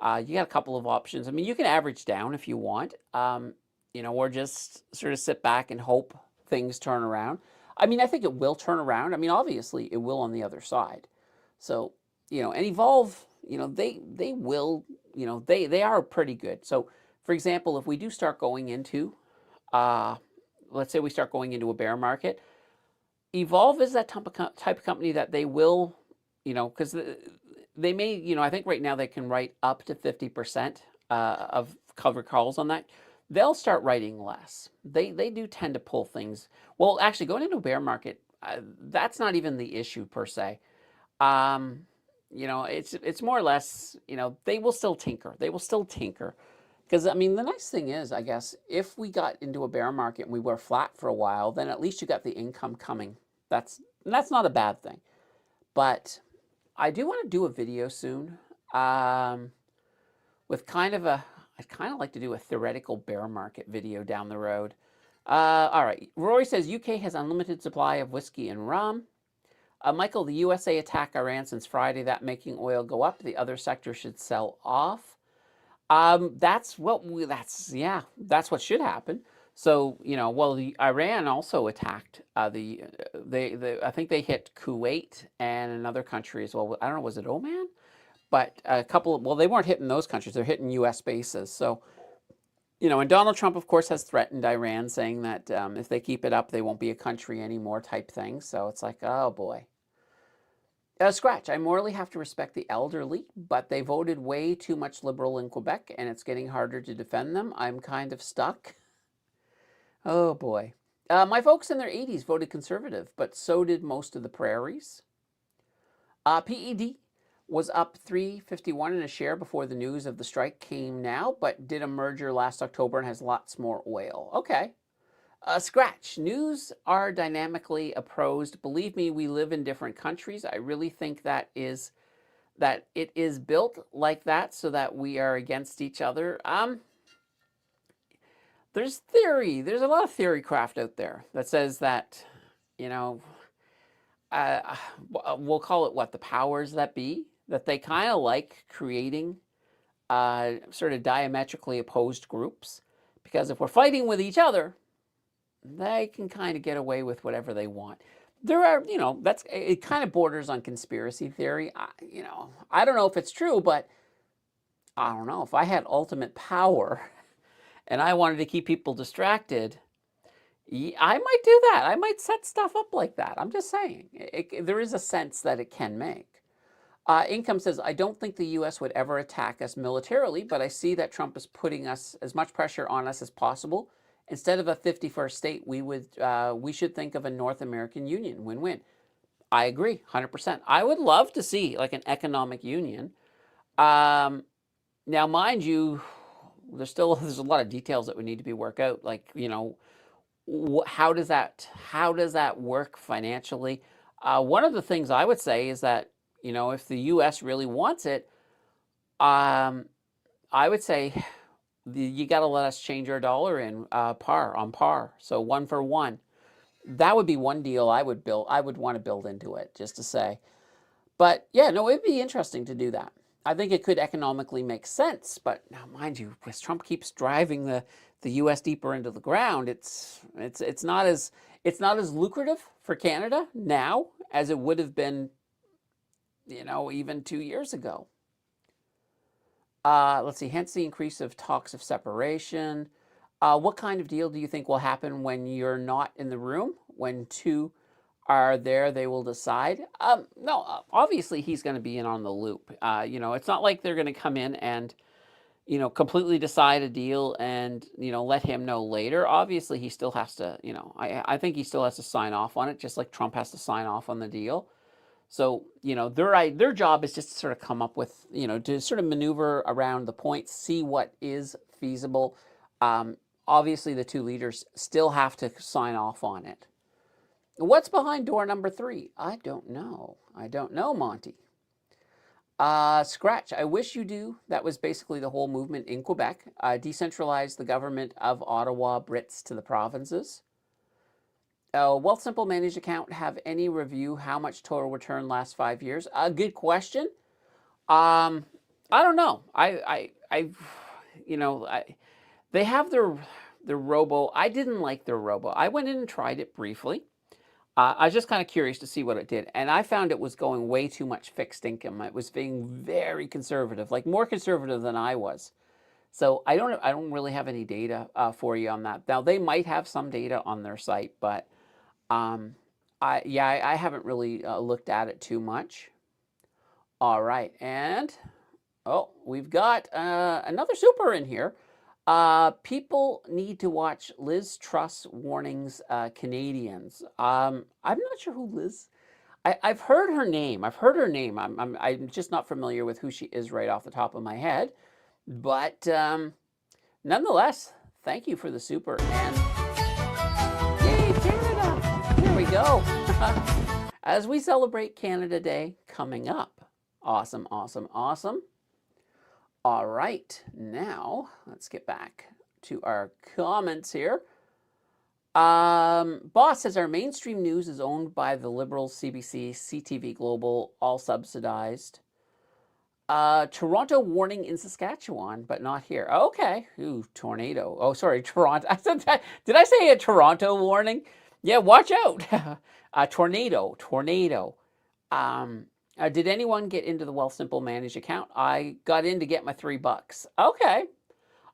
You got a couple of options. I mean, you can average down if you want, or just sort of sit back and hope things turn around. I mean, I think it will turn around. I mean, obviously, it will on the other side. So, and Evolve, they will, they are pretty good. So, for example, if we do start going into, uh, let's say we start going into a bear market, Evolve is that type of company that they will, because they may, I think right now they can write up to 50% of covered calls on that. They'll start writing less. They do tend to pull things. Well, actually, going into a bear market, that's not even the issue per se. Um, it's more or less, they will still tinker. They will still tinker. Because, I mean, the nice thing is, I guess, if we got into a bear market and we were flat for a while, then at least you got the income coming. That's not a bad thing. But I do want to do a video soon with I'd kind of like to do a theoretical bear market video down the road. All right. Rory says UK has unlimited supply of whiskey and rum. Michael, the USA attacked Iran since Friday, that making oil go up. The other sector should sell off. That's what should happen. So, well, the Iran also attacked I think they hit Kuwait and another country as well. I don't know, was it Oman? But they weren't hitting those countries. They're hitting U.S. bases. So, and Donald Trump, of course, has threatened Iran, saying that if they keep it up, they won't be a country anymore type thing. So it's like, oh, boy. Scratch, I morally have to respect the elderly, but they voted way too much liberal in Quebec, and it's getting harder to defend them. I'm kind of stuck. Oh, boy. My folks in their 80s voted conservative, but so did most of the prairies. PED was up 3.51 in a share before the news of the strike came now, but did a merger last October and has lots more oil. Okay. Scratch, news are dynamically opposed. Believe me, we live in different countries. I really think that it is built like that so that we are against each other. There's theory. There's a lot of theory craft out there that says that, we'll call it what, the powers that be, that they kind of like creating sort of diametrically opposed groups, because if we're fighting with each other, they can kind of get away with whatever they want. There are, it kind of borders on conspiracy theory. I don't know if it's true, but I don't know. If I had ultimate power and I wanted to keep people distracted, I might do that. I might set stuff up like that. I'm just saying. There is a sense that it can make. Income says, I don't think the U.S. would ever attack us militarily, but I see that Trump is putting as much pressure on us as possible. Instead of a 51st state, we should think of a North American Union, win-win. I agree, 100%. I would love to see like an economic union. Now, mind you, there's a lot of details that would need to be worked out. Like, how does that work financially? One of the things I would say is that, if the U.S. really wants it, I would say you got to let us change our dollar in on par. So 1 for 1. That would be one deal I would want to build into it, just to say. But yeah, no, it'd be interesting to do that. I think it could economically make sense. But now, mind you, as Trump keeps driving the U.S. deeper into the ground, it's not as lucrative for Canada now as it would have been, even 2 years ago. Let's see, hence the increase of talks of separation. What kind of deal do you think will happen when you're not in the room? When two are there, they will decide. No, obviously he's going to be in on the loop. It's not like they're going to come in and, completely decide a deal and, let him know later. Obviously he still has to, I think he still has to sign off on it, just like Trump has to sign off on the deal. So, their job is just to sort of come up with, to sort of maneuver around the points, see what is feasible. Obviously, the two leaders still have to sign off on it. What's behind door number 3? I don't know. Monty. Scratch, I wish you do. That was basically the whole movement in Quebec. Decentralize the government of Ottawa, Brits to the provinces. Wealthsimple managed account have any review how much total return last 5 years? Good question. I don't know. They have their robo. I didn't like their robo. I went in and tried it briefly. I was just kind of curious to see what it did, and I found it was going way too much fixed income. It was being very conservative, like more conservative than I was. So I don't really have any data for you on that. Now they might have some data on their site, but um, I haven't really looked at it too much. All right, and oh, we've got another super in here. People need to watch Liz Truss warnings Canadians. I'm not sure who Liz. I've heard her name. I've heard her name. I'm just not familiar with who she is right off the top of my head. But nonetheless, thank you for the super. And yay, Canada! Here we go. As we celebrate Canada Day coming up. Awesome, awesome, awesome. All right, now let's get back to our comments here. Boss says our mainstream news is owned by the Liberals, CBC, CTV Global, all subsidized. Toronto warning in Saskatchewan, but not here. Okay. Ooh, tornado. Oh, sorry, Toronto. Did I say a Toronto warning? Yeah, watch out. Tornado. Did anyone get into the Wealthsimple managed account? I got in to get my $3. Okay.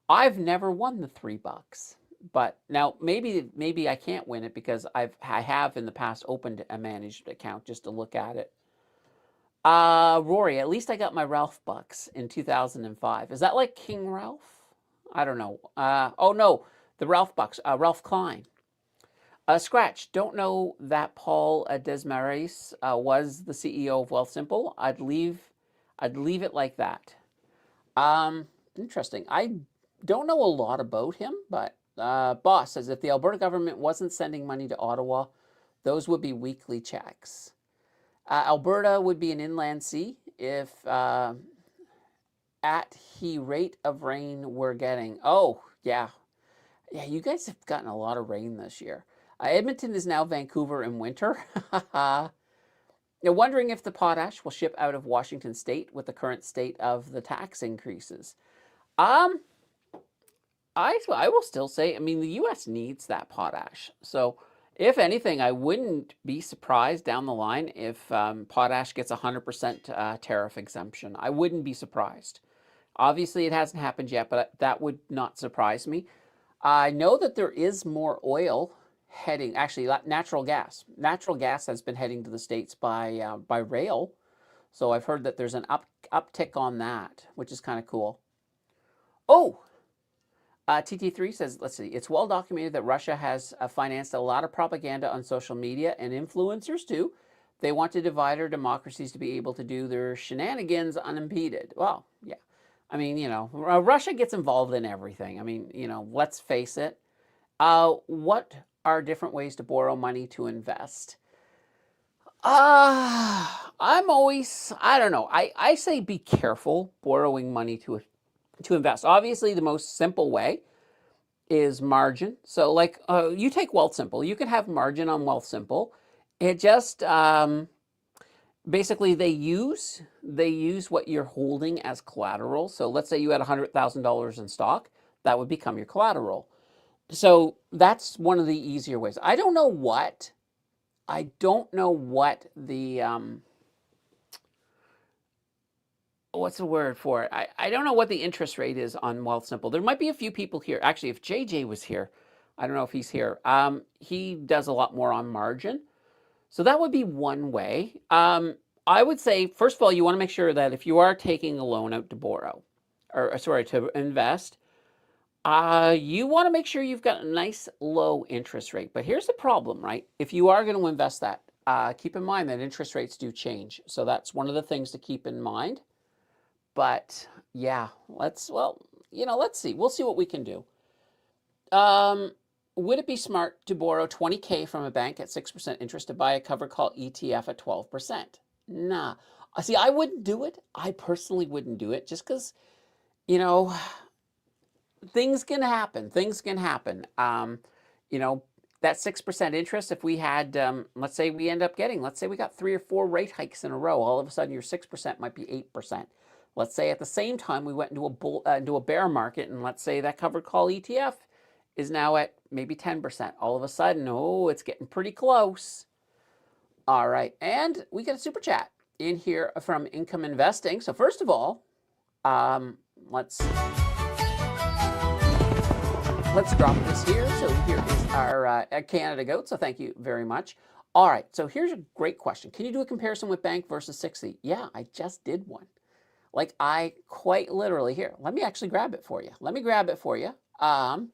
I've never won the $3. But now maybe I can't win it because I have in the past opened a managed account just to look at it. Rory, at least I got my Ralph bucks in 2005. Is that like King Ralph? I don't know. Oh no, the Ralph bucks. Ralph Klein. Scratch, don't know that Paul Desmarais was the CEO of Wealthsimple. I'd leave it like that. Interesting. I don't know a lot about him, but Boss says if the Alberta government wasn't sending money to Ottawa, those would be weekly checks. Alberta would be an inland sea if at the rate of rain we're getting. Oh, yeah. Yeah, you guys have gotten a lot of rain this year. Edmonton is now Vancouver in winter. Now, wondering if the potash will ship out of Washington State with the current state of the tax increases. I will still say, I mean, the U.S. needs that potash. So, if anything, I wouldn't be surprised down the line if potash gets 100% tariff exemption. I wouldn't be surprised. Obviously, it hasn't happened yet, but that would not surprise me. I know that there is more oil heading, actually, natural gas. Natural gas has been heading to the States by rail. So I've heard that there's an uptick on that, which is kind of cool. Oh, TT3 says, let's see, it's well documented that Russia has financed a lot of propaganda on social media and influencers too. They want to divide our democracies to be able to do their shenanigans unimpeded. Well, yeah. I mean, Russia gets involved in everything. I mean, let's face it. What are different ways to borrow money to invest? I'm always, I don't know. I say be careful borrowing money to invest. Obviously, the most simple way is margin. So, like, you take Wealthsimple. You can have margin on Wealthsimple. It just basically they use what you're holding as collateral. So, let's say you had $100,000 in stock, that would become your collateral. So that's one of the easier ways. I don't know what the what's the word for it? I don't know what the interest rate is on Wealthsimple. There might be a few people here. Actually, if JJ was here, I don't know if he's here. He does a lot more on margin. So that would be one way. I would say, first of all, you want to make sure that if you are taking a loan out to borrow, or sorry, to invest, you want to make sure you've got a nice low interest rate. But here's the problem, right? If you are going to invest that, keep in mind that interest rates do change. So that's one of the things to keep in mind. But yeah, let's see. We'll see what we can do. Would it be smart to borrow 20K from a bank at 6% interest to buy a covered call ETF at 12%? Nah. See, I wouldn't do it. I personally wouldn't do it just because, things can happen. That 6% interest, if we had, let's say we got 3 or 4 rate hikes in a row, all of a sudden your 6% might be 8%. Let's say at the same time we went into a bear market, and let's say that covered call ETF is now at maybe 10%. All of a sudden, it's getting pretty close. All right, and we got a super chat in here from Income Investing. So first of all, um, let's drop this here. So here is our Canada goat. So thank you very much. All right, so here's a great question. Can you do a comparison with bank versus 60? Yeah, I just did one. Like I quite literally, here, let me actually grab it for you. Let me grab it for you. Bank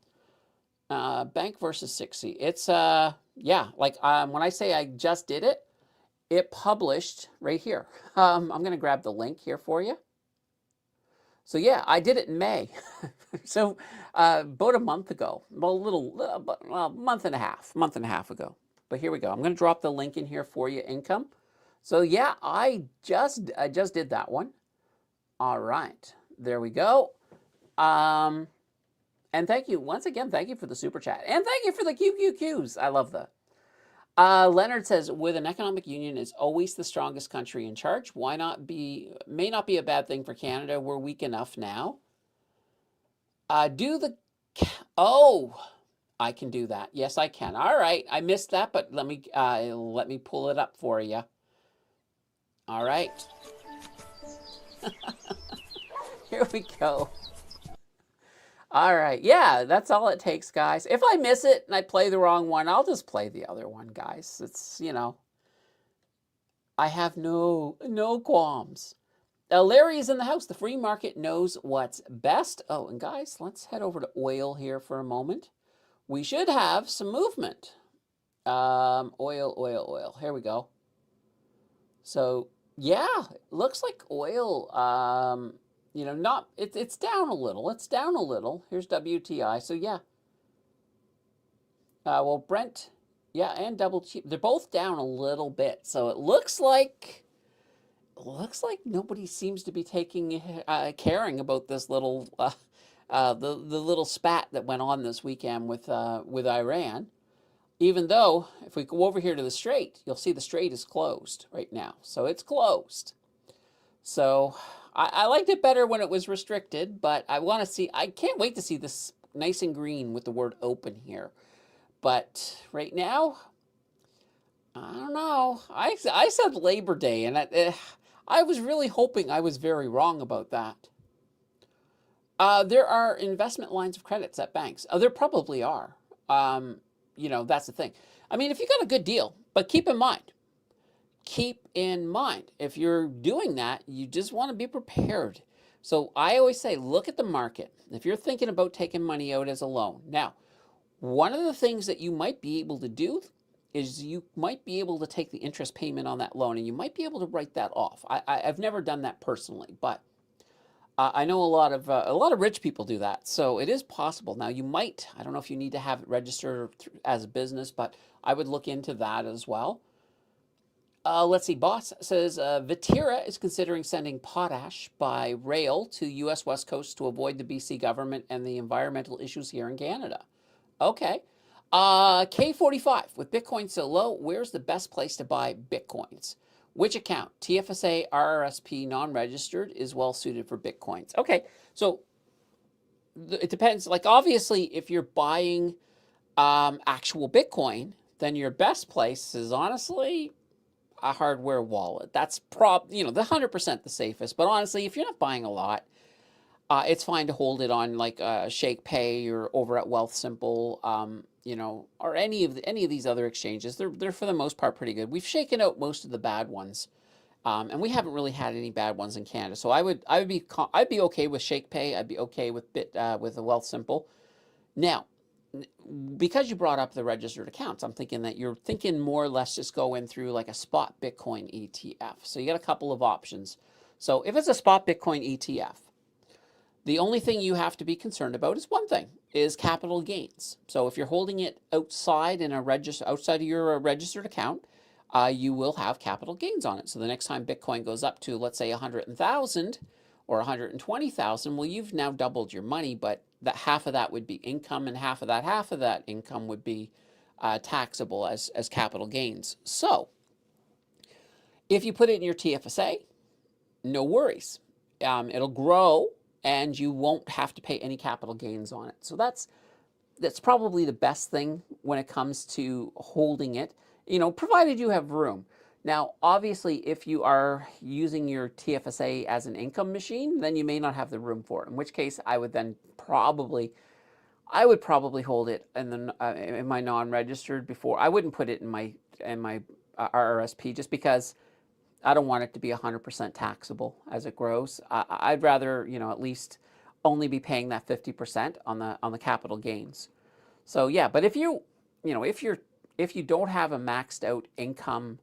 versus 60. It's, yeah, like when I say I just did it, it published right here. I'm going to grab the link here for you. So yeah, I did it in May. So about a month ago, well, a month and a half ago. But here we go. I'm going to drop the link in here for you, income. So yeah, I just did that one. All right, there we go. And thank you once again. Thank you for the super chat, and thank you for the QQQs. I love that. Leonard says, with an economic union is always the strongest country in charge. Why not be? May not be a bad thing for Canada. We're weak enough now. Oh, I can do that. Yes, I can. All right, I missed that, but let me pull it up for you. All right. Here we go. All right, yeah, that's all it takes, guys. If I miss it and I play the wrong one, I'll just play the other one, guys. It's, I have no qualms. Larry is in the house. The free market knows what's best. Oh, and guys, let's head over to oil here for a moment. We should have some movement. Oil. Here we go. So, yeah, it looks like oil, it's down a little. It's down a little. Here's WTI. So, yeah. Well, Brent, yeah, and double cheap. They're both down a little bit. So it looks like nobody seems to be caring about this little the little spat that went on this weekend with Iran. Even though if we go over here to the Strait, you'll see the Strait is closed right now. So it's closed. So I liked it better when it was restricted, but I can't wait to see this nice and green with the word open here. But right now, I don't know. I said Labor Day, and I was really hoping I was very wrong about that. There are investment lines of credits at banks. There probably are. That's the thing. I mean, if you got a good deal, but keep in mind, if you're doing that, you just want to be prepared. So I always say, look at the market. If you're thinking about taking money out as a loan. Now, one of the things that you might be able to do is you might be able to take the interest payment on that loan, and you might be able to write that off. I've never done that personally, but I know a lot of rich people do that, so it is possible. Now you might, I don't know if you need to have it registered as a business, but I would look into that as well. Let's see, Boss says Vitira is considering sending potash by rail to U.S. West Coast to avoid the BC government and the environmental issues here in Canada. Okay. K45, with Bitcoin so low, where's the best place to buy Bitcoins? Which account? TFSA, RRSP, non-registered is well suited for Bitcoins. Okay, so it depends. Like obviously, if you're buying actual Bitcoin, then your best place is honestly a hardware wallet. That's the 100% the safest. But honestly, if you're not buying a lot, it's fine to hold it on like Shakepay or over at Wealthsimple, or any of these other exchanges. They're for the most part pretty good. We've shaken out most of the bad ones, and we haven't really had any bad ones in Canada. So I'd be okay with Shakepay. I'd be okay with the Wealthsimple. Now, because you brought up the registered accounts, I'm thinking that you're thinking more or less just go in through like a spot Bitcoin ETF. So you got a couple of options. So if it's a spot Bitcoin ETF, the only thing you have to be concerned about is one thing, is capital gains. So if you're holding it outside of your registered account, you will have capital gains on it. So the next time Bitcoin goes up to, let's say, 100,000 or 120,000, well, you've now doubled your money, but that half of that would be income, and half of that income would be taxable as capital gains. So if you put it in your TFSA, no worries. It'll grow, and you won't have to pay any capital gains on it. So that's probably the best thing when it comes to holding it, provided you have room. Now, obviously, if you are using your TFSA as an income machine, then you may not have the room for it. In which case, I would probably hold it in my non-registered before. I wouldn't put it in my RRSP just because I don't want it to be 100% taxable as it grows. I'd rather, at least only be paying that 50% on the capital gains. So yeah, but if you don't have a maxed out income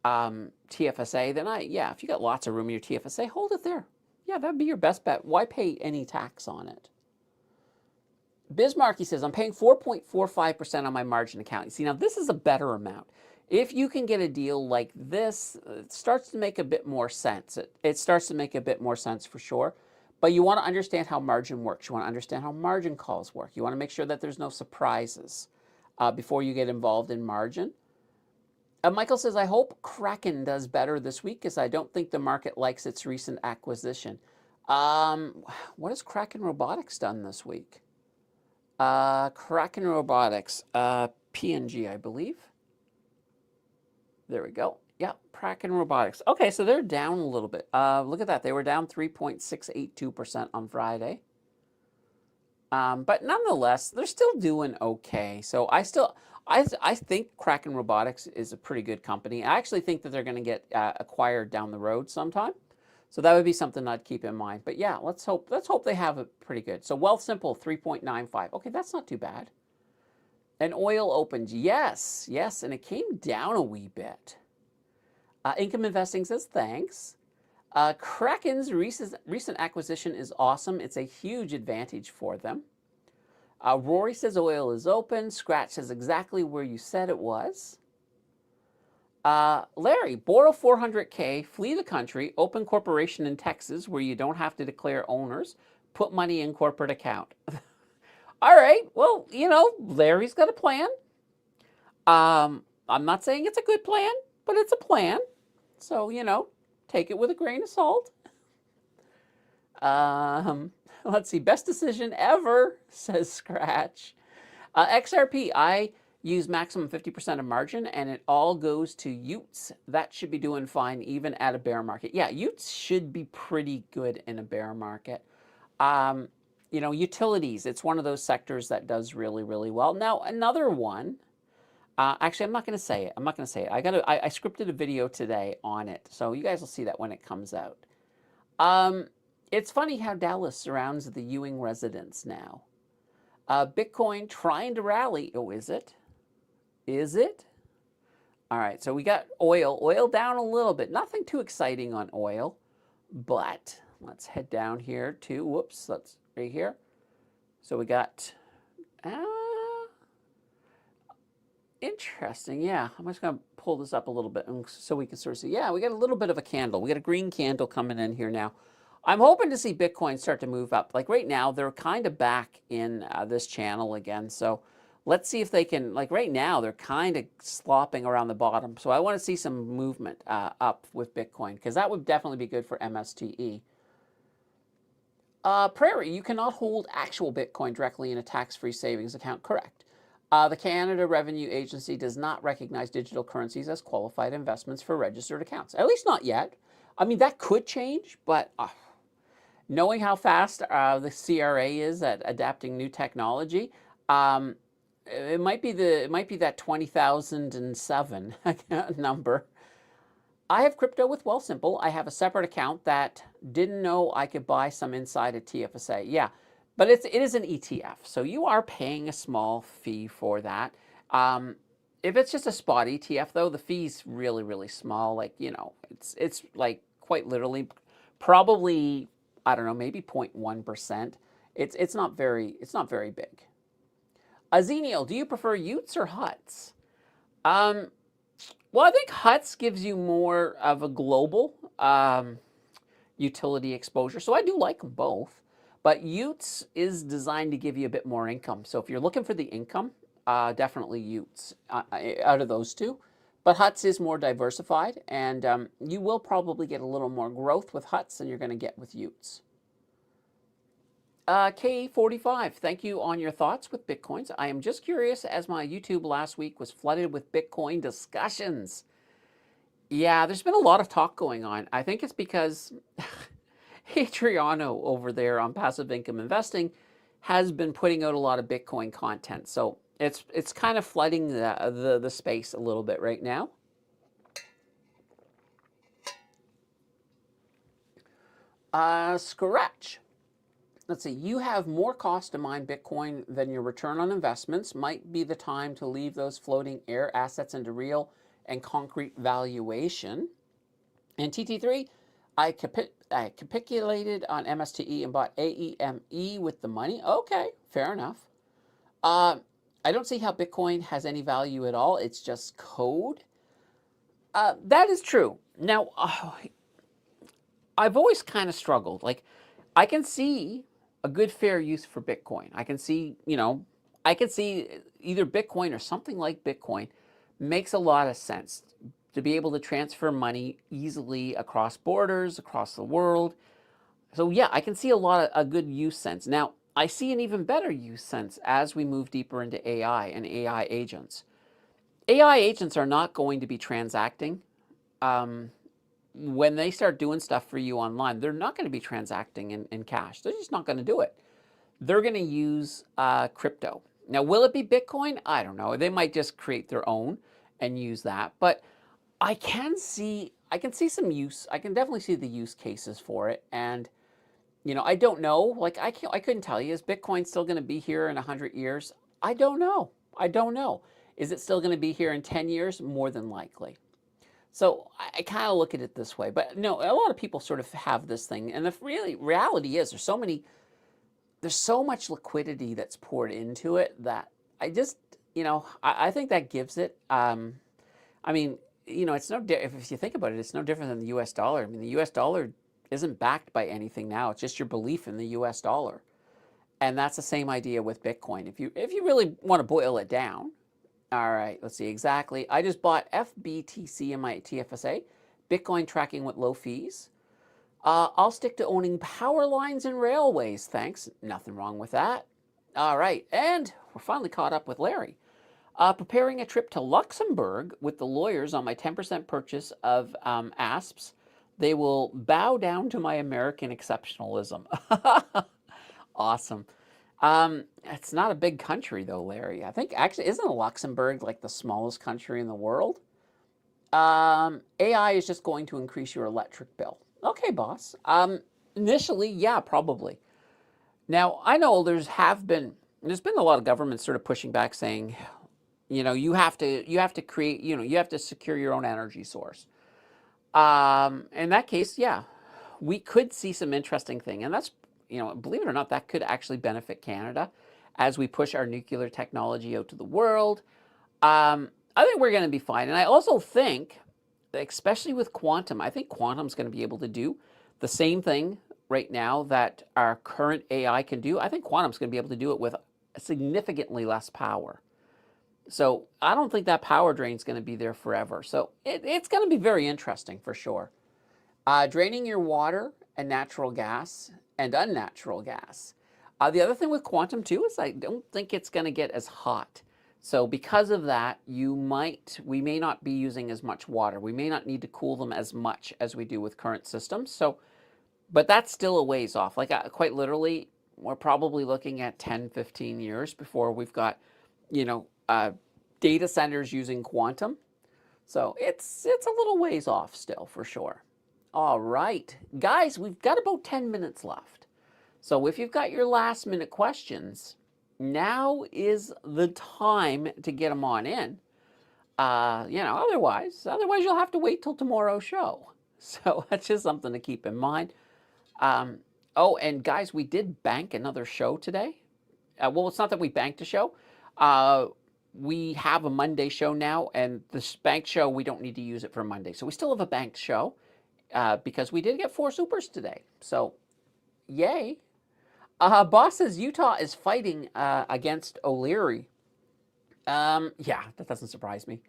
TFSA, then if you got lots of room in your TFSA, hold it there. Yeah, that'd be your best bet. Why pay any tax on it? Bismarcky says, I'm paying 4.45% on my margin account. You see, now this is a better amount. If you can get a deal like this, it starts to make a bit more sense. It starts to make a bit more sense for sure. But you want to understand how margin works. You want to understand how margin calls work. You want to make sure that there's no surprises before you get involved in margin. Michael says, I hope Kraken does better this week because I don't think the market likes its recent acquisition. What has Kraken Robotics done this week? Kraken Robotics, PNG, I believe. There we go. Yeah, Kraken Robotics. Okay, so they're down a little bit. Look at that. They were down 3.682% on Friday. But nonetheless, they're still doing okay. So I think Kraken Robotics is a pretty good company. I actually think that they're going to get acquired down the road sometime. So that would be something I'd keep in mind. But yeah, let's hope they have it pretty good. So Wealthsimple 3.95. Okay, that's not too bad. And oil opened, yes, and it came down a wee bit. Income Investing says thanks. Kraken's recent acquisition is awesome. It's a huge advantage for them. Rory says oil is open. Scratch says exactly where you said it was. Larry, borrow $400K, flee the country, open corporation in Texas where you don't have to declare owners, put money in corporate account. All right, well, Larry's got a plan. I'm not saying it's a good plan, but it's a plan. So, take it with a grain of salt. Let's see, best decision ever, says Scratch. XRP, I use maximum 50% of margin, and it all goes to Utes. That should be doing fine even at a bear market. Yeah, Utes should be pretty good in a bear market. Utilities, it's one of those sectors that does really, really well. Now, another one, actually, I'm not going to say it. I scripted a video today on it, so you guys will see that when it comes out. It's funny how Dallas surrounds the Ewing residents now. Bitcoin trying to rally. Oh, is it? Is it? All right, so we got oil. Oil down a little bit. Nothing too exciting on oil, but let's head down here to, that's right here. So we got, interesting, yeah. I'm just going to pull this up a little bit so we can sort of see. Yeah, we got a little bit of a candle. We got a green candle coming in here now. I'm hoping to see Bitcoin start to move up. Like right now, they're kind of back in this channel again. So let's see if they can, like right now, they're kind of slopping around the bottom. So I want to see some movement up with Bitcoin because that would definitely be good for MSTE. Prairie, you cannot hold actual Bitcoin directly in a tax-free savings account. Correct. The Canada Revenue Agency does not recognize digital currencies as qualified investments for registered accounts. At least not yet. I mean, that could change, but knowing how fast the CRA is at adapting new technology, it might be that 20,007 number. I have crypto with Wealthsimple. I have a separate account that didn't know I could buy some inside a TFSA. Yeah, but it is an ETF, so you are paying a small fee for that. If it's just a spot ETF, though, the fee's really, really small. Like, it's like quite literally, probably, I don't know, maybe 0.1%. It's not very big. Azeniel, do you prefer Utes or Huts? Well, I think Huts gives you more of a global utility exposure, so I do like them both. But Utes is designed to give you a bit more income. So if you're looking for the income, definitely Utes out of those two. But Huts is more diversified, and you will probably get a little more growth with Huts than you're going to get with Utes. K45, thank you on your thoughts with Bitcoins. I am just curious, as my YouTube last week was flooded with Bitcoin discussions. Yeah, there's been a lot of talk going on. I think it's because Adriano over there on passive income investing has been putting out a lot of Bitcoin content. So it's kind of flooding the space a little bit right now. Scratch. Let's see. You have more cost to mine Bitcoin than your return on investments. Might be the time to leave those floating air assets into real and concrete valuation. And TT3, I capitulated on MSTE and bought AEME with the money. Okay, fair enough. Uh, I don't see how Bitcoin has any value at all. It's just code. That is true. Now, I've always kind of struggled. Like, I can see a good fair use for Bitcoin. I can see, I can see either Bitcoin or something like Bitcoin makes a lot of sense to be able to transfer money easily across borders, across the world. So yeah, I can see a good use sense. Now, I see an even better use sense as we move deeper into AI and AI agents. AI agents are not going to be transacting. Um, when they start doing stuff for you online, they're not going to be transacting in cash. They're just not going to do it. They're going to use crypto. Now, will it be Bitcoin? I don't know. They might just create their own and use that. But I can see some use. I can definitely see the use cases for it. And I don't know. Like I couldn't tell you. Is Bitcoin still going to be here in 100 years? I don't know. I don't know. Is it still going to be here in 10 years? More than likely. So I kind of look at it this way. But no, a lot of people sort of have this thing, and the reality is there's so much liquidity that's poured into it that I just I think that gives it. I mean, it's if you think about it, it's no different than the U.S. dollar. I mean, the U.S. dollar isn't backed by anything now. It's just your belief in the U.S. dollar, and that's the same idea with Bitcoin. If you really want to boil it down, all right, let's see exactly. I just bought FBTC in my TFSA, Bitcoin tracking with low fees. I'll stick to owning power lines and railways, thanks. Nothing wrong with that. All right, and we're finally caught up with Larry. Preparing a trip to Luxembourg with the lawyers on my 10% purchase of ASPs. They will bow down to my American exceptionalism. Awesome. It's not a big country, though, Larry. I think actually, isn't Luxembourg like the smallest country in the world? AI is just going to increase your electric bill. Okay, boss. Initially, yeah, probably. Now, I know there's been a lot of governments sort of pushing back saying, you have to create, you have to secure your own energy source. In that case, yeah, we could see some interesting thing, and that's, believe it or not, that could actually benefit Canada as we push our nuclear technology out to the world. I think we're going to be fine, and I also think, especially with quantum, I think quantum's going to be able to do the same thing right now that our current AI can do. I think quantum's going to be able to do it with significantly less power. So I don't think that power drain is going to be there forever. So it's going to be very interesting for sure. Draining your water and natural gas and unnatural gas. The other thing with quantum too is I don't think it's going to get as hot. So because of that, we may not be using as much water. We may not need to cool them as much as we do with current systems. So, but that's still a ways off. Like quite literally, we're probably looking at 10, 15 years before we've got, data centers using quantum. So it's a little ways off still for sure. All right, guys, we've got about 10 minutes left. So if you've got your last minute questions, now is the time to get them on in. Otherwise you'll have to wait till tomorrow's show. So that's just something to keep in mind. Oh, and guys, we did bank another show today. Well, it's not that we banked a show. We have a Monday show now, and this bank show, we don't need to use it for Monday. So we still have a banked show because we did get 4 supers today. So, yay. Boss says Utah is fighting against O'Leary. Yeah, that doesn't surprise me.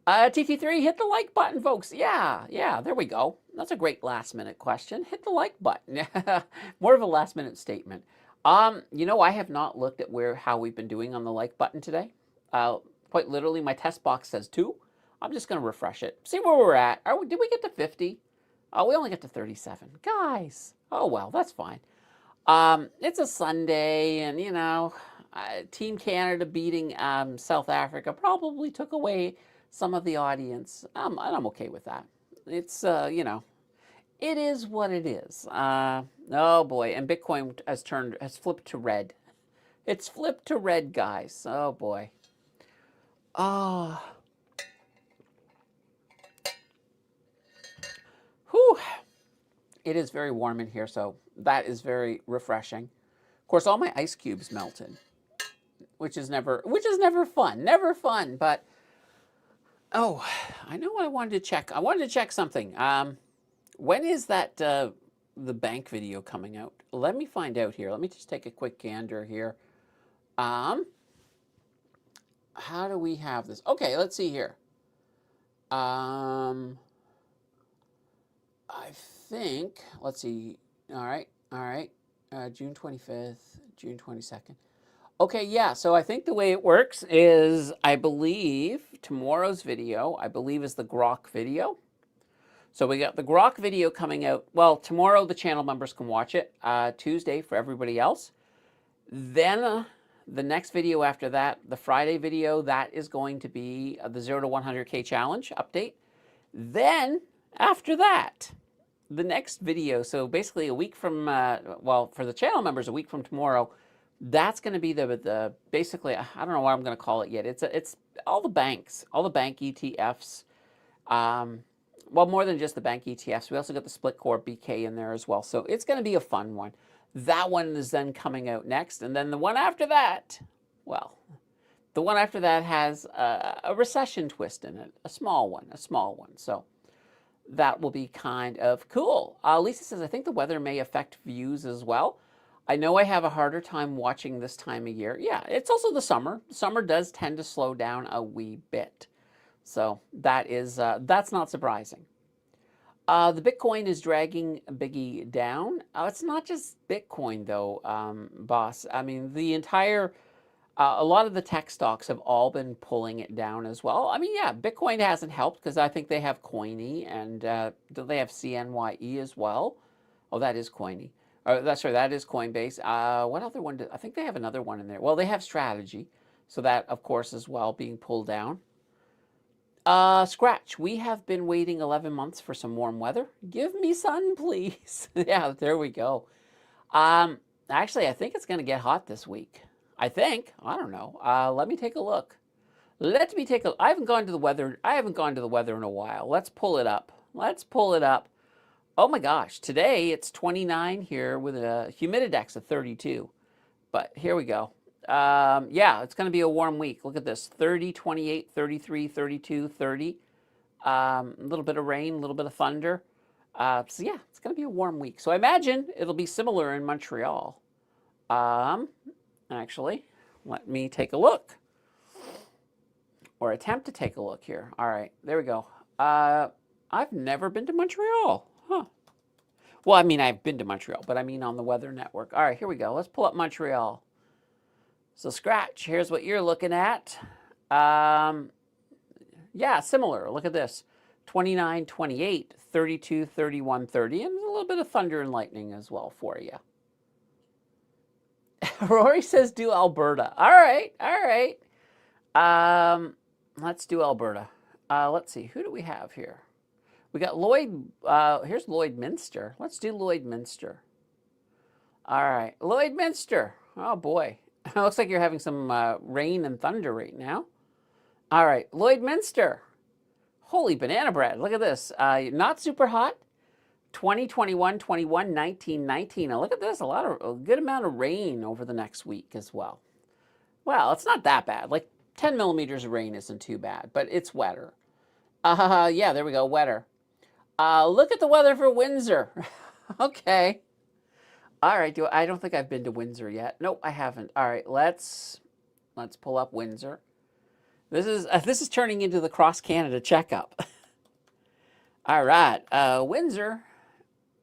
TT3, hit the like button, folks. Yeah, there we go. That's a great last minute question. Hit the like button. More of a last minute statement. I have not looked at how we've been doing on the like button today. Quite literally, my test box says 2. I'm just going to refresh it. See where we're at. Did we get to 50? Oh, we only get to 37. Guys. Oh, well, that's fine. It's a Sunday, and, Team Canada beating South Africa probably took away some of the audience. And I'm okay with that. It's, it is what it is. Oh, boy. And Bitcoin has flipped to red. It's flipped to red, guys. Oh, boy. Oh. Whew. It is very warm in here, so that is very refreshing. Of course, all my ice cubes melted, which is never fun. Never fun, but oh, I know what I wanted to check. I wanted to check something. When is that the bank video coming out? Let me find out here. Let me just take a quick gander here. How do we have this? Okay, let's see here. I think, let's see. All right. June 25th, June 22nd. Okay, yeah, so I think the way it works is, I believe tomorrow's video, is the Grok video. So we got the Grok video coming out. Well, tomorrow the channel members can watch it. Tuesday for everybody else. Then the next video after that, the Friday video, that is going to be the 0 to 100K challenge update. Then after that, the next video, so basically a week from, well, for the channel members, a week from tomorrow, that's going to be the basically, I don't know what I'm going to call it yet. It's all the banks, all the bank ETFs. Well, more than just the bank ETFs. We also got the split core BK in there as well. So it's going to be a fun one. That one is then coming out next. And then the one after that, well, the one after that has a recession twist in it, a small one. So that will be kind of cool. Lisa says, I think the weather may affect views as well. I know I have a harder time watching this time of year. Yeah, it's also the summer. Summer does tend to slow down a wee bit. So that is, that's not surprising. The Bitcoin is dragging Biggie down. It's not just Bitcoin though, boss. I mean, the entire, a lot of the tech stocks have all been pulling it down as well. I mean, yeah, Bitcoin hasn't helped because I think they have Coiny and they have CNYE as well. Oh, that is Coiny. That's right, that is Coinbase. What other one? I think they have another one in there. Well, they have Strategy. So that, of course, as well being pulled down. Scratch. We have been waiting 11 months for some warm weather. Give me sun, please. Yeah, there we go. Actually, I think it's going to get hot this week. I think. I don't know. Let me take a look. I haven't gone to the weather. I haven't gone to the weather in a while. Let's pull it up. Oh my gosh. Today it's 29 here with a humididex of 32. But here we go. Yeah, it's going to be a warm week. Look at this. 30, 28, 33, 32, 30. A little bit of rain, a little bit of thunder. So yeah, it's going to be a warm week. So I imagine it'll be similar in Montreal. Actually, let me take a look. Or attempt to take a look here. All right, there we go. I've never been to Montreal. Huh. Well, I mean, I've been to Montreal, but I mean on the Weather Network. All right, here we go. Let's pull up Montreal. So Scratch, here's what you're looking at. Yeah, similar. Look at this. 29, 28, 32, 31, 30, and a little bit of thunder and lightning as well for you. Rory says do Alberta. All right. Let's do Alberta. Let's see. Who do we have here? We got Lloyd. Here's Lloydminster. Let's do Lloydminster. All right. Lloydminster. Oh, boy. Looks like you're having some rain and thunder right now. All right. Lloydminster. Holy banana bread. Look at this. Not super hot. 20, 21, 21, 19, 19. Now look at this. A good amount of rain over the next week as well. Well, it's not that bad. Like 10 millimeters of rain isn't too bad, but it's wetter. Yeah, there we go. Wetter. Look at the weather for Windsor. Okay. All right. I don't think I've been to Windsor yet. Nope, I haven't. All right. Let's pull up Windsor. This is turning into the Cross Canada checkup. All right. Windsor.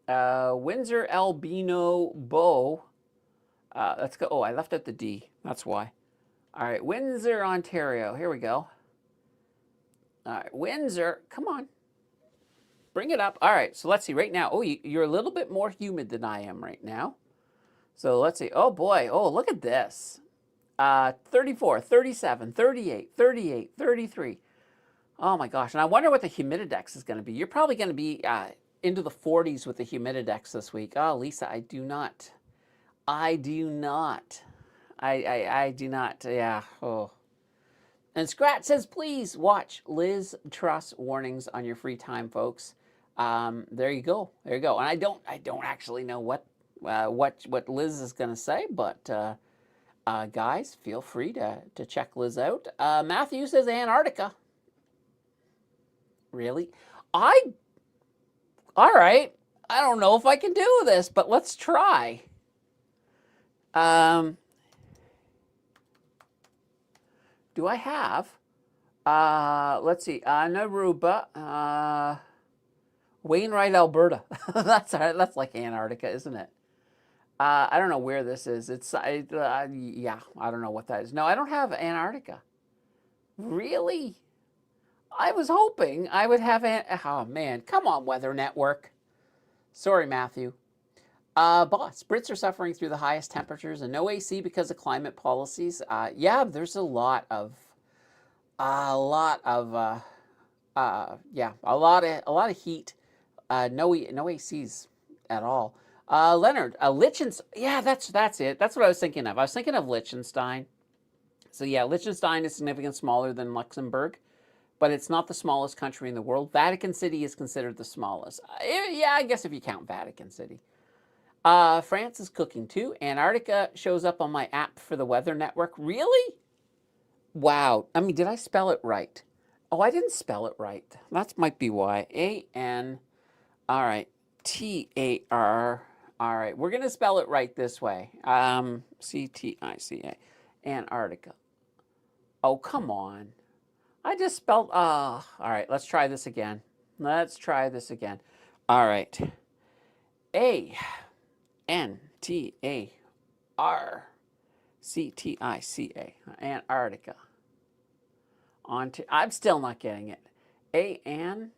Windsor Albino Bow. Let's go. Oh, I left out the D. That's why. All right. Windsor, Ontario. Here we go. All right, Windsor, come on. Bring it up. All right, so let's see right now. Oh, you're a little bit more humid than I am right now. So let's see. Oh, boy. Oh, look at this. 34, 37, 38, 38, 33. Oh, my gosh. And I wonder what the humididex is going to be. You're probably going to be into the 40s with the humididex this week. Oh, Lisa, I do not. I do not. I do not. Yeah. Oh. And Scratch says, please watch Liz Truss warnings on your free time, folks. There you go. There you go. And I don't actually know what Liz is going to say, but guys, feel free to check Liz out. Matthew says Antarctica. Really? All right. I don't know if I can do this, but let's try. Do I have? Let's see. Naruba, Wainwright, Alberta. That's all right. That's like Antarctica, isn't it? I don't know where this is. Yeah, I don't know what that is. No, I don't have Antarctica. Really? I was hoping I would have. Oh man, come on, Weather Network. Sorry, Matthew. Boss, Brits are suffering through the highest temperatures and no AC because of climate policies. Yeah, there's a lot of heat. No ACs at all. Leonard, Liechtenstein. Yeah, that's it. That's what I was thinking of. I was thinking of Liechtenstein. So yeah, Liechtenstein is significantly smaller than Luxembourg, but it's not the smallest country in the world. Vatican City is considered the smallest. Yeah, I guess if you count Vatican City. France is cooking too. Antarctica shows up on my app for the Weather Network. Really? Wow. I mean, did I spell it right? Oh, I didn't spell it right. That might be why. A-N, all right, T-A-R. All right, we're going to spell it right this way. C-T-I-C-A. Antarctica. Oh, come on. I just spelled, all right, let's try this again. Let's try this again. All right. A-N-T-A-R-C-T-I-C-A. Antarctica. I'm still not getting it. Ant.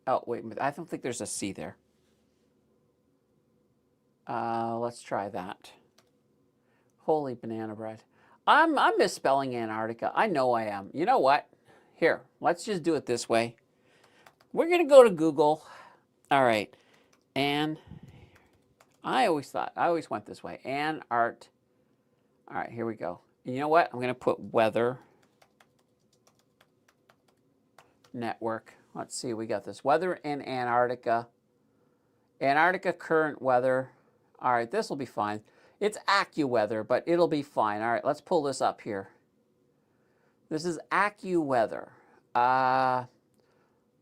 Oh, wait, I don't think there's a C there. Let's try that. Holy banana bread. I'm misspelling Antarctica. I know I am. You know what? Here, let's just do it this way. We're going to go to Google. All right. And I always went this way. All right, here we go. You know what? I'm going to put Weather Network. Let's see. We got this. Weather in Antarctica. Antarctica current weather. All right, this will be fine. It's AccuWeather, but it'll be fine. All right, let's pull this up here. This is AccuWeather.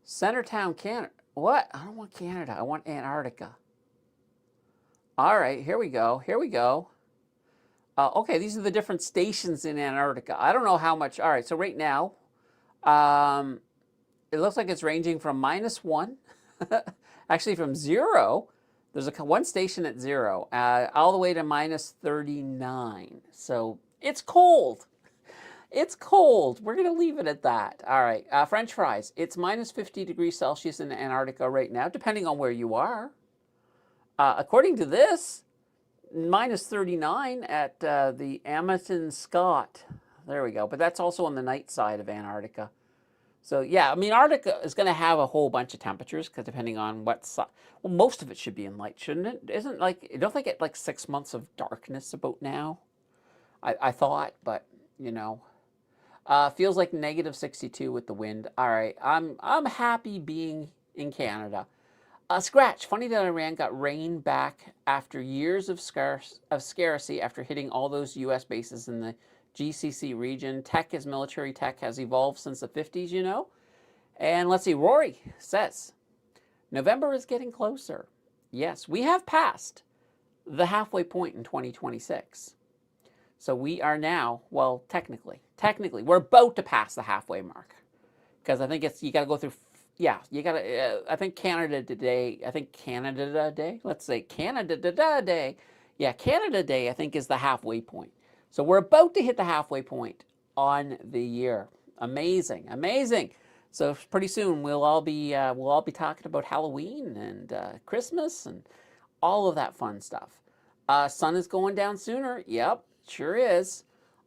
Centertown, Canada. What? I don't want Canada. I want Antarctica. All right, here we go. Here we go. Okay, these are the different stations in Antarctica. I don't know how much. All right, so right now, it looks like it's ranging from -1, actually from 0. There's one station at 0, all the way to -39. So it's cold. It's cold. We're going to leave it at that. All right, French fries. It's -50 degrees Celsius in Antarctica right now, depending on where you are. According to this, -39 at the Amundsen Scott. There we go. But that's also on the night side of Antarctica. So yeah, I mean, Antarctica is going to have a whole bunch of temperatures because depending on what side. Well, most of it should be in light, shouldn't it? Isn't like, don't they get like 6 months of darkness about now? I thought, but you know, feels like -62 with the wind. All right, I'm happy being in Canada. Scratch. Funny that Iran got rain back after years of scarcity after hitting all those U.S. bases in the GCC region. Military tech has evolved since the 50s, you know. And let's see, Rory says, November is getting closer. Yes, we have passed the halfway point in 2026. So we are now, well, technically, we're about to pass the halfway mark. Because I think you got to go through, yeah, you got to, I think Canada Day, let's say Canada Day. Yeah, Canada Day, I think, is the halfway point. So we're about to hit the halfway point on the year. Amazing, amazing. So pretty soon we'll all be talking about Halloween and Christmas and all of that fun stuff. Sun is going down sooner. Yep, sure is.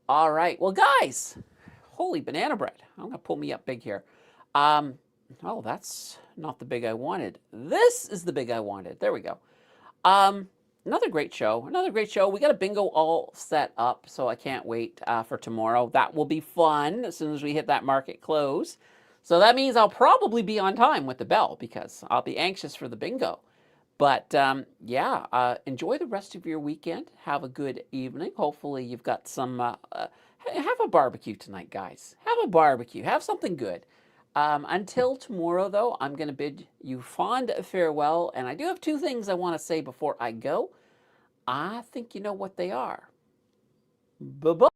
All right. Well, guys, holy banana bread. I'm gonna pull me up big here. Um, oh, that's not the big I wanted. This is the big I wanted. There we go. Um, Another great show. Another great show. We got a bingo all set up, so I can't wait for tomorrow. That will be fun as soon as we hit that market close. So that means I'll probably be on time with the bell because I'll be anxious for the bingo. But yeah, enjoy the rest of your weekend. Have a good evening. Hopefully, you've got some. Have a barbecue tonight, guys. Have a barbecue. Have something good. Until tomorrow, though, I'm going to bid you fond farewell. And I do have two things I want to say before I go. I think you know what they are. Bye bye.